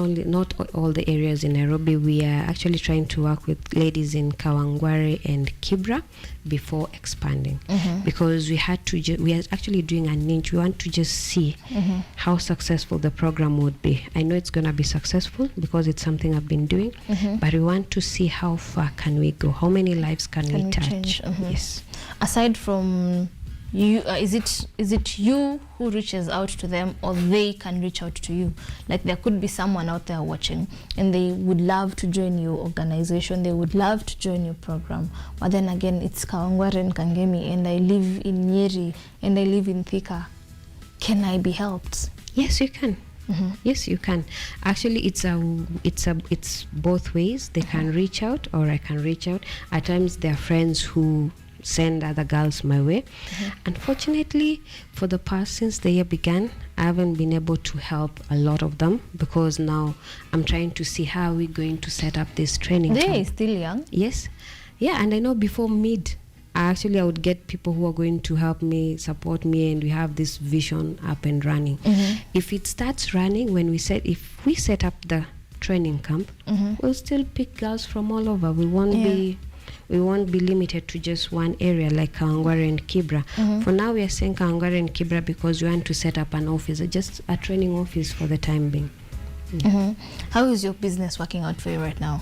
all the areas in Nairobi. We are actually trying to work with ladies in Kawangware and Kibra before expanding, because we are actually doing a niche. We want to just see how successful the program would be. I know it's going to be successful because it's something I've been doing, but we want to see how far can we go, how many lives can we touch. Yes. Aside from is it you who reaches out to them, or they can reach out to you? Like there could be someone out there watching and they would love to join your organization, they would love to join your program, but then again it's Kawangware and Kangemi and I live in Nyeri and I live in Thika. Can I be helped? Yes, you can. Yes, you can. Actually, it's both ways. They can reach out, or I can reach out. At times, there are friends who send other girls my way. Unfortunately, for the past, since the year began, I haven't been able to help a lot of them, because now I'm trying to see how we're going to set up this training They camp. are still young. Yes. Yeah, and I know before mid, I would get people who are going to help me, support me, and we have this vision up and running. If it starts running, if we set up the training camp, we'll still pick girls from all over. We won't be limited to just one area like Kawangware and Kibra. For now, we are saying Kawangware and Kibra because we want to set up an office, just a training office for the time being. How is your business working out for you right now?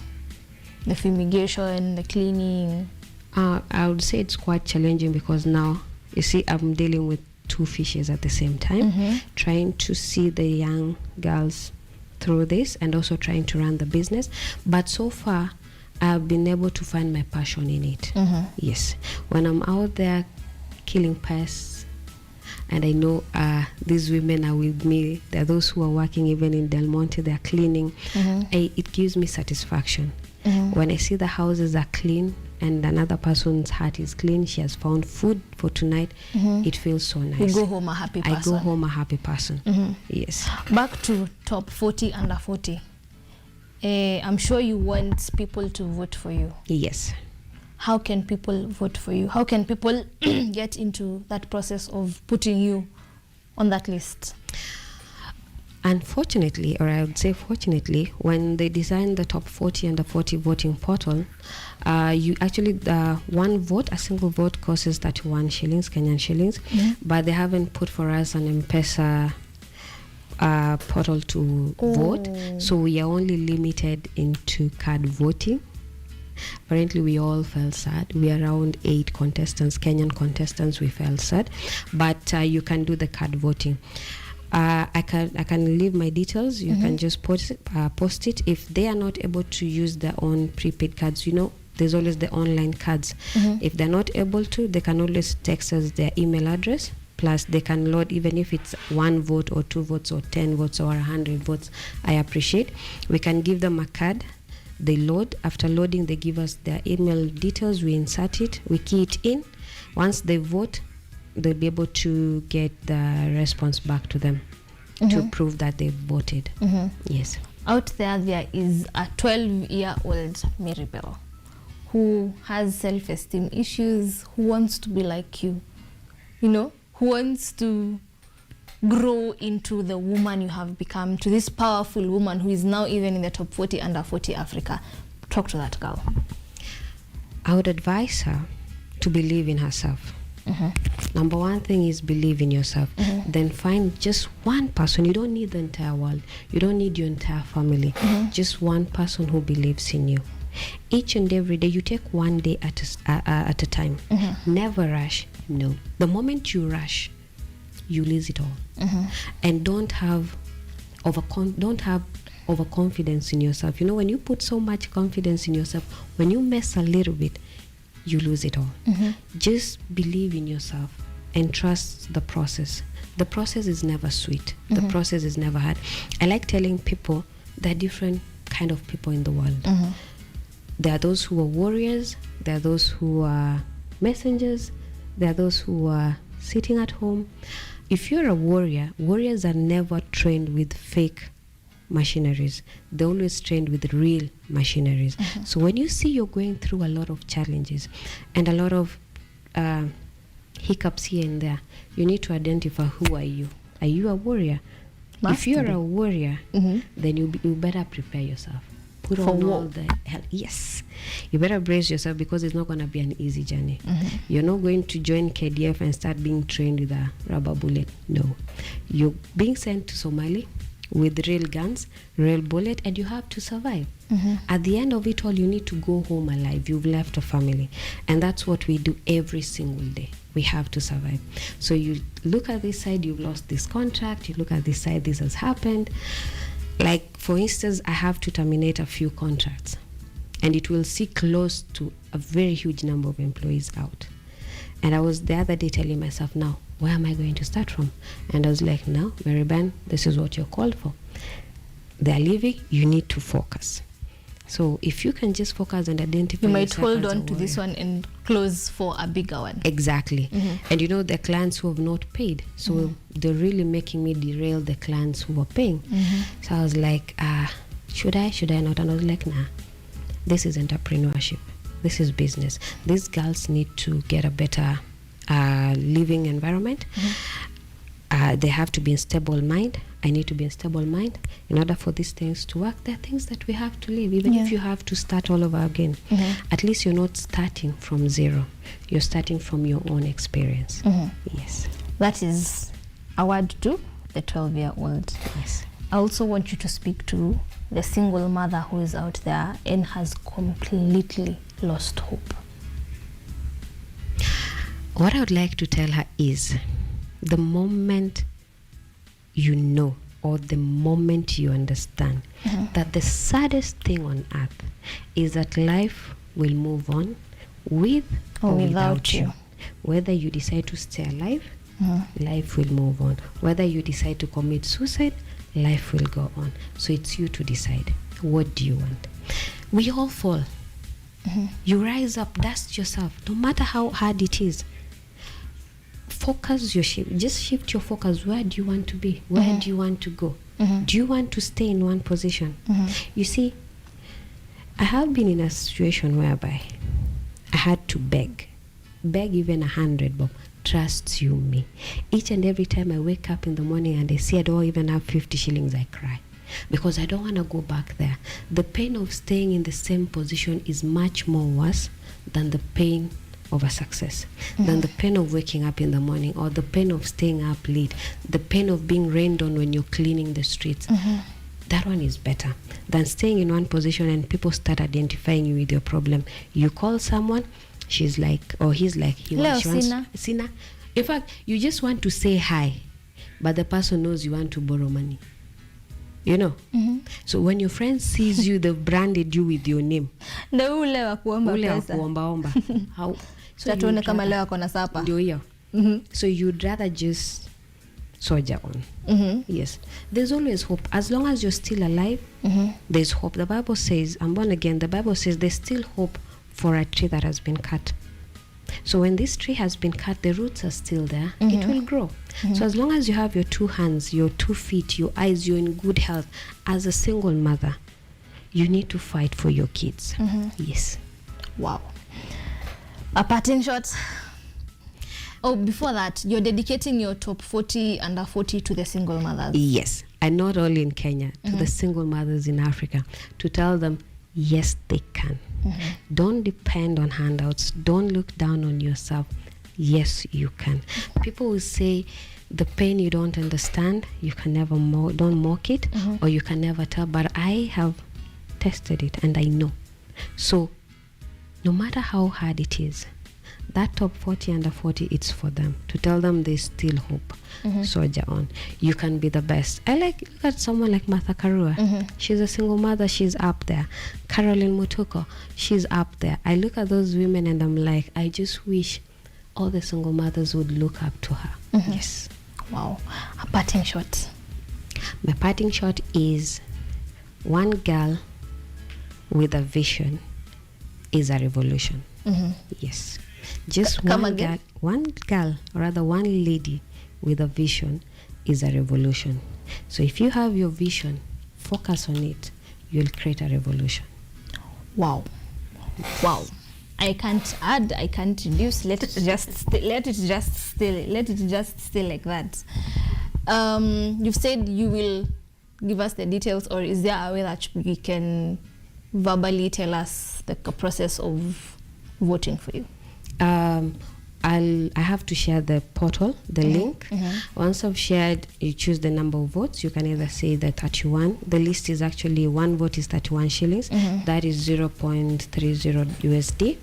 The fumigation, the cleaning? I would say it's quite challenging, because now, you see, I'm dealing with two fishes at the same time, trying to see the young girls through this and also trying to run the business. But so far, I've been able to find my passion in it. Yes. When I'm out there killing pests, and I know these women are with me, there are those who are working even in Del Monte, they're cleaning, it gives me satisfaction. When I see the houses are clean and another person's heart is clean, she has found food for tonight, it feels so nice. You go home a happy person. I go home a happy person. Yes. Back to top 40, under 40. I'm sure you want people to vote for you. Yes. How can people vote for you? How can people get into that process of putting you on that list? Unfortunately, or I would say fortunately, when they designed the top 40 under 40 voting portal, you actually, one vote, a single vote costs 31 shillings, Kenyan shillings, but they haven't put for us an M-Pesa portal to vote, so we are only limited into card voting. Apparently, we all felt sad. We are around 8 contestants, Kenyan contestants. We felt sad, but you can do the card voting. I can leave my details. You can just post it. If they are not able to use their own prepaid cards, there's always the online cards. If they're not able to, they can always text us their email address. Plus, they can load, even if it's 1 vote or 2 votes or 10 votes or 100 votes. I appreciate. We can give them a card. They load. After loading, they give us their email details. We insert it. We key it in. Once they vote, they'll be able to get the response back to them to prove that they voted. Yes. Out there is a 12-year-old Maribel who has self-esteem issues, who wants to be like you, who wants to grow into the woman you have become, to this powerful woman who is now even in the top 40 under 40 Africa. Talk to that girl. I would advise her to believe in herself. Number one thing is believe in yourself. Then find just one person. You don't need the entire world. You don't need your entire family. Just one person who believes in you. Each and every day, you take one day at a time. Never rush. No. The moment you rush, you lose it all. And don't have overconfidence in yourself. When you put so much confidence in yourself, when you mess a little bit, you lose it all. Just believe in yourself and trust the process. The process is never sweet. The process is never hard. I like telling people there are different kind of people in the world. There are those who are warriors. There are those who are messengers. There are those who are sitting at home. If you're a warrior, warriors are never trained with fake machineries. They're always trained with real machineries. So when you see you're going through a lot of challenges and a lot of hiccups here and there, you need to identify, who are you? Are you a warrior? If you're a warrior, then you better prepare yourself. Put on all the hell. Yes, you better brace yourself, because it's not going to be an easy journey. You're not going to join KDF and start being trained with a rubber bullet. No, you're being sent to Somali with real guns, real bullet, and you have to survive. At the end of it all, you need to go home alive. You've left a family, and that's what we do every single day. We have to survive. So you look at this side, you've lost this contract. You look at this side, this has happened. Like, for instance, I have to terminate a few contracts, and it will see close to a very huge number of employees out. And I was the other day telling myself, now, where am I going to start from? And I was like, no, Maribel, this is what you're called for. They're leaving, you need to focus. So if you can just focus and identify, you might hold on to this one and close for a bigger one. Exactly. And you know, the clients who have not paid, so they're really making me derail the clients who are paying. So I was like, should I not? And I was like, nah, this is entrepreneurship, this is business. These girls need to get a better living environment. They have to be in stable mind. I need to be in stable mind. In order for these things to work, there are things that we have to leave, even if you have to start all over again. At least you're not starting from zero. You're starting from your own experience. Yes. That is a word to the 12-year-old. Yes. I also want you to speak to the single mother who is out there and has completely lost hope. What I would like to tell her is, the moment you know, or the moment you understand that the saddest thing on earth is that life will move on with or without you. Whether you decide to stay alive, life will move on. Whether you decide to commit suicide, life will go on. So it's you to decide, what do you want? We all fall. You rise up, dust yourself, no matter how hard it is. Focus your shift. Just shift your focus. Where do you want to be? Where do you want to go? Do you want to stay in one position? You see, I have been in a situation whereby I had to beg even 100 bob. Trust you me. Each and every time I wake up in the morning and I see I don't even have 50 shillings, I cry. Because I don't want to go back there. The pain of staying in the same position is much more worse than the pain of a success, than the pain of waking up in the morning, or the pain of staying up late, the pain of being rained on when you're cleaning the streets. That one is better than staying in one position and people start identifying you with your problem. You call someone, she's like, or he's like, Sina. In fact, you just want to say hi, but the person knows you want to borrow money. You know? So when your friend sees you, they've branded you with your name. Ule wa kuomba. How? So so you'd rather just soldier on. Yes. There's always hope. As long as you're still alive, there's hope. The Bible says, I'm born again, the Bible says there's still hope for a tree that has been cut. So when this tree has been cut, the roots are still there. It will grow. So as long as you have your 2 hands, your 2 feet, your eyes, you're in good health, as a single mother, you need to fight for your kids. Yes. Wow. A parting shot. Oh, before that, you're dedicating your top 40 under 40 to the single mothers. Yes. And not only in Kenya, to the single mothers in Africa, to tell them, yes, they can. Don't depend on handouts. Don't look down on yourself. Yes, you can. People will say the pain you don't understand, you can never don't mock it, or you can never tell. But I have tested it and I know. So no matter how hard it is, that top 40 under 40, it's for them, to tell them there's still hope. Soldier on. You can be the best. Look at someone like Martha Karua. She's a single mother, she's up there. Caroline Mutuko, she's up there. I look at those women and I'm like, I just wish all the single mothers would look up to her. Yes. Wow. A parting shot. My parting shot is, one girl with a vision is a revolution. Yes. Just one girl, or rather one lady with a vision is a revolution. So if you have your vision, focus on it, you'll create a revolution. Wow. Wow. I can't add, I can't reduce. Let it just stay like that. You've said you will give us the details, or is there a way that we can verbally tell us the process of voting for you? I have to share the portal, the link. Once I've shared, you choose the number of votes. You can either say the 31. The list is actually, one vote is 31 shillings. That is 0.30 USD.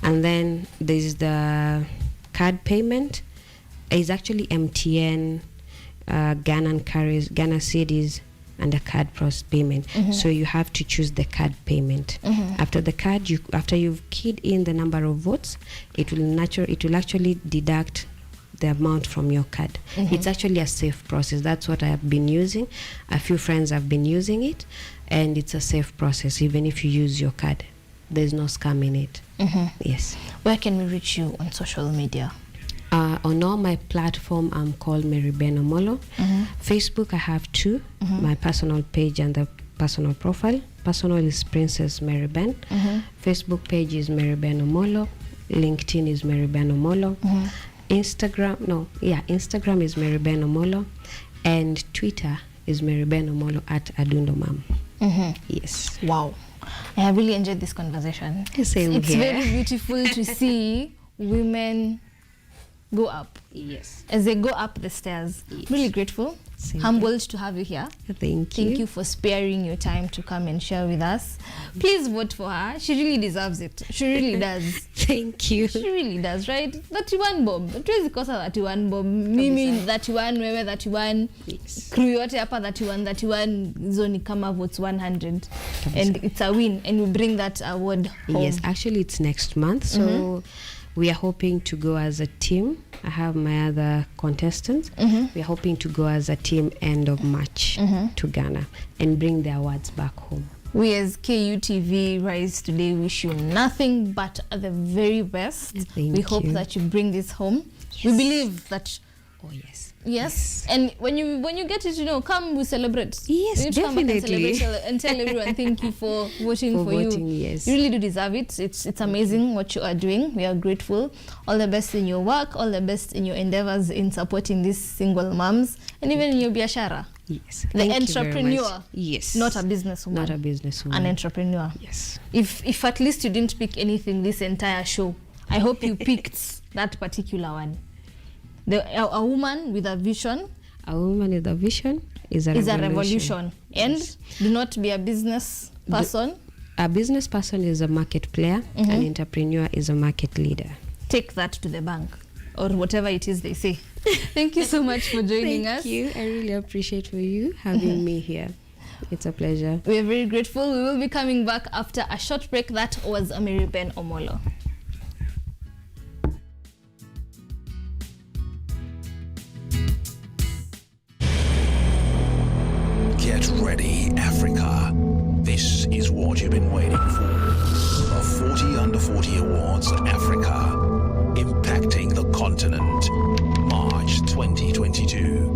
And then there's the card payment. It's actually MTN, Ghana cedis, and a card payment. So you have to choose the card payment. After the card, after you've keyed in the number of votes, it will actually deduct the amount from your card. It's actually a safe process. That's what I have been using. A few friends have been using it, and it's a safe process. Even if you use your card, there's no scam in it. Yes. Where can we reach you on social media? On all my platform, I'm called Marybelle Omolo. Facebook, I have two, my personal page and the personal profile. Personal is Princess Marybelle. Facebook page is Marybelle Omolo. LinkedIn is Marybelle Omolo. Instagram is Marybelle Omolo. And Twitter is Marybelle Omolo at Adundomam. Yes. Wow. I have really enjoyed this conversation. Same it's here. very beautiful to see women go up. Yes. As they go up the stairs. Yes. Really grateful. Same Humbled to have you here. Thank you. Thank you for sparing your time to come and share with us. Please vote for her. She really deserves it. She really does. Thank you. She really does, right? 31 bob. Tuwezi kosa 31 bob. Mimi 31, wewe 31. Yes. Crew yote hapa 31 zoni kama votes 100. And it's a win, and we bring that award home. Yes, actually it's next month. So we are hoping to go as a team. I have my other contestants. We are hoping to go as a team end of March to Ghana and bring the awards back home. We as KUTV Rise Today wish you nothing but the very best. We hope that you bring this home. Yes. We believe that. Oh yes. Yes. And when you get it, come we celebrate. Yes, you need to come back definitely. and celebrate and tell everyone thank you for voting for voting, you. yes. You really do deserve it. It's amazing what you are doing. We are grateful. All the best in your work. All the best in your endeavors in supporting these single moms, and even in your biashara. Yes. The Thank you very entrepreneur. much. Yes. Not a businesswoman. Not a businesswoman. An entrepreneur. Yes. If at least you didn't pick anything this entire show, I hope you picked that particular one. A woman with a vision. A woman with a vision is a revolution. And Yes. do not be a business person. A business person is a market player. An entrepreneur is a market leader. Take that to the bank, or whatever it is they say. Thank you so much for joining us. Thank you. I really appreciate for you having me here. It's a pleasure. We are very grateful. We will be coming back after a short break. That was Marybelle Omolo. Get ready, Africa. This is what you've been waiting for. The 40 Under 40 Awards Africa, impacting the continent. March 2022.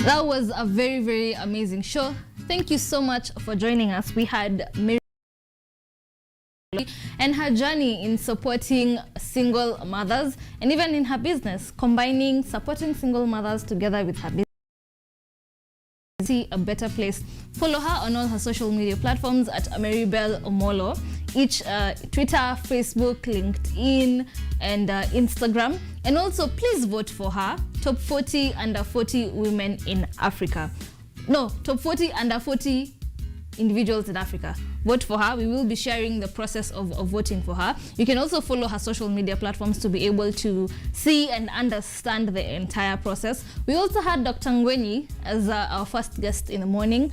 That was a very, very amazing show. Thank you so much for joining us. We had Mary and her journey in supporting single mothers, and even in her business, combining supporting single mothers together with her business. See a better place. Follow her on all her social media platforms at Marybelle Omolo, each Twitter, Facebook, LinkedIn, and Instagram. And also, please vote for her, top 40 under 40 women in Africa. top 40 under 40 individuals in Africa. Vote for her. We will be sharing the process of voting for her. You can also follow her social media platforms to be able to see and understand the entire process. We also had Dr. Ngwenyi as our first guest in the morning.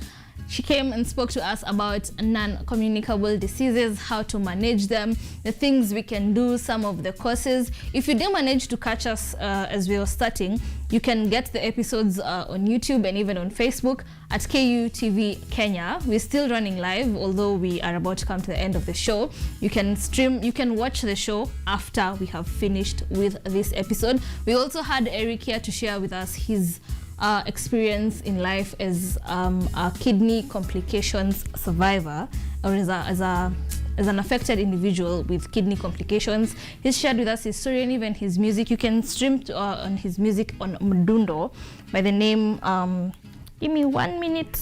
She came and spoke to us about non-communicable diseases, how to manage them, the things we can do, some of the causes. If you didn't manage to catch us as we were starting, you can get the episodes on YouTube and even on Facebook at KUTV Kenya. We're still running live, although we are about to come to the end of the show. You can stream, you can watch the show after we have finished with this episode. We also had Eric here to share with us his experience in life as a kidney complications survivor, or as an affected individual with kidney complications. He's shared with us his story and even his music. You can stream on his music on Mdundo by the name, give me 1 minute.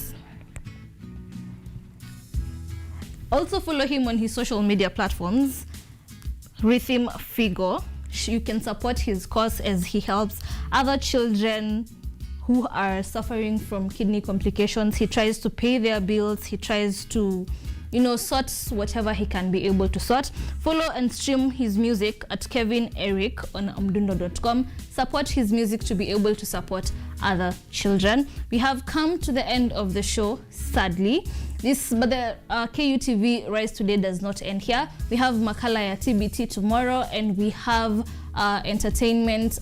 Also follow him on his social media platforms, Rhythm Figo. You can support his cause as he helps other children who are suffering from kidney complications. He tries to pay their bills. He tries to, sort whatever he can be able to sort. Follow and stream his music at Kevin Eric on amdundo.com. Support his music to be able to support other children. We have come to the end of the show, sadly. But the KUTV Rise Today does not end here. We have Makala ya TBT tomorrow, and we have entertainment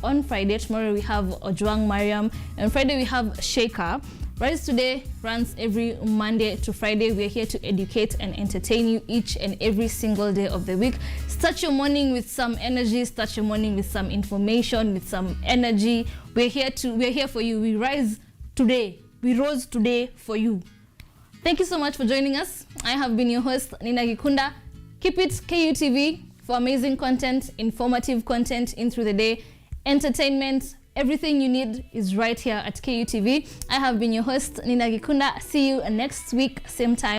on Friday. Tomorrow we have Ojwang Mariam, and Friday we have Shaker. Rise Today runs every Monday to Friday. We're here to educate and entertain you each and every single day of the week. Start your morning with some energy, start your morning with some information, with some energy. We're here for you. We rise today. We rose today for you. Thank you so much for joining us. I have been your host, Nina Gikunda. Keep it KUTV for amazing content, informative content in through the day, entertainment. Everything you need is right here at KUTV. I have been your host, Nina Gikunda. See you next week, same time.